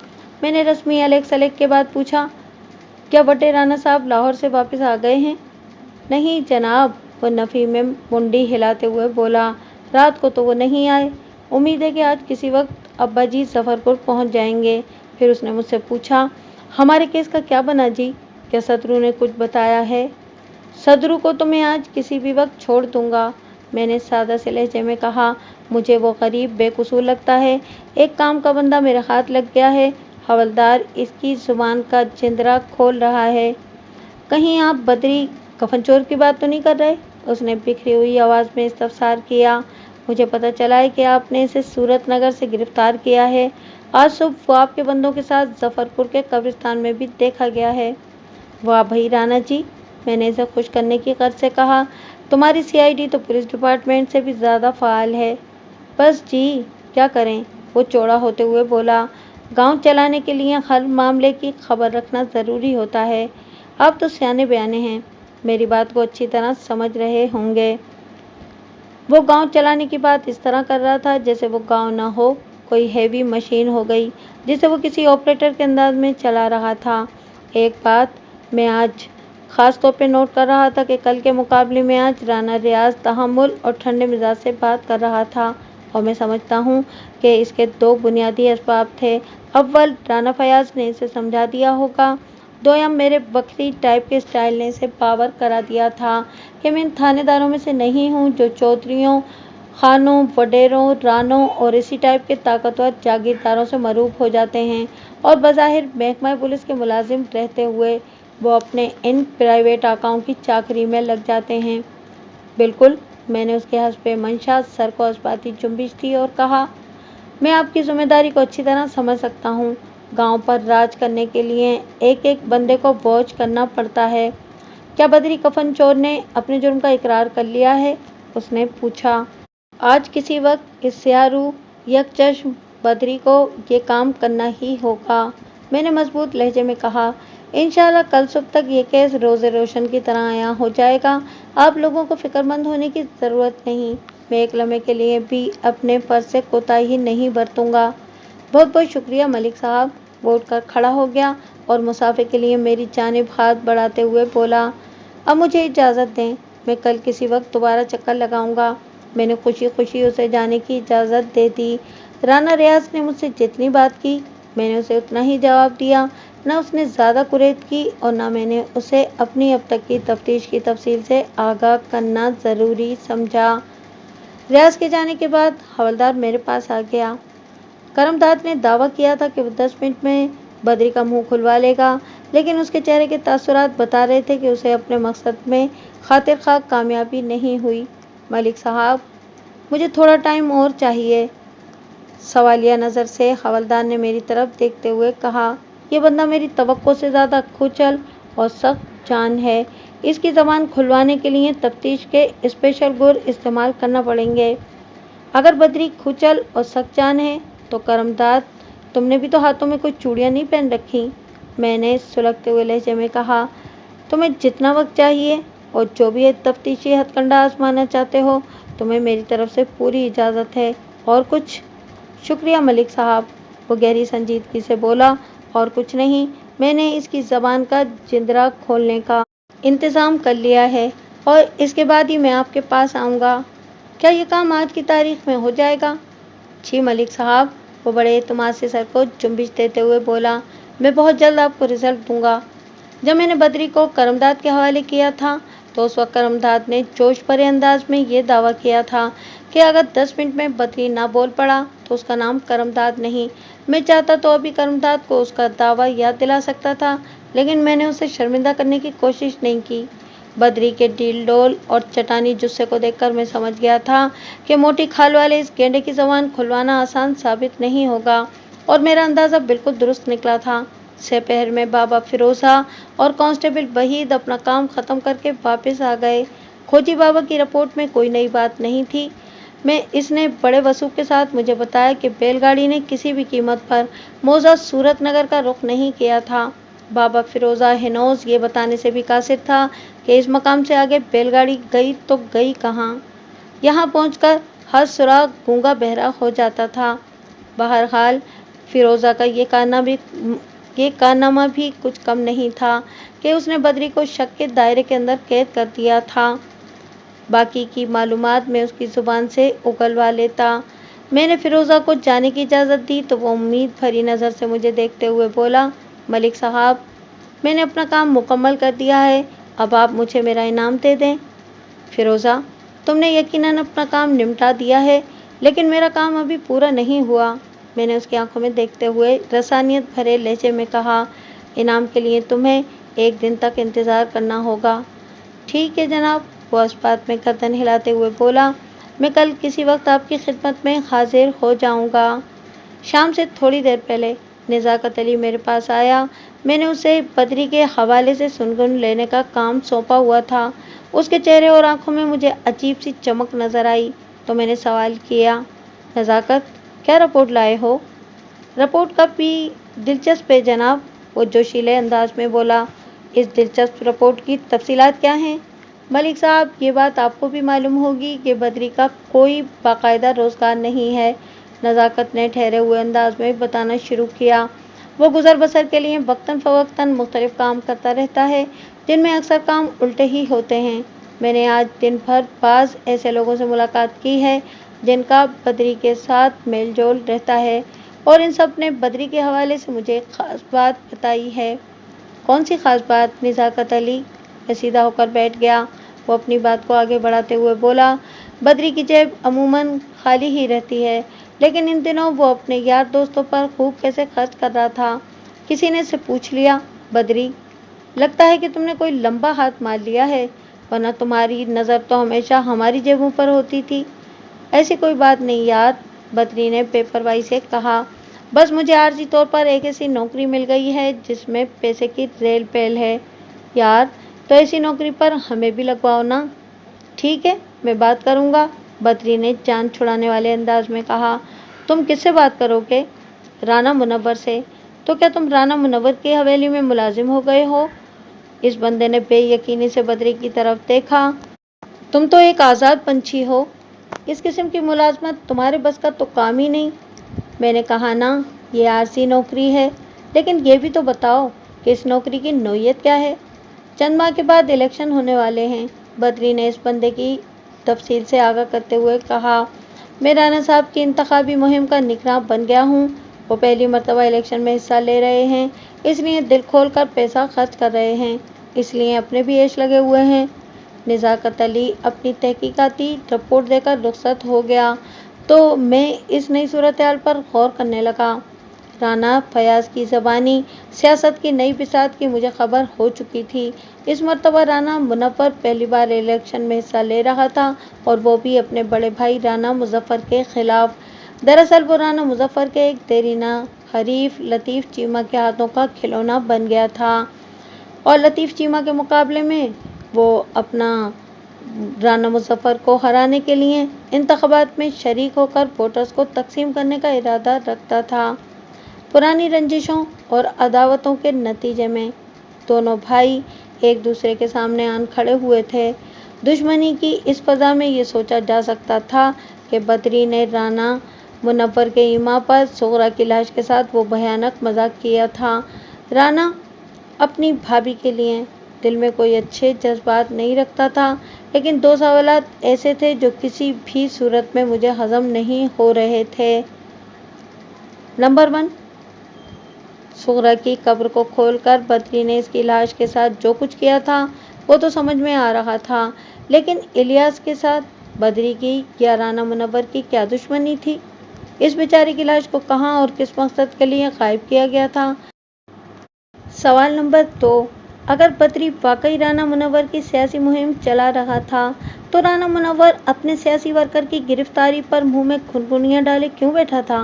میں نے رسمی علیک سلیک کے بعد پوچھا، کیا بڑے رانا صاحب لاہور سے واپس آ گئے ہیں؟ نہیں جناب، وہ نفی میں منڈی ہلاتے ہوئے بولا، رات کو تو وہ نہیں آئے، امید ہے کہ آج کسی وقت ابا جی ظفر پور پہنچ جائیں گے۔ پھر اس نے مجھ سے پوچھا، ہمارے کیس کا کیا بنا جی؟ کیا صدرو نے کچھ بتایا ہے؟ صدرو کو تو میں آج کسی بھی وقت چھوڑ دوں گا، میں نے سادہ سے لہجے میں کہا، मुझे वो गरीब बेकसूर लगता है। एक काम का बंदा मेरे हाथ लग गया है। हवलदार इसकी जुबान का जिंदरा खोल रहा है। कहीं आप बद्री कफन चोर की बात तो नहीं कर रहे? उसने बिखरी हुई आवाज़ में इस्तफसार किया। मुझे पता चला है कि आपने इसे सूरत नगर से गिरफ्तार किया है। आज सुबह वो आपके बंदों के साथ जफरपुर के कब्रिस्तान में भी देखा गया है। वाह भाई राणा जी, मैंने इसे खुश करने की गर्ज से कहा। तुम्हारी सीआईडी तो पुलिस डिपार्टमेंट से भी ज़्यादा फ़ाल है। बस जी, क्या करें, वो चौड़ा होते हुए बोला। गांव चलाने के लिए हर मामले की खबर रखना ज़रूरी होता है। आप तो सियाने बयाने हैं, मेरी बात को अच्छी तरह समझ रहे होंगे। वो गांव चलाने की बात इस तरह कर रहा था जैसे वो गांव ना हो, कोई हैवी मशीन हो गई जिसे वो किसी ऑपरेटर के अंदाज में चला रहा था। एक बात मैं आज ख़ास तौर पे नोट कर रहा था कि कल के मुकाबले में आज राना रियाज तहम्मुल और ठंडे मिजाज से बात कर रहा था, और मैं समझता हूँ कि इसके दो बुनियादी असबाब थे। अव्वल, राना फयाज ने इसे समझा दिया होगा। दोयम, मेरे बकरी टाइप के स्टाइल ने इसे पावर करा दिया था कि मैं इन थानेदारों में से नहीं हूँ जो चौधरियों, खानों, वडेरों, रानों और इसी टाइप के ताकतवर जागीरदारों से मरूब हो जाते हैं और बज़ाहिर महकमा पुलिस के मुलाजिम रहते हुए वो अपने इन प्राइवेट आकाओं की चाकरी में लग जाते हैं। बिल्कुल, मैंने उसके हस्बे मंशा सर को इस्बाती जुम्बिश दी और कहा, मैं आपकी जिम्मेदारी को अच्छी तरह समझ सकता हूँ। गांव पर राज करने के लिए एक एक बंदे को वॉच करना पड़ता है। क्या बद्री कफन चोर ने अपने जुर्म का इकरार कर लिया है? उसने पूछा। आज किसी वक्त इस सियारू यकचश्म बद्री को ये काम करना ही होगा, मैंने मजबूत लहजे में कहा। इंशाल्लाह कल सुबह तक ये केस रोज़े रोशन की तरह आया हो जाएगा। आप लोगों को फिक्रमंद होने की ज़रूरत नहीं। मैं एक लम्हे के लिए भी अपने फर्ज से कोताही नहीं बरतूंगा। बहुत बहुत शुक्रिया मलिक साहब। वो उठकर खड़ा हो गया और मुसाफे के लिए मेरी जानिब हाथ बढ़ाते हुए बोला, अब मुझे इजाज़त दें, मैं कल किसी वक्त दोबारा चक्कर लगाऊंगा। मैंने खुशी खुशी उसे जाने की इजाज़त दे दी। राना रियाज ने मुझसे जितनी बात की मैंने उसे उतना ही जवाब दिया। न उसने ज़्यादा कुरेद की और न मैंने उसे अपनी अब तक की तफ्तीश की तफसील से आगाह करना ज़रूरी समझा। रियाज के जाने के बाद हवलदार मेरे पास आ गया। करमदाद ने दावा किया था कि वो 10 मिनट में बद्री का मुंह खुलवा लेगा, लेकिन उसके चेहरे के तासुरात बता रहे थे कि उसे अपने मकसद में खातिर खा कामयाबी नहीं हुई। मलिक साहब, मुझे थोड़ा टाइम और चाहिए। सवालिया नज़र से हवलदार ने मेरी तरफ देखते हुए कहा, यह बंदा मेरी तवक्को से ज़्यादा खुचल और सख्त जान है। इसकी ज़बान खुलवाने के लिए तफ्तीश के स्पेशल गुर इस्तेमाल करना पड़ेंगे। अगर बद्री खुचल और सख्त जान है तो करमदाद, तुमने भी तो हाथों में कोई चूड़ियाँ नहीं पहन रखी, मैंने सुलगते हुए लहजे में कहा। तुम्हें जितना वक्त चाहिए और जो भी तफ्तीशी हथकंडा आजमाना चाहते हो, तुम्हें मेरी तरफ से पूरी इजाज़त है। और कुछ? शुक्रिया मलिक साहब, वो गहरी संजीदगी से बोला। और कुछ नहीं, मैंने इसकी ज़बान का जिंदरा खोलने का इंतज़ाम कर लिया है और इसके बाद ही मैं आपके पास आऊँगा। क्या ये काम आज की तारीख में हो जाएगा? जी मलिक साहब, वो बड़े एतमाद से सर को जुम्बिश देते हुए बोला, मैं बहुत जल्द आपको रिजल्ट दूंगा। जब मैंने बद्री को करमदाद के हवाले किया था तो उस वक्त करमदाद ने जोश भरे अंदाज में ये दावा किया था कि अगर 10 मिनट में बद्री ना बोल पड़ा तो उसका नाम करमदाद नहीं। मैं चाहता तो अभी करमदाद को उसका दावा याद दिला सकता था, लेकिन मैंने उसे शर्मिंदा करने की कोशिश नहीं की। बद्री के डील डोल और चटानी जुस्से को देखकर मैं समझ गया था कि मोटी खाल वाले इस गेंडे की ज़बान खुलवाना आसान साबित नहीं होगा, और मेरा अंदाज़ा बिल्कुल दुरुस्त निकला था। दोपहर में बाबा फिरोज़ा और कांस्टेबल वहीद अपना काम ख़त्म करके वापस आ गए। खोजी बाबा की रिपोर्ट में कोई नई बात नहीं थी। इसने बड़े वसूख के साथ मुझे बताया कि बैलगाड़ी ने किसी भी कीमत पर मौजा सूरत नगर का रुख नहीं किया था। बाबा फिरोज़ा हिनोज ये बताने से भी कासिर था कि इस मकाम से आगे बैलगाड़ी गई तो गई कहाँ। यहाँ पहुंचकर हर सुराग गूंगा बहरा हो जाता था। बहरहाल फिरोज़ा का ये कारनामा भी कुछ कम नहीं था कि उसने बद्री को शक के दायरे के अंदर कैद कर दिया था। बाकी की मालूमात मैं उसकी ज़ुबान से उगलवा लेता। मैंने फिरोज़ा को जाने की इजाज़त दी तो वो उम्मीद भरी नज़र से मुझे देखते हुए बोला, मलिक साहब, मैंने अपना काम मुकम्मल कर दिया है, अब आप मुझे मेरा इनाम दे दें। फिरोज़ा, तुमने यकीनन अपना काम निपटा दिया है, लेकिन मेरा काम अभी पूरा नहीं हुआ। मैंने उसकी आंखों में देखते हुए रसानियत भरे लहजे में कहा, इनाम के लिए तुम्हें 1 दिन तक इंतज़ार करना होगा। ठीक है जनाब, वो इस्पात में गर्दन हिलाते हुए बोला, मैं कल किसी वक्त आपकी खिदमत में हाजिर हो जाऊंगा। शाम से थोड़ी देर पहले निज़ाकत अली मेरे पास आया। मैंने उसे बद्री के हवाले से सुनगुन लेने का काम सौंपा हुआ था। उसके चेहरे और आंखों में मुझे अजीब सी चमक नजर आई तो मैंने सवाल किया, नज़ाकत, क्या रिपोर्ट लाए हो? रिपोर्ट काफ़ी दिलचस्प है जनाब, वो जोशीले अंदाज में बोला। इस दिलचस्प रिपोर्ट की तफसीलात क्या हैं? मलिक साहब, ये बात आपको भी मालूम होगी कि बद्री का कोई बाकायदा रोज़गार नहीं है। नज़ाकत ने ठहरे हुए अंदाज में बताना शुरू किया। वो गुजर बसर के लिए वक्तन फ़वक्तन मुख्तलिफ काम करता रहता है, जिनमें अक्सर काम उल्टे ही होते हैं। मैंने आज दिन भर बाज़ ऐसे लोगों से मुलाकात की है जिनका बद्री के साथ मेल जोल रहता है, और इन सब ने बद्री के हवाले से मुझे एक ख़ास बात बताई है। कौन सी ख़ास बात? निज़ाकत अली। मैं सीधा होकर बैठ गया। वो अपनी बात को आगे बढ़ाते हुए बोला, बद्री की जेब अमूमन खाली ही रहती है, लेकिन इन दिनों वो अपने यार दोस्तों पर खूब पैसे खर्च कर रहा था। किसी ने से पूछ लिया, बद्री, लगता है कि तुमने कोई लंबा हाथ मार लिया है, वरना तुम्हारी नज़र तो हमेशा हमारी जेबों पर होती थी। ऐसी कोई बात नहीं यार, बद्री ने बेपरवाही से कहा, बस मुझे आर्जी तौर पर एक ऐसी नौकरी मिल गई है जिसमें पैसे की रेल पेल है। यार, तो ऐसी नौकरी पर हमें भी लगवाओ ना। ठीक है, मैं बात करूँगा, बद्री ने जान छुड़ाने वाले अंदाज में कहा। तुम किससे बात करोगे? राना मुनव्वर से। तो क्या तुम राना मुनव्वर की हवेली में मुलाजिम हो गए हो? इस बंदे ने बेयकीनी से बद्री की तरफ देखा। तुम तो एक आज़ाद पंछी हो, इस किस्म की मुलाजमत तुम्हारे बस का तो काम ही नहीं। मैंने कहा ना, ये आरसी नौकरी है, लेकिन ये भी तो बताओ कि इस नौकरी की नौयत क्या है? चंद माह के बाद इलेक्शन होने वाले हैं, बद्री ने इस बंदे की तफसील से आगाह करते हुए कहा। मैं राना साहब की इंतखाबी मुहिम का निगरान बन गया हूँ। वो पहली मरतबा इलेक्शन में हिस्सा ले रहे हैं, इसलिए दिल खोल कर पैसा खर्च कर रहे हैं, इसलिए अपने भी ऐश लगे हुए हैं। निज़ाकत अली अपनी तहकीकाती रिपोर्ट देकर रुखसत हो गया तो मैं इस नई सूरत हाल पर गौर करने लगा। राना फयाज की ज़बानी सियासत की नई बिसात की मुझे खबर हो चुकी थी। इस मरतबा राना मुनव्वर पहली बार इलेक्शन में हिस्सा ले रहा था, और वो भी अपने बड़े भाई राना मुजफ्फर के खिलाफ। दरअसल वो राना मुजफ्फर के एक देरीना हरीफ लतीफ़ चीमा के हाथों का खिलौना बन गया था, और लतीफ़ चीमा के मुकाबले में वो अपना राना मुजफ्फर को हराने के लिए इंतखाबात में शरीक होकर वोटर्स को तकसीम करने का इरादा रखता था। पुरानी रंजिशों और अदावतों के नतीजे में दोनों भाई एक दूसरे के सामने आन खड़े हुए थे। दुश्मनी की इस फजा में ये सोचा जा सकता था कि बद्री ने राना मुनव्वर के ईमा पर सुगरा की लाश के साथ वो भयानक मजाक किया था। राना अपनी भाभी के लिए दिल में कोई अच्छे जज्बात नहीं रखता था, लेकिन 2 सवालात ऐसे थे जो किसी भी सूरत में मुझे हजम नहीं हो रहे थे। नंबर 1, सुगरा की कब्र को खोलकर बद्री ने इसकी लाश के साथ जो कुछ किया था वो तो समझ में आ रहा था, लेकिन इलियास के साथ बद्री की या राना मुनव्वर की क्या दुश्मनी थी? इस बेचारे की लाश को कहाँ और किस मकसद के लिए गायब किया गया था? सवाल नंबर 2, अगर बद्री वाकई राना मुनव्वर की सियासी मुहिम चला रहा था, तो राना मुनव्वर अपने सियासी वर्कर की गिरफ्तारी पर मुंह में खुनखुनियां डाले क्यों बैठा था?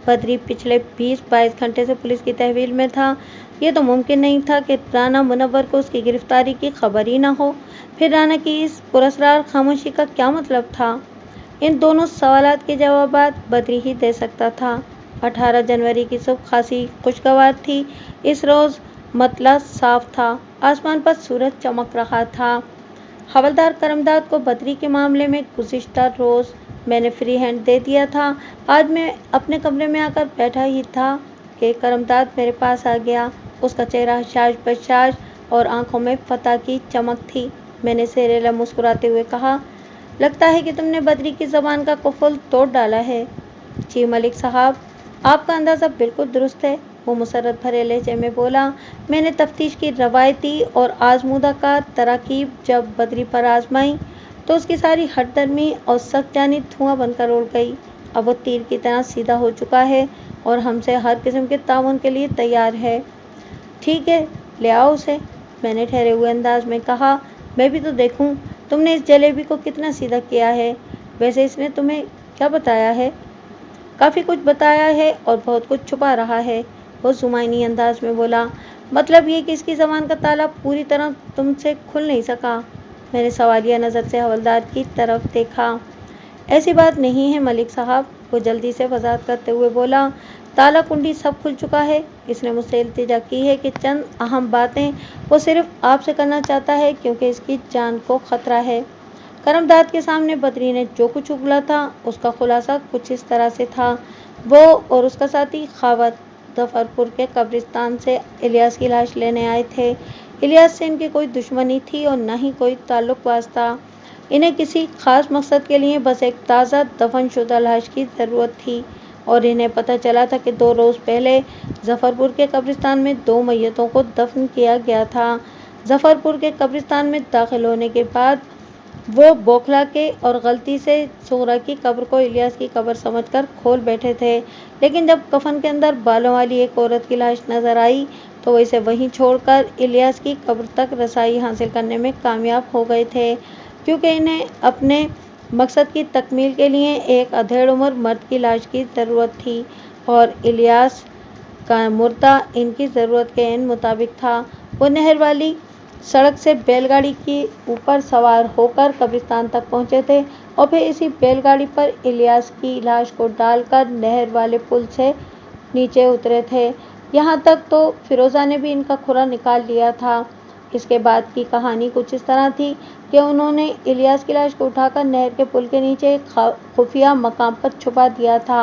बद्री पिछले 20-22 घंटे से पुलिस की तहवील में था। ये तो मुमकिन नहीं था कि राना मुनव्वर को उसकी गिरफ्तारी की खबर ही ना हो। फिर राना की इस पुरस्कार खामोशी का क्या मतलब था? इन दोनों सवालात के जवाबात बद्री ही दे सकता था। 18 जनवरी की सुबह खासी खुशगवार थी। इस रोज़ मतला साफ था, आसमान पर सूरज चमक रहा था। हवलदार करमदाद को बद्री के मामले में गुज़िश्ता रोज़ मैंने फ्री हैंड दे दिया था। आज मैं अपने कमरे में आकर बैठा ही था कि करमदाद मेरे पास आ गया। उसका चेहरा हशाश बशाश और आंखों में फतह की चमक थी। मैंने सेरेला मुस्कुराते हुए कहा, लगता है कि तुमने बद्री की ज़बान का कुफल तोड़ डाला है। जी मलिक साहब, आपका अंदाज़ा बिल्कुल दुरुस्त है, वो मुसर्रत भरे लहजे में बोला। मैंने तफ्तीश की रवायती और आजमूदा का तराकीब जब बद्री पर आजमाई तो उसकी सारी हठधर्मी और सख्त जानी धुआं बनकर उड़ गई। अब वो तीर की तरह सीधा हो चुका है और हमसे हर किस्म के ताउन के लिए तैयार है। ठीक है, ले आओ उसे, मैंने ठहरे हुए अंदाज में कहा। मैं भी तो देखूं तुमने इस जलेबी को कितना सीधा किया है। वैसे इसने तुम्हें क्या बताया है? काफ़ी कुछ बताया है और बहुत कुछ छुपा रहा है, वो जुमाइनी अंदाज में बोला। मतलब ये कि इसकी ज़बान का ताला पूरी तरह तुमसे खुल नहीं सका। मैंने सवालिया नज़र से हवलदार की तरफ देखा। ऐसी बात नहीं है मलिक साहब, वो जल्दी से वजाहत करते हुए बोला। ताला कुंडी सब खुल चुका है। इसने मुझसे इल्तिजा की है कि चंद अहम बातें वो सिर्फ आपसे करना चाहता है क्योंकि इसकी जान को खतरा है। करमदाद के सामने बदरी ने जो कुछ उगला था उसका खुलासा कुछ इस तरह से था। वो और उसका साथी खावत जफरपुर के कब्रिस्तान से इलियास की लाश लेने आए थे। इलियास से इनकी कोई दुश्मनी थी और न ही कोई ताल्लुक वास्ता। इन्हें किसी खास मकसद के लिए बस एक ताज़ा दफनशुदा लाश की ज़रूरत थी और इन्हें पता चला था कि 2 रोज़ पहले जफरपुर के कब्रिस्तान में 2 मैयतों को दफन किया गया था। जफरपुर के कब्रिस्तान में दाखिल होने के बाद वो बौखला के और गलती से सुगरा की कब्र को इलियास की कब्र समझकर खोल बैठे थे, लेकिन जब कफन के अंदर बालों वाली एक औरत की लाश नजर आई तो वो इसे वहीं छोड़कर इलियास की कब्र तक रसाई हासिल करने में कामयाब हो गए थे, क्योंकि इन्हें अपने मकसद की तकमील के लिए एक अधेड़ उम्र मर्द की लाश की ज़रूरत थी और इलियास का मुर्दा इनकी ज़रूरत के इन मुताबिक था। वो नहर वाली सड़क से बैलगाड़ी के ऊपर सवार होकर कब्रिस्तान तक पहुंचे थे और फिर इसी बैलगाड़ी पर इलियास की लाश को डालकर नहर वाले पुल से नीचे उतरे थे। यहाँ तक तो फिरोज़ा ने भी इनका खुरा निकाल लिया था। इसके बाद की कहानी कुछ इस तरह थी कि उन्होंने इलियास की लाश को उठाकर नहर के पुल के नीचे एक खुफिया मकाम पर छुपा दिया था।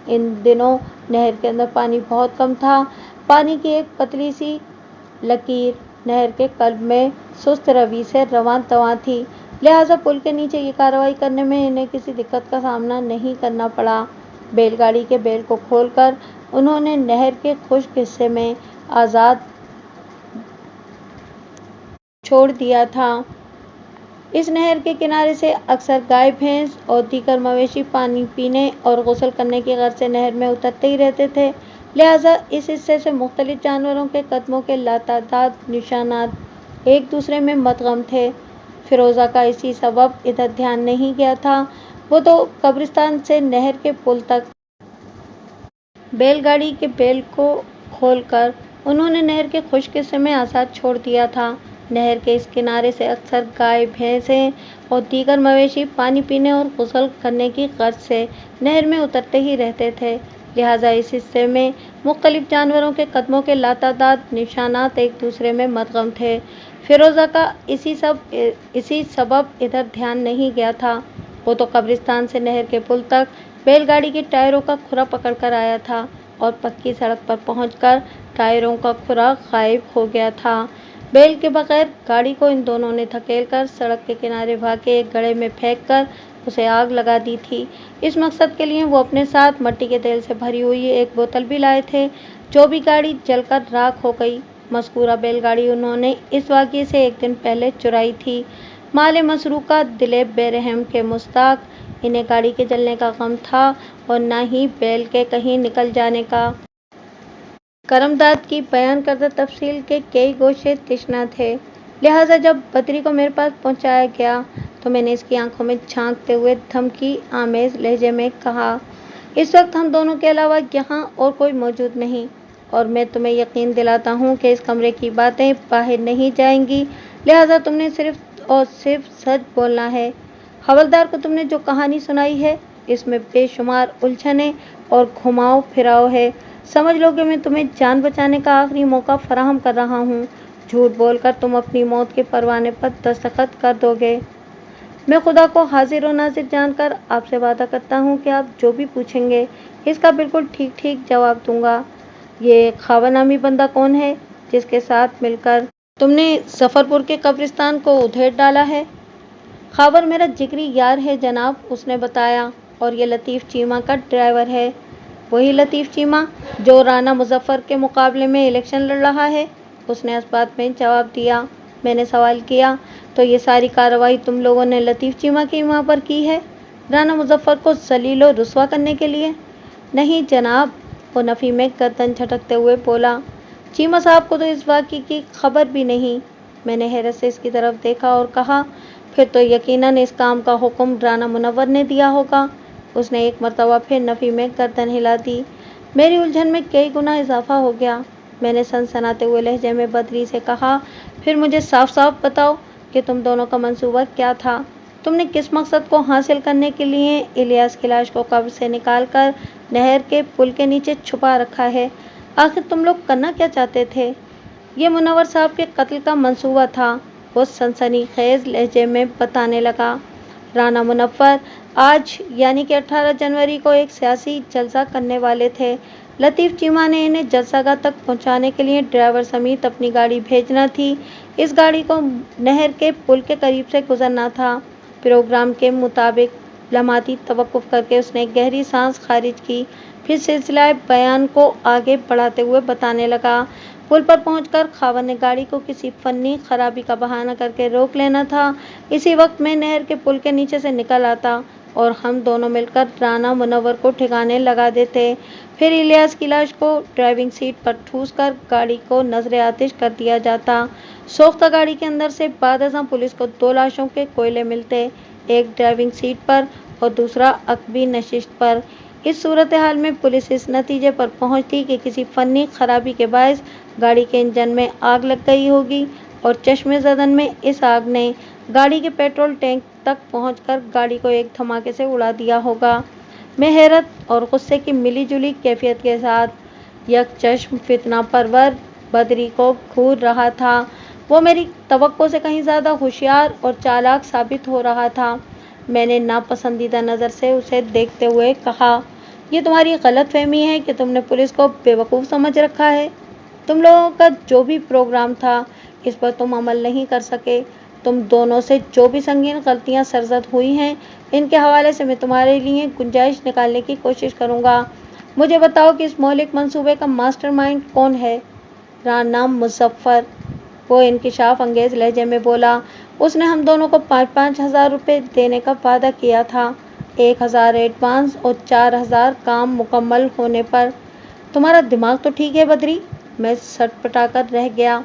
इन दिनों नहर के अंदर पानी बहुत कम था। पानी की एक पतली सी लकीर नहर के कल्ब में सुस्त रवि से रवां तवां थी, लिहाजा पुल के नीचे ये कार्रवाई करने में इन्हें किसी दिक्कत का सामना नहीं करना पड़ा। बैलगाड़ी के बैल को खोलकर उन्होंने नहर के खुश्क हिस्से में आज़ाद छोड़ दिया था। इस नहर के किनारे से अक्सर गाय भैंस और दीगर मवेशी पानी पीने और गुस्ल करने की गर्ज से नहर में उतरते ही रहते थे, लिहाजा इस हिस्से से मुख्तलिफ जानवरों के कदमों के लातादाद निशानात एक दूसरे में मदगम थे। फिरोज़ा का इसी सबब इधर ध्यान नहीं गया था। वो तो कब्रिस्तान से नहर के पुल तक बैलगाड़ी के बैल को खोलकर उन्होंने नहर के खुश्क हिस्से में आज़ाद छोड़ दिया था। नहर के इस किनारे से अक्सर गाय भैंसें और दीगर मवेशी पानी पीने और गुस्ल करने की गर्ज से नहर में उतरते ही रहते थे, लिहाजा इस हिस्से में मुख्तलिफ जानवरों के कदमों के लातादाद निशानात एक दूसरे में मदगम थे। फिरोज़ा का इसी सबब इधर ध्यान नहीं गया था। वो तो कब्रिस्तान से नहर के पुल तक बैलगाड़ी के टायरों का खुरा पकड़ कर आया था और पक्की सड़क पर पहुंचकर टायरों का खुरा गायब हो गया था। बैल के बगैर गाड़ी को इन दोनों ने धकेलकर सड़क के किनारे भागे एक गड्ढे में फेंककर उसे आग लगा दी थी। इस मकसद के लिए वो अपने साथ मिट्टी के तेल से भरी हुई एक बोतल भी लाए थे। जो भी गाड़ी जलकर राख हो गई। मज़कूरा बैलगाड़ी उन्होंने इस वाक़ये से एक दिन पहले चुराई थी। माले मसरूका दिले बेरहम के मुस्ताक, इन्हें गाड़ी के जलने का गम था और न ही बैल के कहीं निकल जाने का। करमदाद की बयान करदा तफसील के कई गोशे तिश्ना थे, लिहाजा जब बदरी को मेरे पास पहुंचाया गया तो मैंने इसकी आंखों में झांकते हुए धमकी आमेज लहजे में कहा, इस वक्त हम दोनों के अलावा यहाँ और कोई मौजूद नहीं और मैं तुम्हें यकीन दिलाता हूँ कि इस कमरे की बातें बाहर नहीं जाएंगी, लिहाजा तुमने सिर्फ और सिर्फ सच बोलना है। हवलदार को तुमने जो कहानी सुनाई है इसमें बेशुमार उलझने और घुमाव फिराव है। समझ लो कि मैं तुम्हें जान बचाने का आखिरी मौका फराहम कर रहा हूँ। झूठ बोलकर तुम अपनी मौत के परवाने पर दस्तखत कर दोगे। मैं खुदा को हाजिर और नाजिर जानकर आपसे वादा करता हूँ कि आप जो भी पूछेंगे इसका बिल्कुल ठीक ठीक जवाब दूंगा। ये खावा नामी बंदा कौन है जिसके साथ मिलकर तुमने जफरपुर के कब्रिस्तान को उधेड़ डाला है? खाबर मेरा जिगरी यार है जनाब, उसने बताया, और ये लतीफ़ चीमा का ड्राइवर है। वही लतीफ़ चीमा जो राना मुजफ्फर के मुकाबले में इलेक्शन लड़ रहा है, उसने इस बात में जवाब दिया। मैंने सवाल किया। तो ये सारी कार्रवाई तुम लोगों ने लतीफ़ चीमा की मां पर की है, राना मुजफ्फर को जलील और रुस्वा करने के लिए? नहीं जनाब, वो नफ़ी में गर्दन झटकते हुए बोला। चीमा साहब को तो इस वाक़ये की खबर भी नहीं। मैंने हैरत से इसकी तरफ देखा और कहा, फिर तो यकीनन इस काम का हुक्म राना मुनव्वर ने दिया होगा। उसने एक मरतबा फिर नफ़ी में गर्दन हिला दी। मेरी उलझन में कई गुना इजाफा हो गया। मैंने सनसनाते हुए लहजे में बदरी से कहा, फिर मुझे साफ साफ बताओ कि तुम दोनों का मंसूबा क्या था? तुमने किस मकसद को हासिल करने के लिए इलियास की लाश को कब्र से निकालकर नहर के पुल के नीचे छुपा रखा है? आखिर तुम लोग करना क्या चाहते थे? ये मुनव्वर साहब के कत्ल का मंसूबा था, वो सनसनीखेज लहजे में बताने लगा। राना मुनव्वर आज यानी कि 18 जनवरी को एक सियासी जलसा करने वाले थे। लतीफ़ चीमा ने इन्हें जलसागाह तक पहुंचाने के लिए ड्राइवर समेत अपनी गाड़ी भेजना थी। इस गाड़ी को नहर के पुल के करीब से गुजरना था। प्रोग्राम के मुताबिक लम्हाती तवक्कुफ करके उसने गहरी सांस खारिज की, फिर सिलसिला बयान को आगे बढ़ाते हुए बताने लगा। पुल पर पहुंचकर खावर ने गाड़ी को किसी फन्नी खराबी का बहाना करके रोक लेना था। इसी वक्त मैं नहर के पुल के नीचे से निकल आता और हम दोनों मिलकर राना मुनव्वर को ठिकाने लगा देते। फिर इलियास की लाश को ड्राइविंग सीट पर ठूस कर गाड़ी को नजर आतिश कर दिया जाता। सोख्ता गाड़ी के अंदर से बादशाह पुलिस को 2 लाशों के कोयले मिलते, एक ड्राइविंग सीट पर और दूसरा अकबी नशिस्त पर। इस सूरत हाल में पुलिस इस नतीजे पर पहुंचती कि किसी फन्नी खराबी के बायस गाड़ी के इंजन में आग लग गई होगी और चश्मे ज़दन में इस आग ने गाड़ी के पेट्रोल टैंक तक पहुंचकर गाड़ी को एक धमाके से उड़ा दिया होगा। मैं हैरत और गुस्से की मिली जुली कैफियत के साथ यकचश्म फितना परवर बदरी को घूर रहा था। वो मेरी तवक्को से कहीं ज़्यादा होशियार और चालाक साबित हो रहा था। मैंने नापसंदीदा नज़र से उसे देखते हुए कहा, ये तुम्हारी गलतफहमी है कि तुमने पुलिस को बेवकूफ़ समझ रखा है। तुम लोगों का जो भी प्रोग्राम था, इस पर तुम अमल नहीं कर सके। तुम दोनों से जो भी संगीन गलतियां सरजद हुई हैं, इनके हवाले से मैं तुम्हारे लिए गुंजाइश निकालने की कोशिश करूंगा। मुझे बताओ कि इस मौलिक मंसूबे का मास्टरमाइंड कौन है? राना मुजफ्फर, वो इंकिशाफ अंगेज लहजे में बोला। उसने हम दोनों को 5-5 हज़ार रुपये देने का वादा किया था, 1,000 एडवांस और 4,000 काम मुकम्मल होने पर। तुम्हारा दिमाग तो ठीक है बदरी? मैं सटपटाकर रह गया।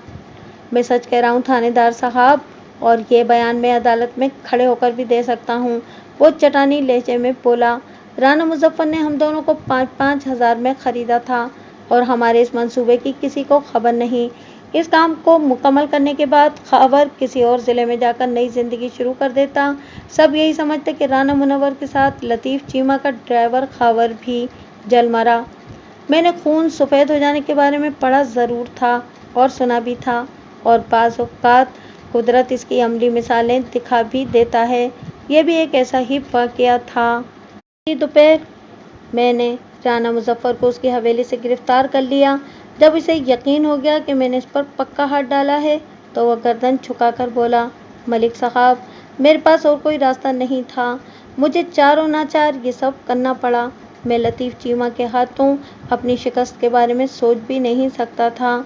मैं सच कह रहा हूँ थानेदार साहब, और ये बयान मैं अदालत में खड़े होकर भी दे सकता हूँ, वो चटानी लहजे में बोला। राना मुजफ्फर ने हम दोनों को 5-5 हज़ार में ख़रीदा था और हमारे इस मंसूबे की किसी को खबर नहीं। इस काम को मुकम्मल करने के बाद खावर किसी और ज़िले में जाकर नई ज़िंदगी शुरू कर देता। सब यही समझते कि राना मुनव्वर के साथ लतीफ़ चीमा का ड्राइवर खावर भी जल मरा। मैंने खून सफ़ेद हो जाने के बारे में पढ़ा ज़रूर था और सुना भी था, और बाज़ औक़ात कुदरत इसकी अमली मिसालें दिखा भी देता है। यह भी एक ऐसा ही वाक़या था। दोपहर मैंने राना मुजफ्फर को उसकी हवेली से गिरफ्तार कर लिया। जब इसे यकीन हो गया कि मैंने इस पर पक्का हाथ डाला है, तो वह गर्दन झुकाकर बोला, मलिक साहब, मेरे पास और कोई रास्ता नहीं था। मुझे चारों नाचार ये सब करना पड़ा। मैं लतीफ़ चीमा के हाथों अपनी शिकस्त के बारे में सोच भी नहीं सकता था।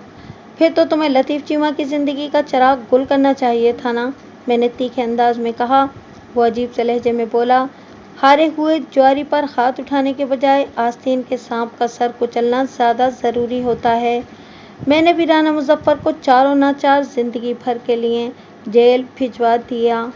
फिर तो तुम्हें लतीफ़ चीमा की ज़िंदगी का चिराग गुल करना चाहिए था ना, मैंने तीखे अंदाज में कहा। वो अजीब से लहजे में बोला, हारे हुए ज्वारी पर हाथ उठाने के बजाय आस्तीन के सांप का सर कुचलना ज़्यादा ज़रूरी होता है। मैंने भी राना मुजफ्फर को चारों नाचार ज़िंदगी भर के लिए जेल भिजवा दिया।